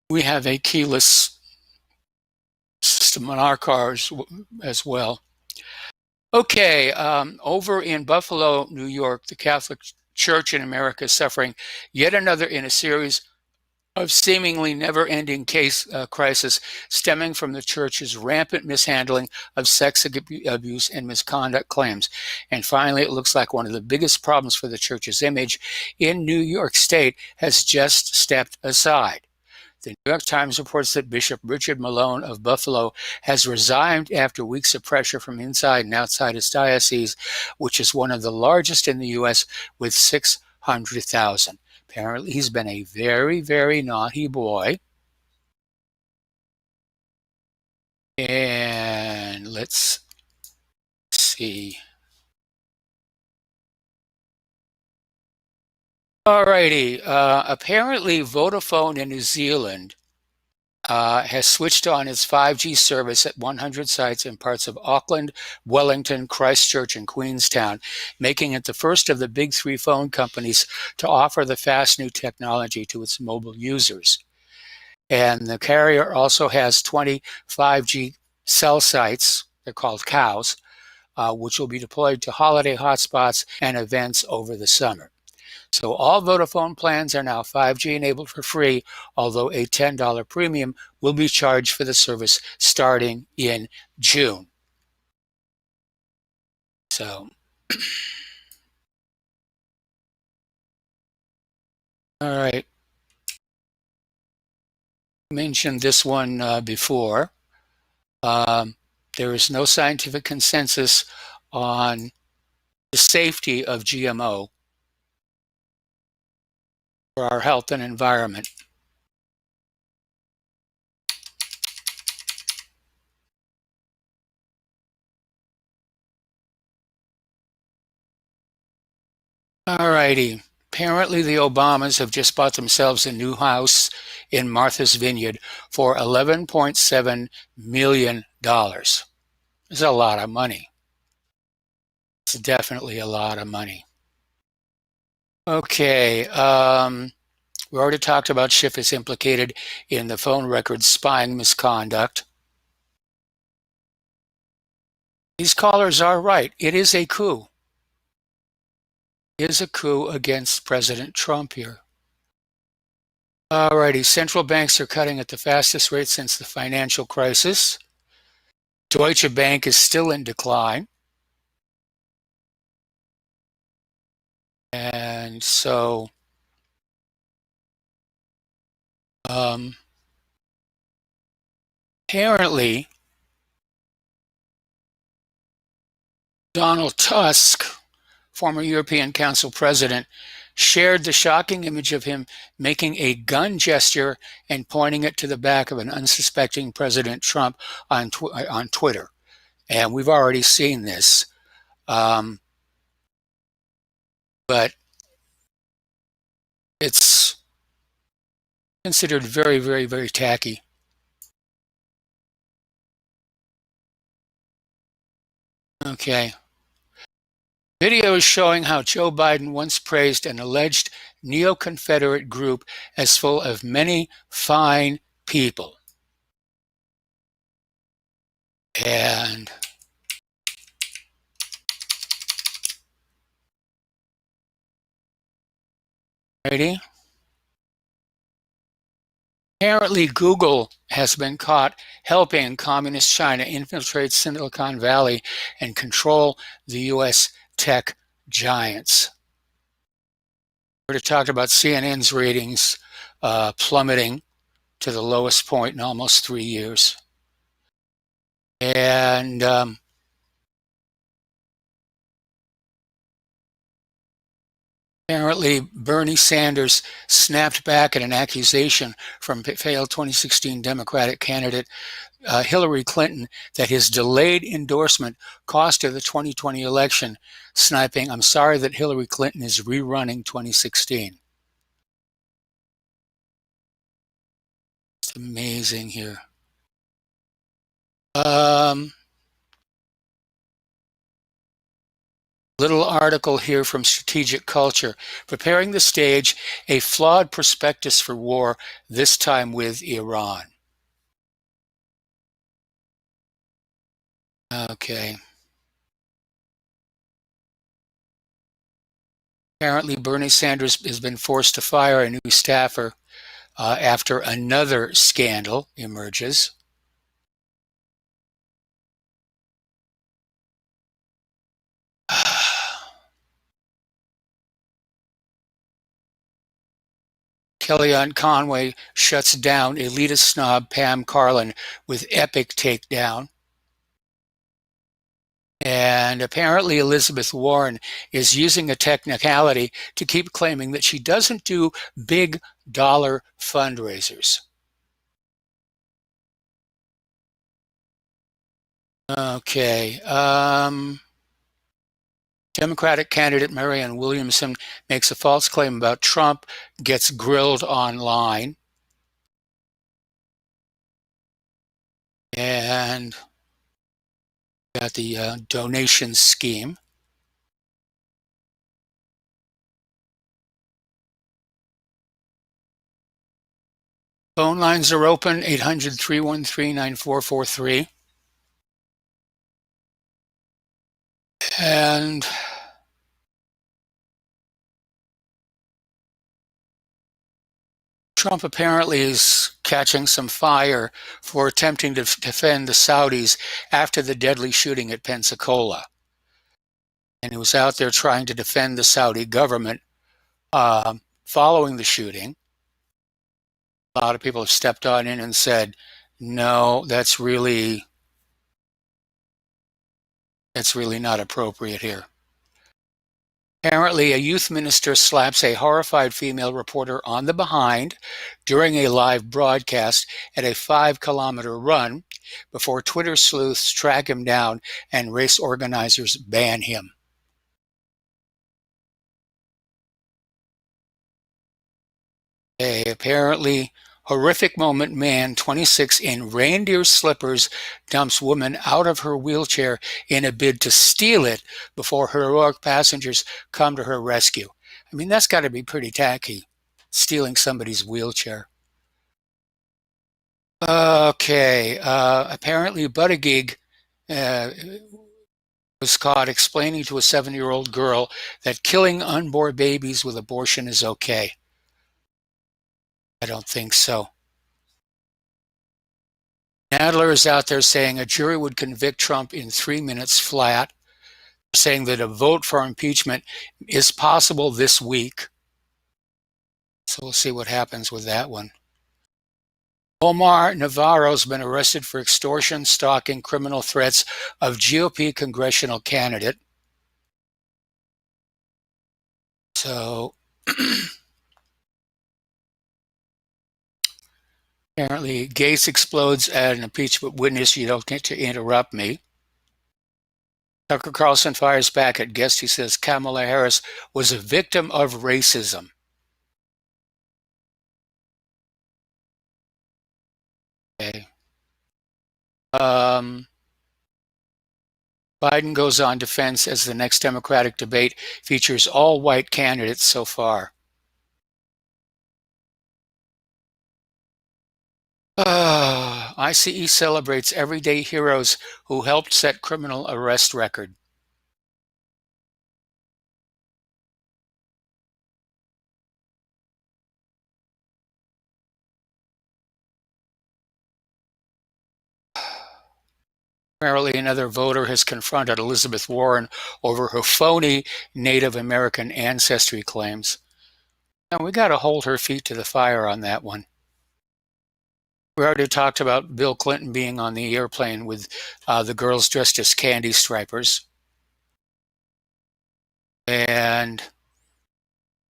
[SPEAKER 3] We have a keyless system on our cars as well. Okay, over in Buffalo, New York, the Catholic Church in America is suffering yet another in a series of seemingly never-ending crisis stemming from the church's rampant mishandling of sex abuse and misconduct claims. And finally, it looks like one of the biggest problems for the church's image in New York State has just stepped aside. The New York Times reports that Bishop Richard Malone of Buffalo has resigned after weeks of pressure from inside and outside his diocese, which is one of the largest in the U.S. with 600,000. Apparently, he's been a very, very naughty boy. And let's see. Alrighty. Apparently, Vodafone in New Zealand has switched on its 5G service at 100 sites in parts of Auckland, Wellington, Christchurch, and Queenstown, making it the first of the big three phone companies to offer the fast new technology to its mobile users. And the carrier also has 20 5G cell sites, they're called cows, which will be deployed to holiday hotspots and events over the summer. So all Vodafone plans are now 5G enabled for free, although a $10 premium will be charged for the service starting in June. So, all right. I mentioned this one before. There is no scientific consensus on the safety of GMO for our health and environment. All righty. Apparently, the Obamas have just bought themselves a new house in Martha's Vineyard for $11.7 million. It's a lot of money. It's definitely a lot of money. Okay, we already talked about Schiff is implicated in the phone records spying misconduct. These callers are right. It is a coup. It is a coup against President Trump here. Alrighty, central banks are cutting at the fastest rate since the financial crisis. Deutsche Bank is still in decline. And so apparently Donald Tusk, former European Council president, shared the shocking image of him making a gun gesture and pointing it to the back of an unsuspecting President Trump on Twitter. And we've already seen this. But it's considered very, very, very tacky. Okay. Video is showing how Joe Biden once praised an alleged neo-Confederate group as full of many fine people. And ready? Apparently, Google has been caught helping communist China infiltrate Silicon Valley and control the U.S. tech giants. We already talked about CNN's ratings plummeting to the lowest point in almost 3 years. And apparently, Bernie Sanders snapped back at an accusation from failed 2016 Democratic candidate Hillary Clinton that his delayed endorsement cost her the 2020 election, sniping, "I'm sorry that Hillary Clinton is rerunning 2016. It's amazing here. Little article here from Strategic Culture, preparing the stage, a flawed prospectus for war, this time with Iran. Okay. Apparently, Bernie Sanders has been forced to fire a new staffer after another scandal emerges. Kellyanne Conway shuts down elitist snob Pam Karlan with epic takedown. And apparently Elizabeth Warren is using a technicality to keep claiming that she doesn't do big dollar fundraisers. Okay. Democratic candidate Marianne Williamson makes a false claim about Trump, gets grilled online. And got the donation scheme. Phone lines are open, 800-313-9443. And Trump apparently is catching some fire for attempting to defend the Saudis after the deadly shooting at Pensacola. And he was out there trying to defend the Saudi government following the shooting. A lot of people have stepped on in and said, no, that's really not appropriate here. Apparently, a youth minister slaps a horrified female reporter on the behind during a live broadcast at a 5-kilometer run before Twitter sleuths track him down and race organizers ban him. Apparently, horrific moment, man 26 in reindeer slippers dumps woman out of her wheelchair in a bid to steal it before heroic passengers come to her rescue. I mean, that's got to be pretty tacky, stealing somebody's wheelchair. Okay, apparently Buttigieg was caught explaining to a 7-year-old girl that killing unborn babies with abortion is okay. I don't think so. Nadler is out there saying a jury would convict Trump in 3 minutes flat, saying that a vote for impeachment is possible this week. So we'll see what happens with that one. Omar Navarro's been arrested for extortion, stalking, criminal threats of GOP congressional candidate. So apparently Gates explodes at an impeachment witness. You don't need to interrupt me. Tucker Carlson fires back at guest. He says Kamala Harris was a victim of racism. Okay. Biden goes on defense as the next Democratic debate features all white candidates so far. ICE celebrates everyday heroes who helped set criminal arrest record. Apparently, another voter has confronted Elizabeth Warren over her phony Native American ancestry claims. And we got to hold her feet to the fire on that one. We already talked about Bill Clinton being on the airplane with the girls dressed as candy stripers. And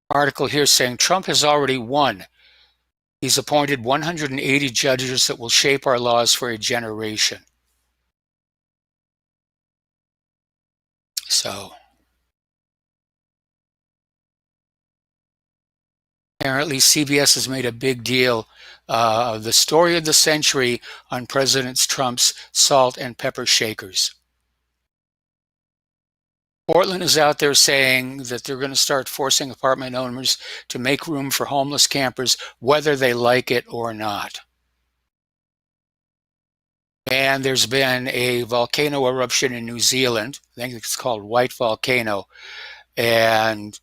[SPEAKER 3] article here saying Trump has already won. He's appointed 180 judges that will shape our laws for a generation. So apparently CBS has made a big deal of the story of the century on President Trump's salt and pepper shakers. Portland is out there saying that they're going to start forcing apartment owners to make room for homeless campers, whether they like it or not. And there's been a volcano eruption in New Zealand. I think it's called White Volcano. And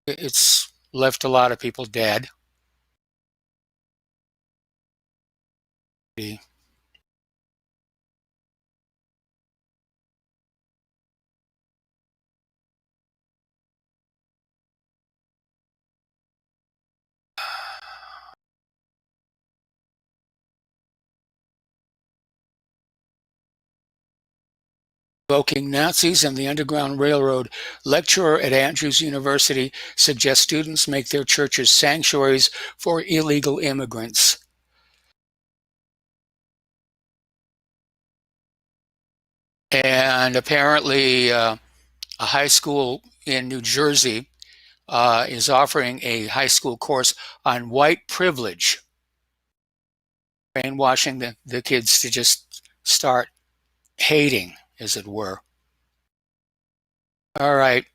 [SPEAKER 3] it's left a lot of people dead. Invoking Nazis and the Underground Railroad, lecturer at Andrews University suggests students make their churches sanctuaries for illegal immigrants. And apparently a high school in New Jersey is offering a high school course on white privilege, brainwashing the kids to just start hating, as it were. All right.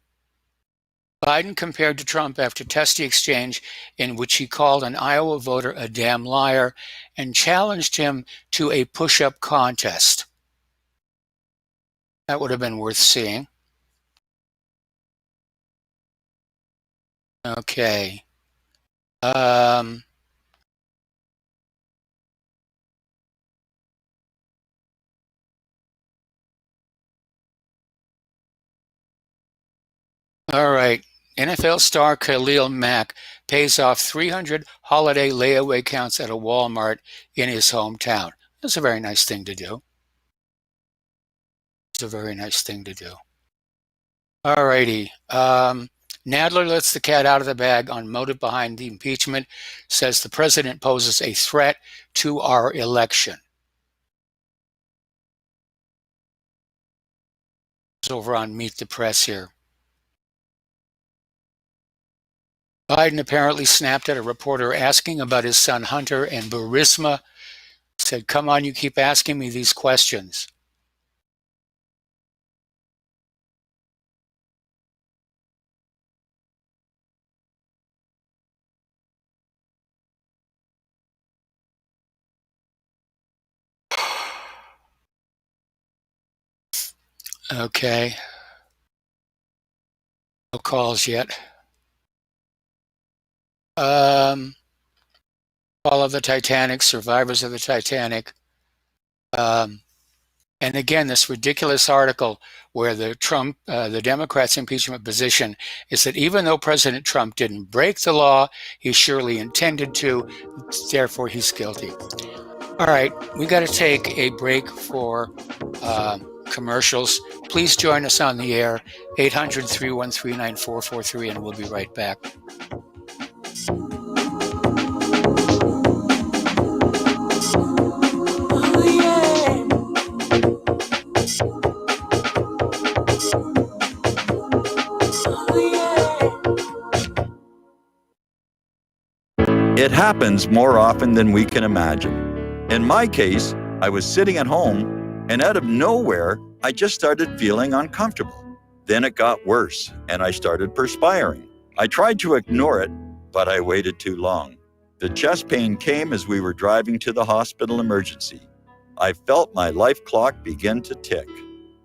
[SPEAKER 3] Biden compared to Trump after testy exchange in which he called an Iowa voter a damn liar and challenged him to a push-up contest. That would have been worth seeing. Okay. All right. NFL star Khalil Mack pays off 300 holiday layaway accounts at a Walmart in his hometown. That's a very nice thing to do. It's a very nice thing to do. All righty. Nadler lets the cat out of the bag on motive behind the impeachment, says the president poses a threat to our election. It's over on Meet the Press here. Biden apparently snapped at a reporter asking about his son Hunter, and Burisma said, "Come on, you keep asking me these questions." Okay. No calls yet. fall of the Titanic, survivors of the Titanic. And again, this ridiculous article where the Democrats' impeachment position is that even though President Trump didn't break the law, he surely intended to, therefore he's guilty. All right, we got to take a break for commercials. Please join us on the air, 800-313-9443, and we'll be right back.
[SPEAKER 15] It happens more often than we can imagine. In my case, I was sitting at home, and out of nowhere, I just started feeling uncomfortable. Then it got worse, and I started perspiring. I tried to ignore it, but I waited too long. The chest pain came as we were driving to the hospital emergency. I felt my life clock begin to tick.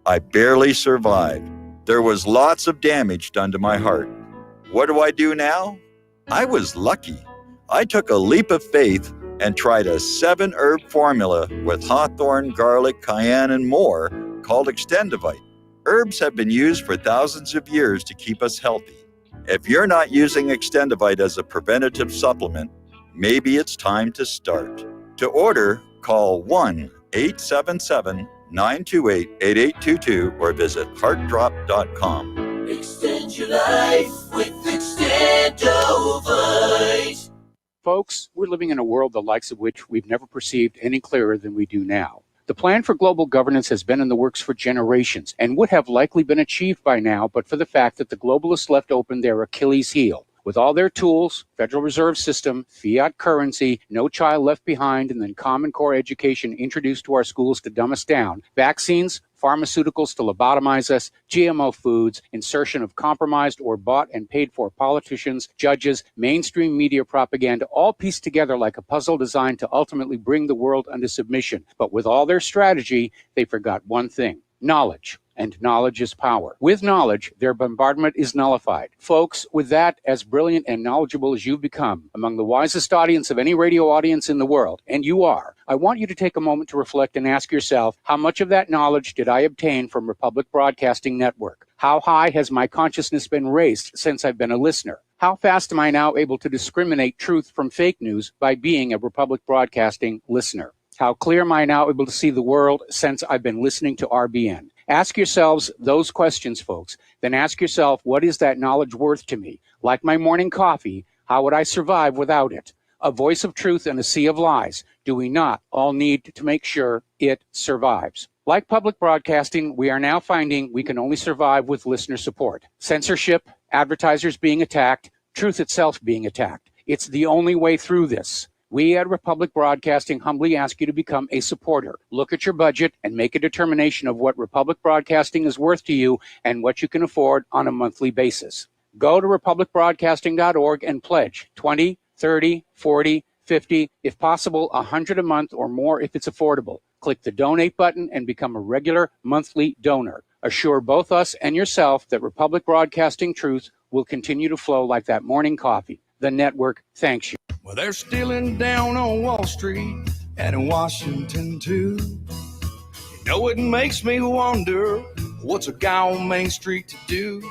[SPEAKER 15] I barely survived. There was lots of damage done to my heart. What do I do now? I was lucky. I took a leap of faith and tried a 7-herb formula with hawthorn, garlic, cayenne, and more called Extendivite. Herbs have been used for thousands of years to keep us healthy. If you're not using Extendivite as a preventative supplement, maybe it's time to start. To order, call 1-877-928-8822 or visit heartdrop.com.
[SPEAKER 14] Extend your life with Extendovite.
[SPEAKER 7] Folks, we're living in a world the likes of which we've never perceived any clearer than we do now. The plan for global governance has been in the works for generations and would have likely been achieved by now, but for the fact that the globalists left open their Achilles heel. With all their tools, Federal Reserve System, fiat currency, no child left behind, and then Common Core education introduced to our schools to dumb us down, vaccines, pharmaceuticals to lobotomize us, GMO foods, insertion of compromised or bought and paid for politicians, judges, mainstream media propaganda, all pieced together like a puzzle designed to ultimately bring the world under submission. But with all their strategy, they forgot one thing: knowledge. And knowledge is power. With knowledge, their bombardment is nullified. Folks, with that, as brilliant and knowledgeable as you've become, among the wisest audience of any radio audience in the world, and you are, I want you to take a moment to reflect and ask yourself, how much of that knowledge did I obtain from Republic Broadcasting Network? How high has my consciousness been raised since I've been a listener? How fast am I now able to discriminate truth from fake news by being a Republic Broadcasting listener? How clear am I now able to see the world since I've been listening to RBN? Ask yourselves those questions, folks. Then ask yourself, what is that knowledge worth to me? Like my morning coffee, how would I survive without it? A voice of truth in a sea of lies. Do we not all need to make sure it survives? Like public broadcasting, we are now finding we can only survive with listener support. Censorship, advertisers being attacked, truth itself being attacked. It's the only way through this. We at Republic Broadcasting humbly ask you to become a supporter. Look at your budget and make a determination of what Republic Broadcasting is worth to you and what you can afford on a monthly basis. Go to republicbroadcasting.org and pledge $20, $30, $40, $50, if possible, $100 a month or more if it's affordable. Click the donate button and become a regular monthly donor. Assure both us and yourself that Republic Broadcasting truth will continue to flow like that morning coffee. The network thanks you.
[SPEAKER 9] Well, they're stealing down on Wall Street and in Washington too. You know, it makes me wonder, what's a guy on Main Street to do?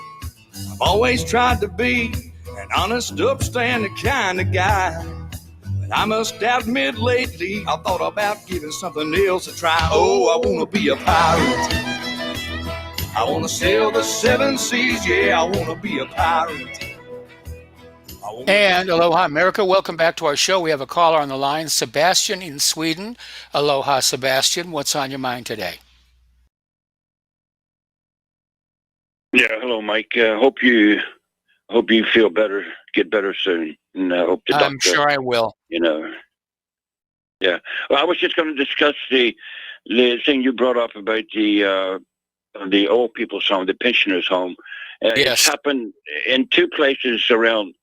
[SPEAKER 9] I've always tried to be an honest, upstanding kind of guy, but I must admit lately I thought about giving something else a try. Oh, I want to be a pirate. I want to sail the 7 seas. Yeah, I want to be a pirate.
[SPEAKER 3] And aloha, America. Welcome back to our show. We have a caller on the line, Sebastian in Sweden. Aloha, Sebastian. What's on your mind today?
[SPEAKER 10] Yeah, hello, Mike. Hope you feel better, get better soon, and hope the doctor.
[SPEAKER 3] I'm sure I will.
[SPEAKER 10] You know. Yeah. Well, I was just going to discuss the thing you brought up about the old people's home, the pensioners' home.
[SPEAKER 3] Yes.
[SPEAKER 10] It's happened in 2 places around.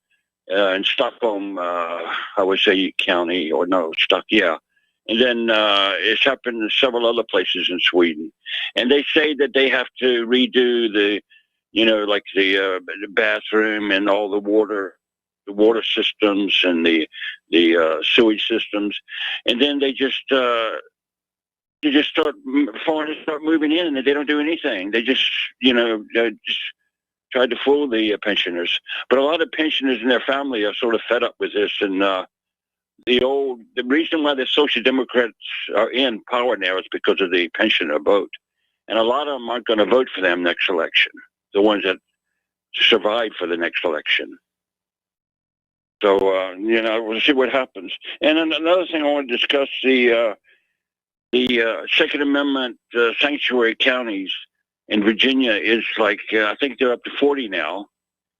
[SPEAKER 10] In Stockholm, I would say county, or no, yeah. And then it's happened in several other places in Sweden. And they say that they have to redo the bathroom and all the water water systems and the sewage systems, and then they just start foreigners start moving in, and they don't do anything. They just just tried to fool the pensioners. But a lot of pensioners and their family are sort of fed up with this, and the reason why the Social Democrats are in power now is because of the pensioner vote. And a lot of them aren't going to vote for them next election, the ones that survive for the next election. So, we'll see what happens. And then another thing I want to discuss, the Second Amendment sanctuary counties in Virginia is like, I think they're up to 40 now.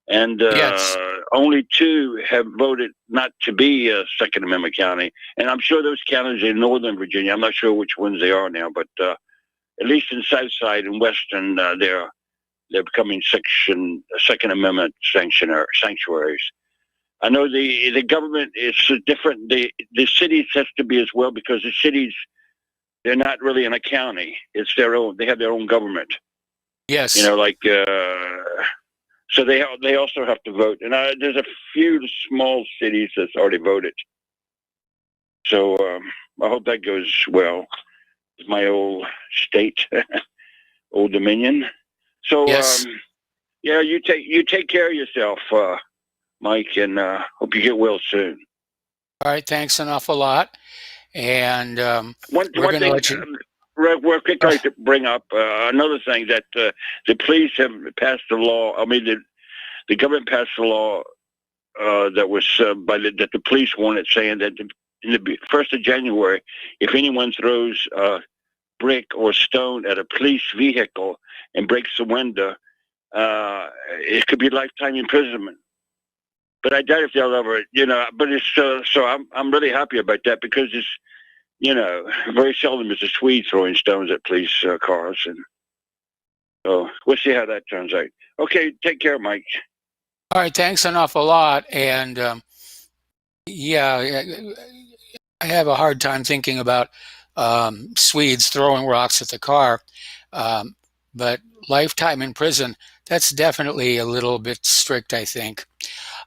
[SPEAKER 10] And
[SPEAKER 3] Yes.
[SPEAKER 10] only 2 have voted not to be a Second Amendment county. And I'm sure those counties in Northern Virginia, I'm not sure which ones they are now, but at least in Southside and Western, they're becoming Second Amendment sanctuaries. I know the government is different. The cities has to be as well, because the cities, they're not really in a county. It's their own. They have their own government.
[SPEAKER 3] Yes.
[SPEAKER 10] So they also have to vote. And there's a few small cities that's already voted. So I hope that goes well. It's my old state, Old Dominion. So
[SPEAKER 3] Yes.
[SPEAKER 10] you take care of yourself, Mike, and hope you get well soon.
[SPEAKER 3] All right. Thanks an awful lot. And
[SPEAKER 10] One
[SPEAKER 3] we're going to
[SPEAKER 10] thing,
[SPEAKER 3] let you.
[SPEAKER 10] real quick, I'd like to bring up another thing that the police have passed a law. I mean, the government passed a law that was that the police wanted, saying that in the 1st of January, if anyone throws a brick or stone at a police vehicle and breaks the window, it could be lifetime imprisonment. But I doubt if they'll ever, But it's so I'm really happy about that, because it's, very seldom is a Swede throwing stones at police cars, and so we'll see how that turns out. Okay, take care, Mike.
[SPEAKER 3] All right. Thanks an awful lot. And I have a hard time thinking about Swedes throwing rocks at the car. But lifetime in prison, that's definitely a little bit strict, I think.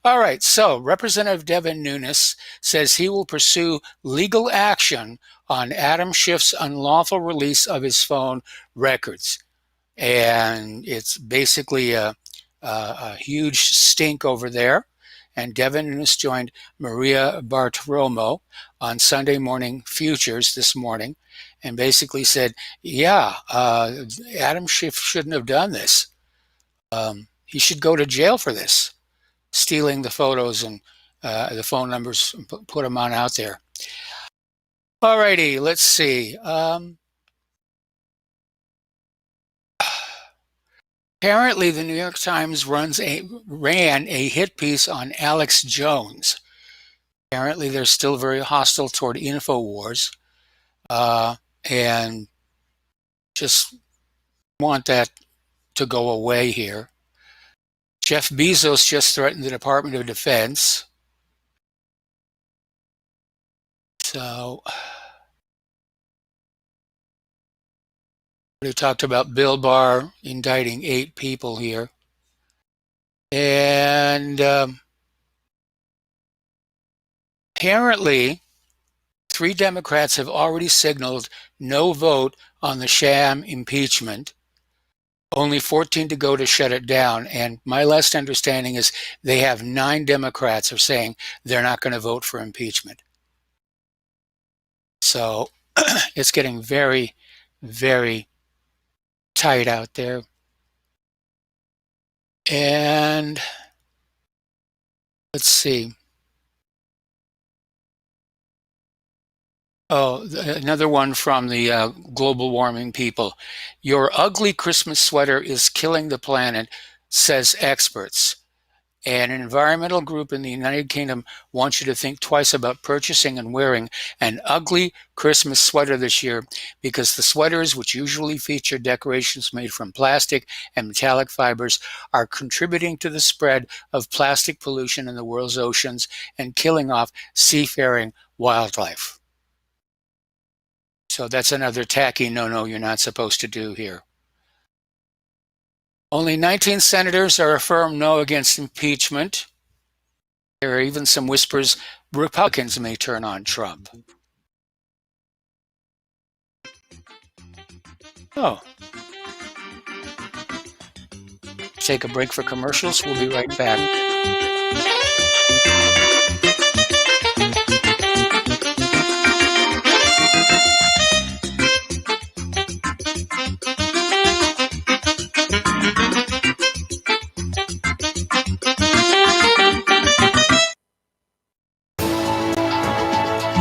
[SPEAKER 3] All right, so Representative Devin Nunes says he will pursue legal action on Adam Schiff's unlawful release of his phone records. And it's basically a huge stink over there. And Devin Nunes joined Maria Bartiromo on Sunday Morning Futures this morning and basically said, Adam Schiff shouldn't have done this. He should go to jail for this, stealing the photos and the phone numbers, and put them on out there. All righty, let's see. Apparently, the New York Times ran a hit piece on Alex Jones. Apparently, they're still very hostile toward InfoWars, and just want that to go away here. Jeff Bezos just threatened the Department of Defense. So we talked about Bill Barr indicting 8 people here. And apparently, 3 Democrats have already signaled no vote on the sham impeachment. Only 14 to go to shut it down. And my last understanding is they have 9 Democrats are saying they're not going to vote for impeachment. So it's getting very, very tight out there. And let's see. Oh, another one from the global warming people. Your ugly Christmas sweater is killing the planet, says experts. And an environmental group in the United Kingdom wants you to think twice about purchasing and wearing an ugly Christmas sweater this year, because the sweaters, which usually feature decorations made from plastic and metallic fibers, are contributing to the spread of plastic pollution in the world's oceans and killing off seafaring wildlife. So that's another tacky no you're not supposed to do here. Only 19 senators are a firm no against impeachment. There are even some whispers Republicans may turn on Trump. Oh. Take a break for commercials. We'll be right back.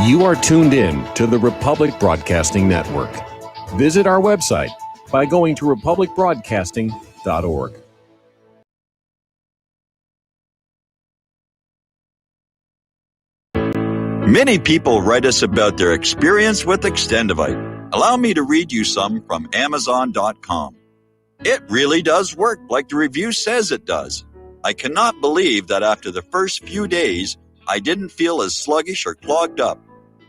[SPEAKER 11] You are tuned in to the Republic Broadcasting Network. Visit our website by going to republicbroadcasting.org.
[SPEAKER 15] Many people write us about their experience with Extendivite. Allow me to read you some from Amazon.com. It really does work like the review says it does. I cannot believe that after the first few days, I didn't feel as sluggish or clogged up.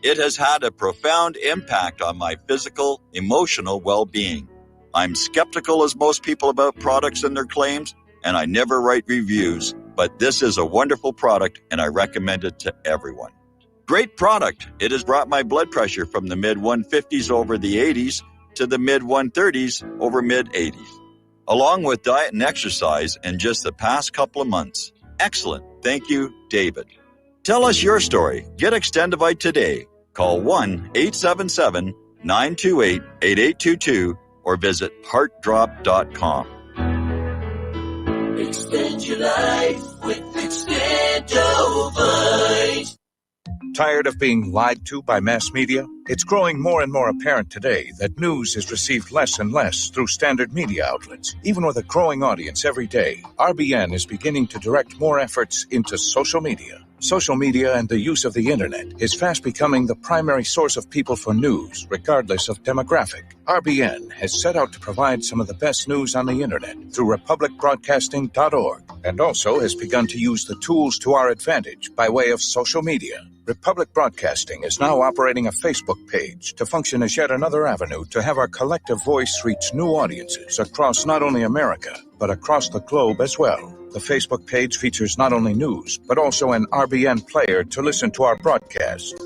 [SPEAKER 15] It has had a profound impact on my physical, emotional well-being. I'm skeptical as most people about products and their claims, and I never write reviews, but this is a wonderful product and I recommend it to everyone. Great product. It has brought my blood pressure from the mid-150s over the 80s to the mid-130s over mid-80s, along with diet and exercise in just the past couple of months. Excellent. Thank you, David. Tell us your story. Get Extendivite today. Call 1-877-928-8822 or visit heartdrop.com.
[SPEAKER 14] Extend your life with Extendovite.
[SPEAKER 18] Tired of being lied to by mass media? It's growing more and more apparent today that news is received less and less through standard media outlets. Even with a growing audience every day, RBN is beginning to direct more efforts into social media. Social media and the use of the internet is fast becoming the primary source of people for news, regardless of demographic. RBN has set out to provide some of the best news on the internet through republicbroadcasting.org, and also has begun to use the tools to our advantage by way of social media. Republic Broadcasting is now operating a Facebook page to function as yet another avenue to have our collective voice reach new audiences across not only America, but across the globe as well. The Facebook page features not only news, but also an RBN player to listen to our broadcast.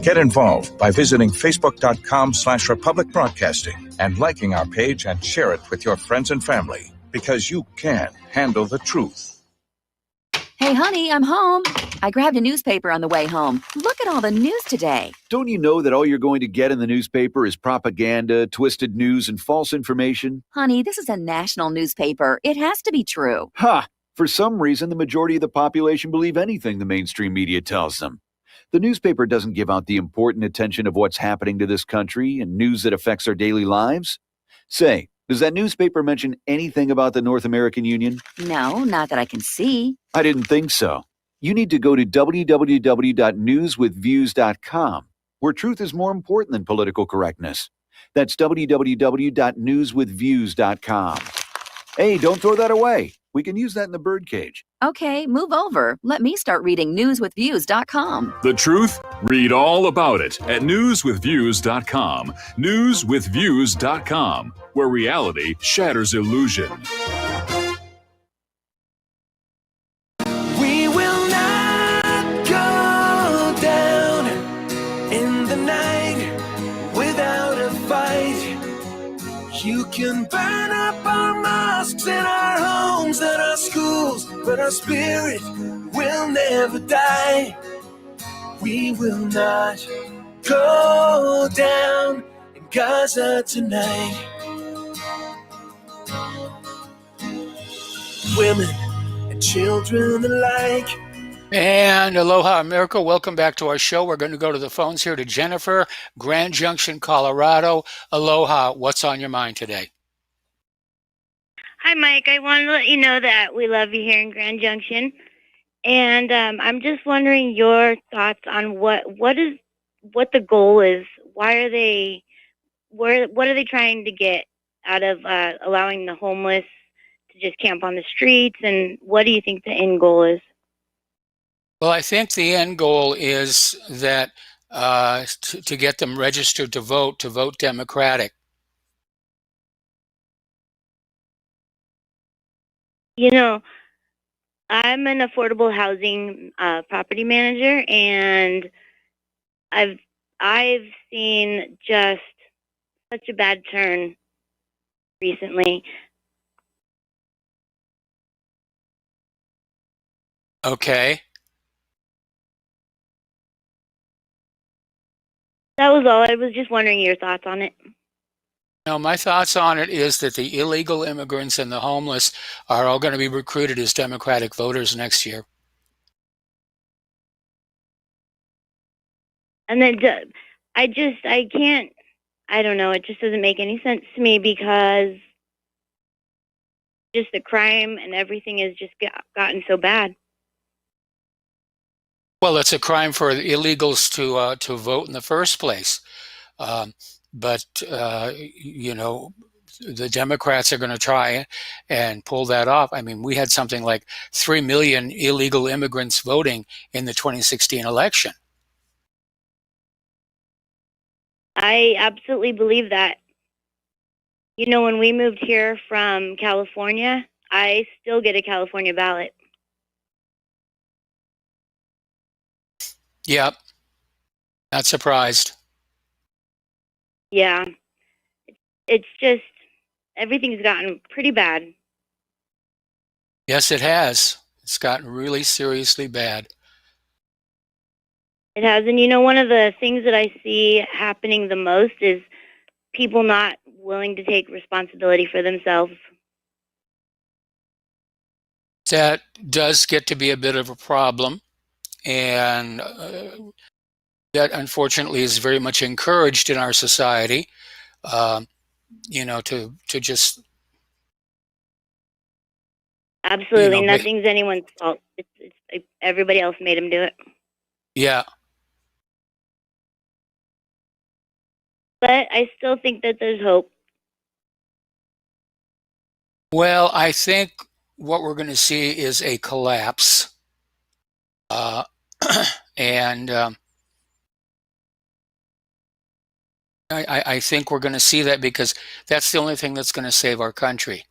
[SPEAKER 18] Get involved by visiting facebook.com/Republic Broadcasting and liking our page and share it with your friends and family, because you can handle the truth.
[SPEAKER 6] Hey, honey, I'm home. I grabbed a newspaper on the way home. Look at all the news today.
[SPEAKER 12] Don't you know that all you're going to get in the newspaper is propaganda, twisted news, and false information?
[SPEAKER 6] Honey, this is a national newspaper. It has to be true.
[SPEAKER 12] Ha! For some reason, the majority of the population believe anything the mainstream media tells them. The newspaper doesn't give out the important attention of what's happening to this country and news that affects our daily lives. Say, does that newspaper mention anything about the North American Union?
[SPEAKER 6] No, not that I can see.
[SPEAKER 12] I didn't think so. You need to go to www.newswithviews.com, where truth is more important than political correctness. That's www.newswithviews.com. Hey, don't throw that away. We can use that in the birdcage.
[SPEAKER 6] Okay, move over. Let me start reading newswithviews.com.
[SPEAKER 23] The truth? Read all about it at newswithviews.com. Newswithviews.com, where reality shatters illusion.
[SPEAKER 9] We will not go down in the night without a fight. You can burn up our mosques and our homes and our schools, but our spirit will never die. We will not go down in Gaza tonight. Women and children alike.
[SPEAKER 3] And aloha, America. Welcome back to our show. We're going to go to the phones here to Jennifer, Grand Junction, Colorado. Aloha, what's on your mind today?
[SPEAKER 16] Hi, Mike. I want to let you know that we love you here in Grand Junction. And I'm just wondering your thoughts on what the goal is. What are they trying to get out of allowing the homeless to just camp on the streets? And what do you think the end goal is?
[SPEAKER 3] Well, I think the end goal is that to get them registered to vote Democratic.
[SPEAKER 16] You know, I'm an affordable housing property manager, and I've seen just such a bad turn recently.
[SPEAKER 3] Okay.
[SPEAKER 16] That was all. I was just wondering your thoughts on it.
[SPEAKER 3] Now, my thoughts on it is that the illegal immigrants and the homeless are all going to be recruited as Democratic voters next year.
[SPEAKER 16] And then I can't, I don't know, it just doesn't make any sense to me because just the crime and everything has just gotten so bad.
[SPEAKER 3] Well, it's a crime for the illegals to vote in the first place. But you know, the Democrats are going to try and pull that off. I mean, we had something like 3 million illegal immigrants voting in the 2016 election.
[SPEAKER 16] I absolutely believe that. You know, when we moved here from California, I still get a California ballot.
[SPEAKER 3] Yep. Not surprised.
[SPEAKER 16] Yeah. It's just, everything's gotten pretty bad.
[SPEAKER 3] Yes, it has. It's gotten really seriously bad.
[SPEAKER 16] It has. And you know, one of the things that I see happening the most is people not willing to take responsibility for themselves.
[SPEAKER 3] That does get to be a bit of a problem. And that unfortunately is very much encouraged in our society, you know, to just...
[SPEAKER 16] Absolutely.
[SPEAKER 3] You know,
[SPEAKER 16] Nothing's anyone's fault. It's everybody else made them do it.
[SPEAKER 3] Yeah.
[SPEAKER 16] But I still think that there's hope.
[SPEAKER 3] Well, I think what we're going to see is a collapse. And I think we're going to see that because that's the only thing that's going to save our country,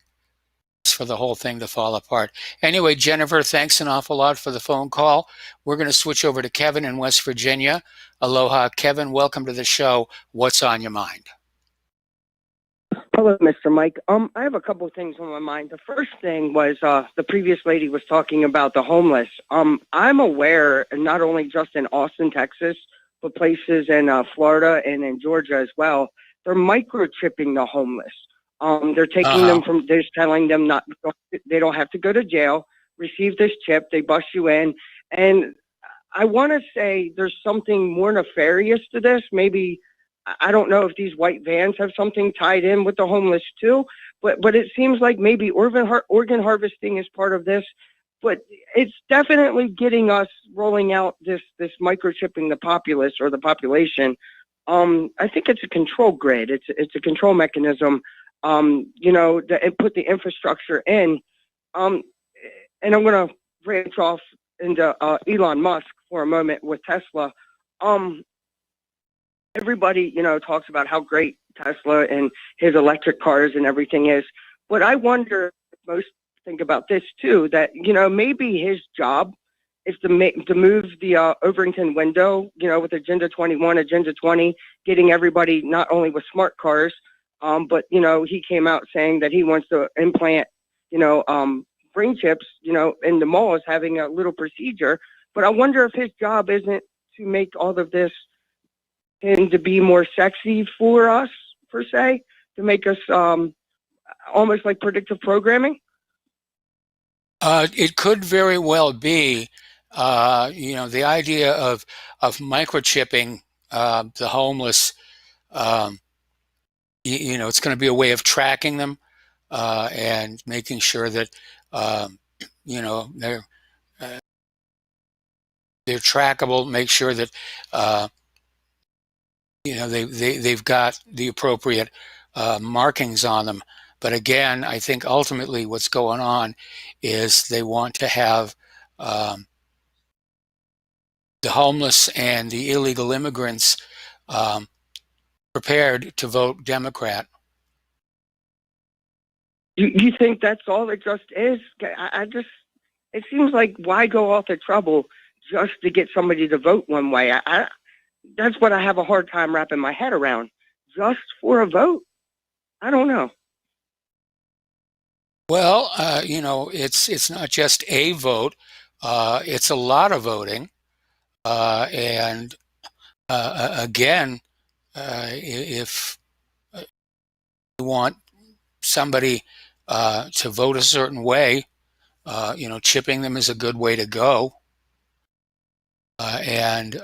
[SPEAKER 3] is for the whole thing to fall apart. Anyway, Jennifer, thanks an awful lot for the phone call. We're going to switch over to Kevin in West Virginia. Aloha, Kevin. Welcome to the show. What's on your mind?
[SPEAKER 13] Hello, Mr. Mike. I have a couple of things on my mind. The first thing was the previous lady was talking about the homeless. I'm aware, not only just in Austin, Texas, but places in Florida and in Georgia as well, they're microchipping the homeless. They're taking them from, they're telling them they don't have to go to jail, receive this chip, they bust you in. And I want to say there's something more nefarious to this. Maybe, I don't know if these white vans have something tied in with the homeless too, but it seems like maybe organ harvesting is part of this. But it's definitely getting us rolling out this microchipping the populace or the population. I think it's a control grid. It's a control mechanism. You know, and put the infrastructure in. And I'm going to branch off into Elon Musk for a moment with Tesla. Everybody, you know, talks about how great Tesla and his electric cars and everything is. But I wonder, most think about this too, that, you know, maybe his job is to move the Overington window, you know, with Agenda 21, Agenda 20, getting everybody not only with smart cars, but, you know, he came out saying that he wants to implant, you know, brain chips, you know, in the malls, having a little procedure. But I wonder if his job isn't to make all of this and to be more sexy for us, per se, to make us almost like predictive programming.
[SPEAKER 3] It could very well be. You know, the idea of microchipping the homeless, you know, it's going to be a way of tracking them and making sure that, you know, they're trackable, make sure that, you know, they've got the appropriate markings on them. But again, I think ultimately what's going on is they want to have the homeless and the illegal immigrants prepared to vote Democrat.
[SPEAKER 13] You think that's all it just is? It seems like why go all the trouble just to get somebody to vote one way? That's what I have a hard time wrapping my head around. Just for a vote? I don't know.
[SPEAKER 3] Well, it's not just a vote. It's a lot of voting. And again, if you want somebody to vote a certain way, chipping them is a good way to go. And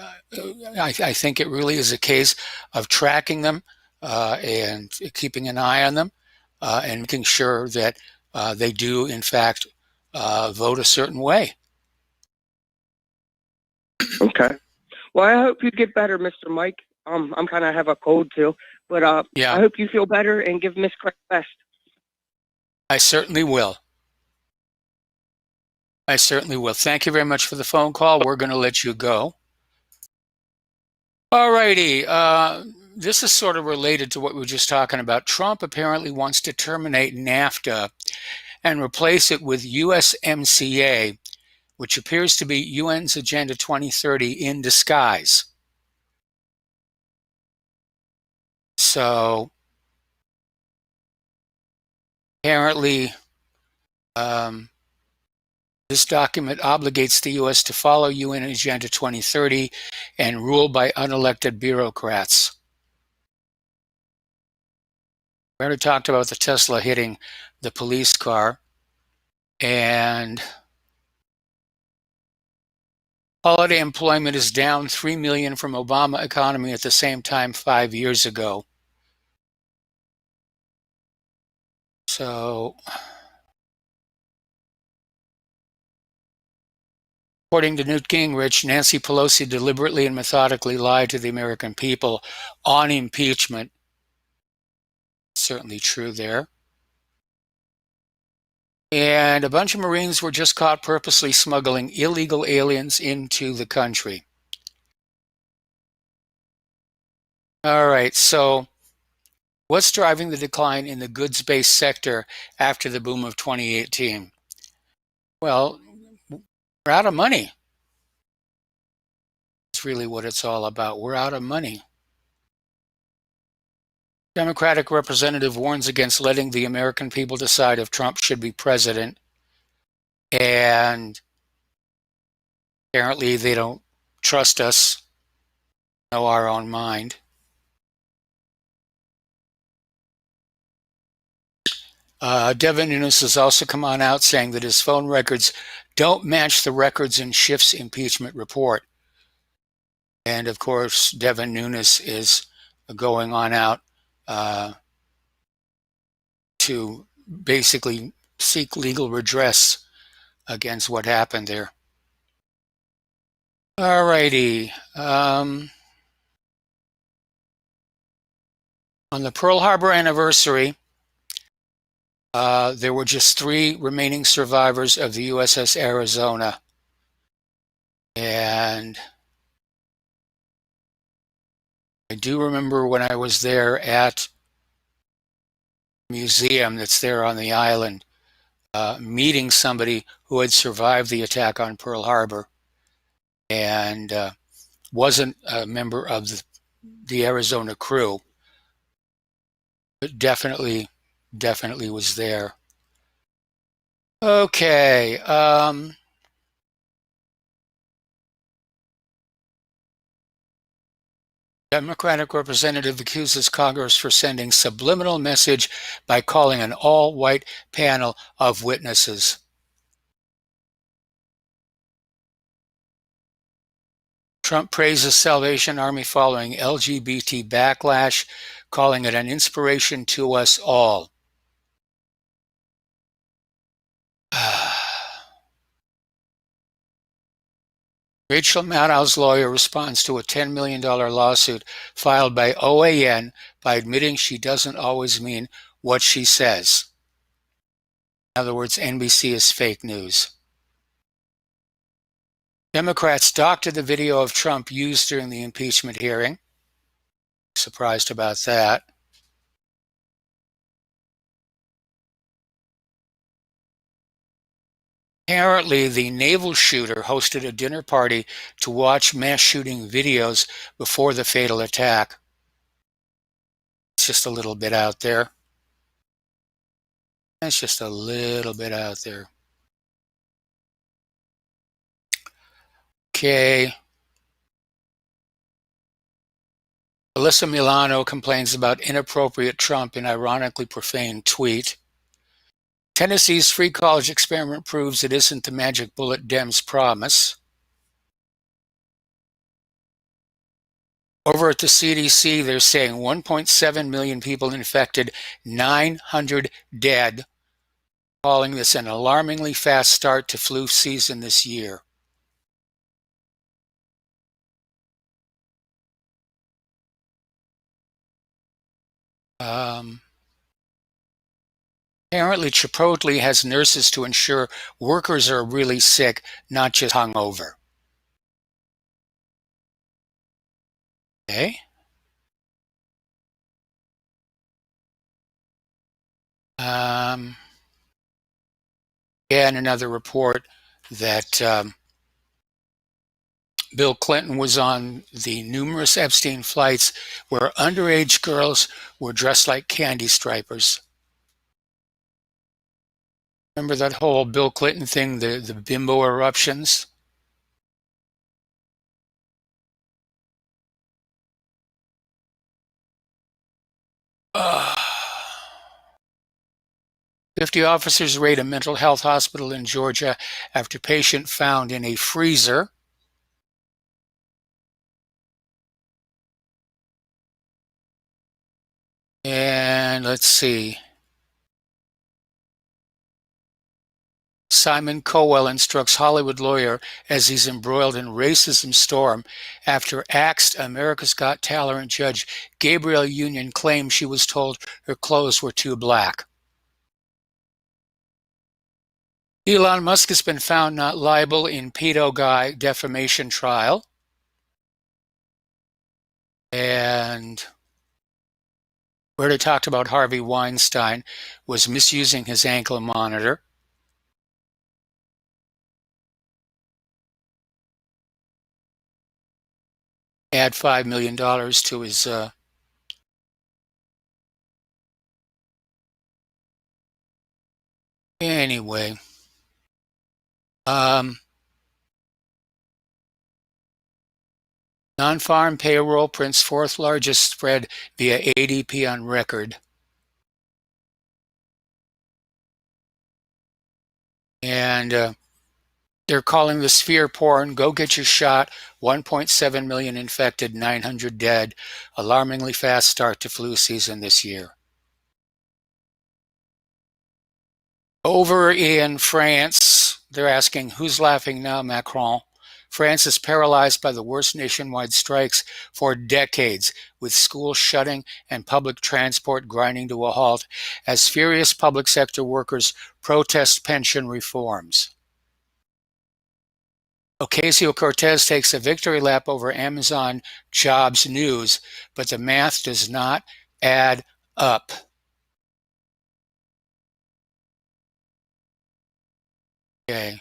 [SPEAKER 3] I think it really is a case of tracking them and keeping an eye on them and making sure that they do, in fact, vote a certain way.
[SPEAKER 13] Okay. Well, I hope you get better, Mr. Mike. I'm kind of have a cold too, but
[SPEAKER 3] Yeah.
[SPEAKER 13] I hope you feel better and give Miss Craig best.
[SPEAKER 3] I certainly will. I certainly will. Thank you very much for the phone call. We're going to let you go. All righty. This is sort of related to what we were just talking about. Trump apparently wants to terminate NAFTA and replace it with USMCA, which appears to be UN's Agenda 2030 in disguise. So apparently, this document obligates the U.S. to follow UN Agenda 2030 and rule by unelected bureaucrats. We already talked about the Tesla hitting the police car, and holiday employment is down 3 million from Obama economy at the same time 5 years ago. So, according to Newt Gingrich, Nancy Pelosi deliberately and methodically lied to the American people on impeachment. Certainly true there. And a bunch of Marines were just caught purposely smuggling illegal aliens into the country. All right, so what's driving the decline in the goods-based sector after the boom of 2018? Well, we're out of money. That's really what it's all about. We're out of money. Democratic representative warns against letting the American people decide if Trump should be president. And apparently they don't trust us, know our own mind. Devin Nunes has also come on out saying that his phone records don't match the records in Schiff's impeachment report. And of course, Devin Nunes is going on out to basically seek legal redress against what happened there. All righty. On the Pearl Harbor anniversary, there were just 3 remaining survivors of the USS Arizona. And I do remember when I was there at the museum that's there on the island, meeting somebody who had survived the attack on Pearl Harbor and wasn't a member of the Arizona crew, but definitely was there. Okay. Democratic representative accuses Congress for sending subliminal message by calling an all-white panel of witnesses. Trump praises Salvation Army following LGBT backlash, calling it an inspiration to us all. Rachel Maddow's lawyer responds to a $10 million lawsuit filed by OAN by admitting she doesn't always mean what she says. In other words, NBC is fake news. Democrats doctored the video of Trump used during the impeachment hearing. Surprised about that. Apparently, the naval shooter hosted a dinner party to watch mass shooting videos before the fatal attack. It's just a little bit out there. It's just a little bit out there. Okay. Alyssa Milano complains about inappropriate Trump in ironically profane tweet. Tennessee's free college experiment proves it isn't the magic bullet Dems promise. Over at the CDC, they're saying 1.7 million people infected, 900 dead, calling this an alarmingly fast start to flu season this year. Apparently, Chipotle has nurses to ensure workers are really sick, not just hungover. Okay. Again, another report that Bill Clinton was on the numerous Epstein flights where underage girls were dressed like candy stripers. Remember that whole Bill Clinton thing, the bimbo eruptions? Uh, 50 officers raid a mental health hospital in Georgia after patient found in a freezer. And let's see. Simon Cowell instructs Hollywood lawyer as he's embroiled in racism storm after axed America's Got Talent judge Gabrielle Union claimed she was told her clothes were too black. Elon Musk has been found not liable in pedo guy defamation trial. And we already talked about Harvey Weinstein was misusing his ankle monitor. Add $5 million to his anyway. Non-farm payroll prints fourth largest spread via ADP on record. And they're calling the sphere porn. Go get your shot. 1.7 million infected, 900 dead. Alarmingly fast start to flu season this year. Over in France, they're asking, who's laughing now, Macron? France is paralyzed by the worst nationwide strikes for decades, with schools shutting and public transport grinding to a halt as furious public sector workers protest pension reforms. Ocasio-Cortez takes a victory lap over Amazon Jobs news, but the math does not add up. Okay.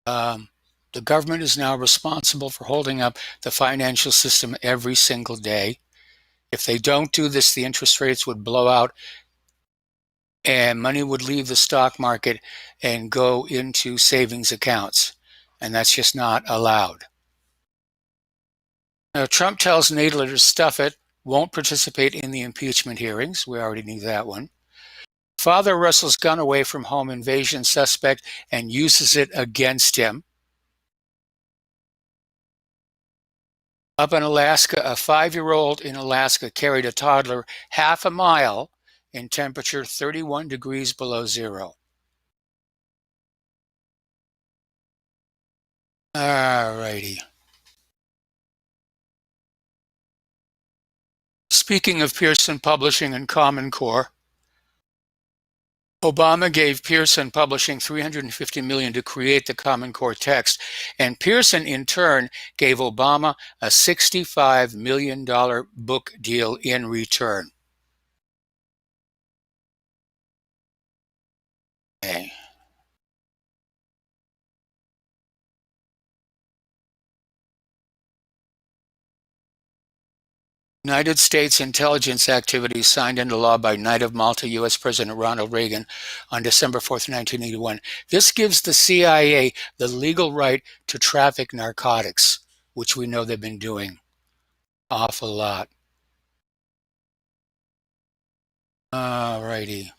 [SPEAKER 3] The government is now responsible for holding up the financial system every single day. If they don't do this, the interest rates would blow out and money would leave the stock market and go into savings accounts. And that's just not allowed. Now, Trump tells Nadler to stuff it, won't participate in the impeachment hearings. We already knew that one. Father wrestles gun away from home invasion suspect and uses it against him. Up in Alaska, a 5-year-old in Alaska carried a toddler half a mile in temperature 31 degrees below zero. All righty. Speaking of Pearson Publishing and Common Core, Obama gave Pearson Publishing $350 million to create the Common Core text, and Pearson, in turn, gave Obama a $65 million book deal in return. Okay. United States intelligence activities signed into law by Knight of Malta U.S. President Ronald Reagan on December 4th, 1981. This gives the CIA the legal right to traffic narcotics, which we know they've been doing an awful lot. All righty.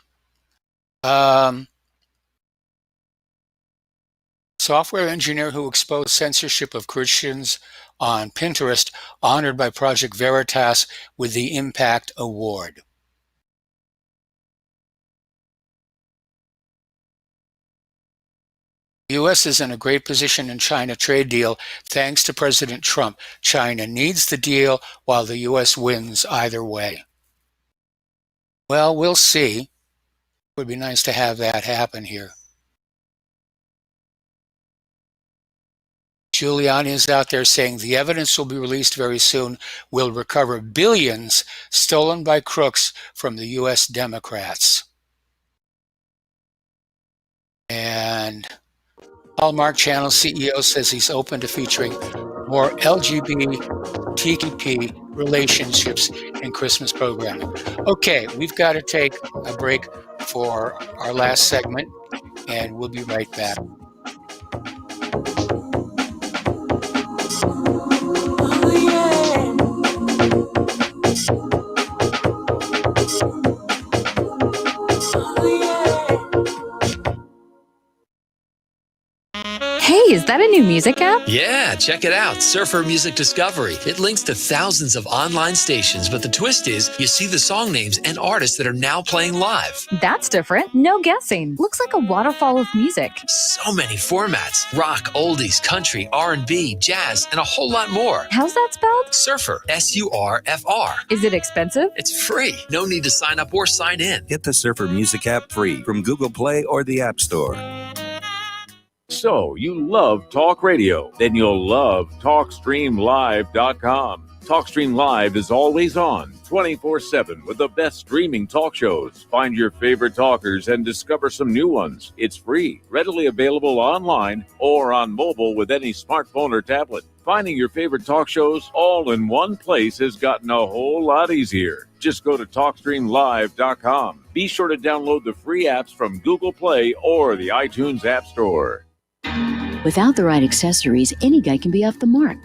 [SPEAKER 3] Software engineer who exposed censorship of Christians on Pinterest, honored by Project Veritas with the Impact Award. The U.S. is in a great position in China trade deal thanks to President Trump. China needs the deal while the U.S. wins either way. Well, we'll see. It would be nice to have that happen here. Giuliani is out there saying the evidence will be released very soon. We'll recover billions stolen by crooks from the U.S. Democrats. And Hallmark Channel CEO says he's open to featuring more LGBTQ relationships in Christmas programming. Okay, we've got to take a break for our last segment, and we'll be right back.
[SPEAKER 17] Hey, is that a new music app?
[SPEAKER 19] Yeah, check it out. Surfer Music Discovery. It links to thousands of online stations, but the twist is you see the song names and artists that are now playing live.
[SPEAKER 17] That's different. No guessing. Looks like a waterfall of music.
[SPEAKER 19] So many formats. Rock, oldies, country, R&B, jazz, and a whole lot more.
[SPEAKER 17] How's that spelled?
[SPEAKER 19] Surfer. S-U-R-F-R.
[SPEAKER 17] Is it expensive?
[SPEAKER 19] It's free. No need to sign up or sign in.
[SPEAKER 20] Get the Surfer Music app free from Google Play or the App Store.
[SPEAKER 11] So, you love talk radio? Then you'll love TalkStreamLive.com. TalkStream Live is always on, 24/7, with the best streaming talk shows. Find your favorite talkers and discover some new ones. It's free, readily available online or on mobile with any smartphone or tablet. Finding your favorite talk shows all in one place has gotten a whole lot easier. Just go to TalkStreamLive.com. Be sure to download the free apps from Google Play or the iTunes App Store.
[SPEAKER 22] Without the right accessories, any guy can be off the mark.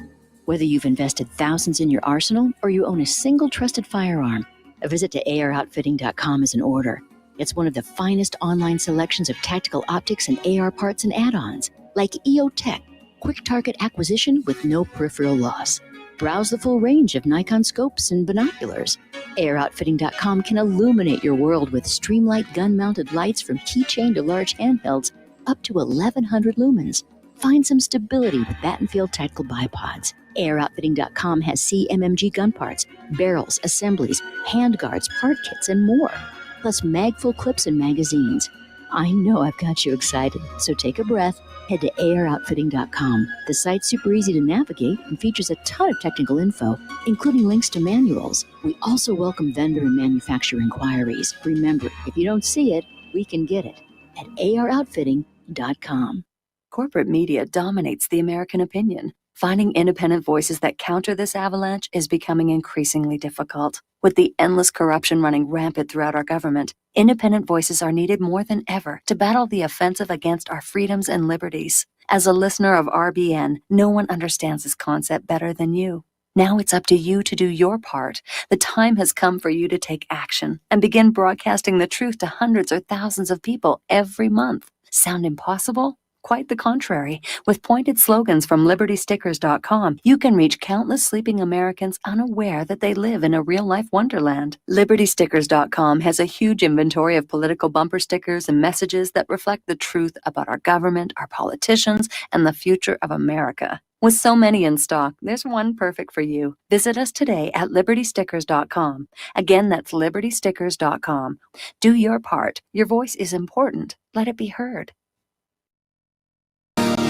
[SPEAKER 22] Whether you've invested thousands in your arsenal or you own a single trusted firearm, a visit to AROutfitting.com is in order. It's one of the finest online selections of tactical optics and AR parts and add-ons, like EOTech, quick target acquisition with no peripheral loss. Browse the full range of Nikon scopes and binoculars. AROutfitting.com can illuminate your world with Streamlight gun-mounted lights from keychain to large handhelds, up to 1,100 lumens. Find some stability with Battenfield tactical bipods. AirOutfitting.com has CMMG gun parts, barrels, assemblies, handguards, part kits, and more. Plus mag-full clips and magazines. I know I've got you excited, so take a breath. Head to AirOutfitting.com. The site's super easy to navigate and features a ton of technical info, including links to manuals. We also welcome vendor and manufacturer inquiries. Remember, if you don't see it, we can get it at AROutfitting.com.
[SPEAKER 6] Corporate media dominates the American opinion. Finding independent voices that counter this avalanche is becoming increasingly difficult. With the endless corruption running rampant throughout our government, independent voices are needed more than ever to battle the offensive against our freedoms and liberties. As a listener of RBN, no one understands this concept better than you. Now it's up to you to do your part. The time has come for you to take action and begin broadcasting the truth to hundreds or thousands of people every month. Sound impossible? Quite the contrary. With pointed slogans from LibertyStickers.com, you can reach countless sleeping Americans unaware that they live in a real-life wonderland. LibertyStickers.com has a huge inventory of political bumper stickers and messages that reflect the truth about our government, our politicians, and the future of America. With so many in stock, there's one perfect for you. Visit us today at LibertyStickers.com. Again, that's LibertyStickers.com. Do your part. Your voice is important. Let it be heard.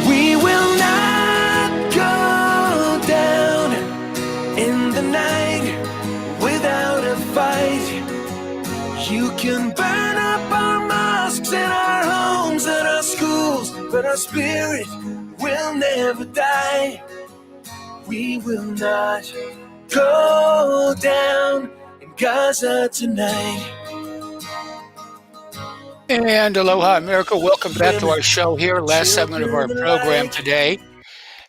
[SPEAKER 9] We will not go down in the night without a fight. You can burn up our mosques and our homes and our schools, but our spirit will never die. We will not
[SPEAKER 14] go down in Gaza tonight.
[SPEAKER 3] And aloha, America. Welcome back to our show here, last segment of our program today.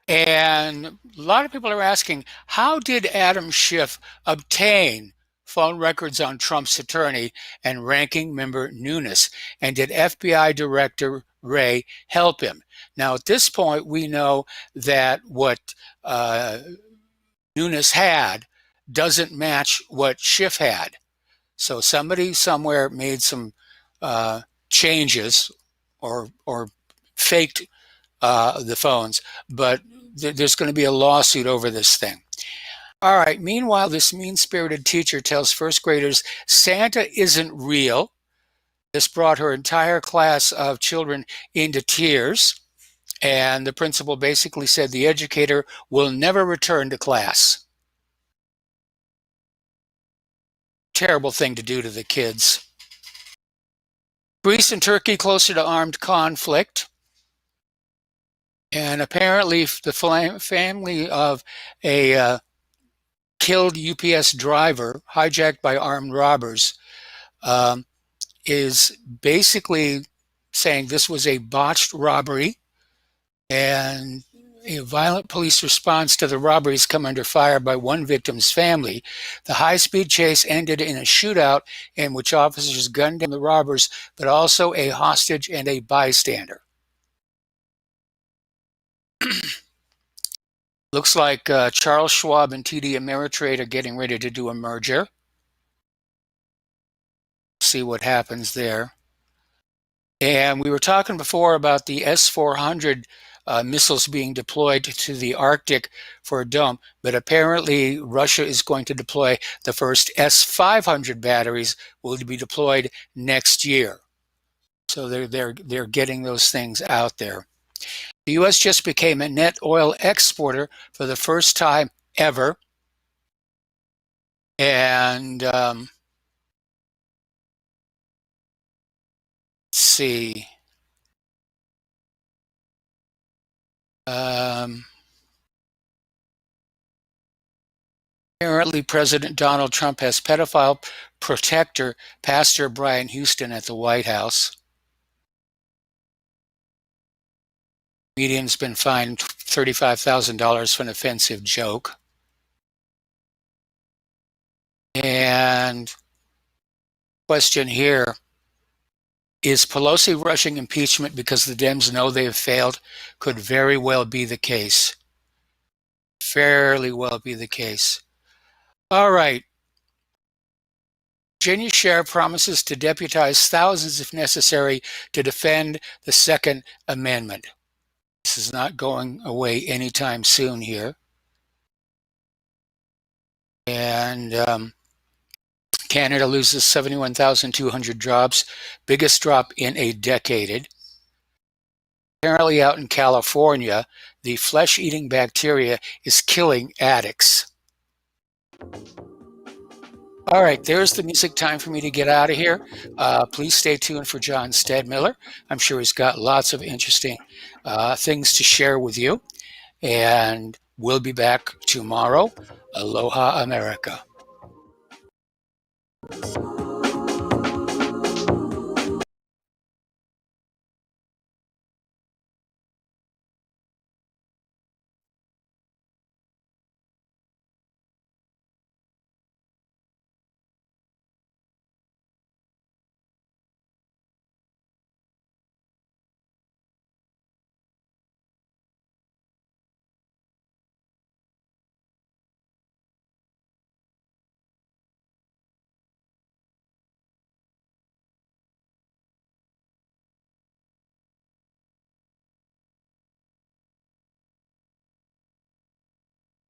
[SPEAKER 3] And a lot of people are asking, how did Adam Schiff obtain phone records on Trump's attorney and ranking member Nunes? And did FBI Director Wray help him? Now, at this point, we know that what Nunes had doesn't match what Schiff had. So somebody somewhere made some changes or faked the phones, but there's going to be a lawsuit over this thing. All right. Meanwhile, this mean-spirited teacher tells first graders Santa isn't real. This brought her entire class of children into tears. And the principal basically said the educator will never return to class. Terrible thing to do to the kids. Greece and Turkey closer to armed conflict. And apparently the family of a killed UPS driver, hijacked by armed robbers, is basically saying this was a botched robbery, and a violent police response to the robberies come under fire by one victim's family. The high-speed chase ended in a shootout in which officers gunned down the robbers, but also a hostage and a bystander. Looks like Charles Schwab and TD Ameritrade are getting ready to do a merger. See what happens there. And we were talking before about the S-400 missiles being deployed to the Arctic for a dump, but apparently Russia is going to deploy the first S-500 batteries will be deployed next year. So they're getting those things out there. The U.S. just became a net oil exporter for the first time ever. And let's see. Apparently, President Donald Trump has pedophile protector Pastor Brian Houston at the White House. Comedian's been fined $35,000 for an offensive joke. And question here, is Pelosi rushing impeachment because the Dems know they have failed? Could very well be the case. Fairly well be the case. All right. Virginia Sheriff promises to deputize thousands if necessary to defend the Second Amendment. This is not going away anytime soon here. And Canada loses 71,200 jobs, biggest drop in a decade. Apparently out in California, the flesh-eating bacteria is killing addicts. All right, there's the music. Time for me to get out of here. Please stay tuned for John Stedmiller. I'm sure he's got lots of interesting things to share with you. And we'll be back tomorrow. Aloha, America.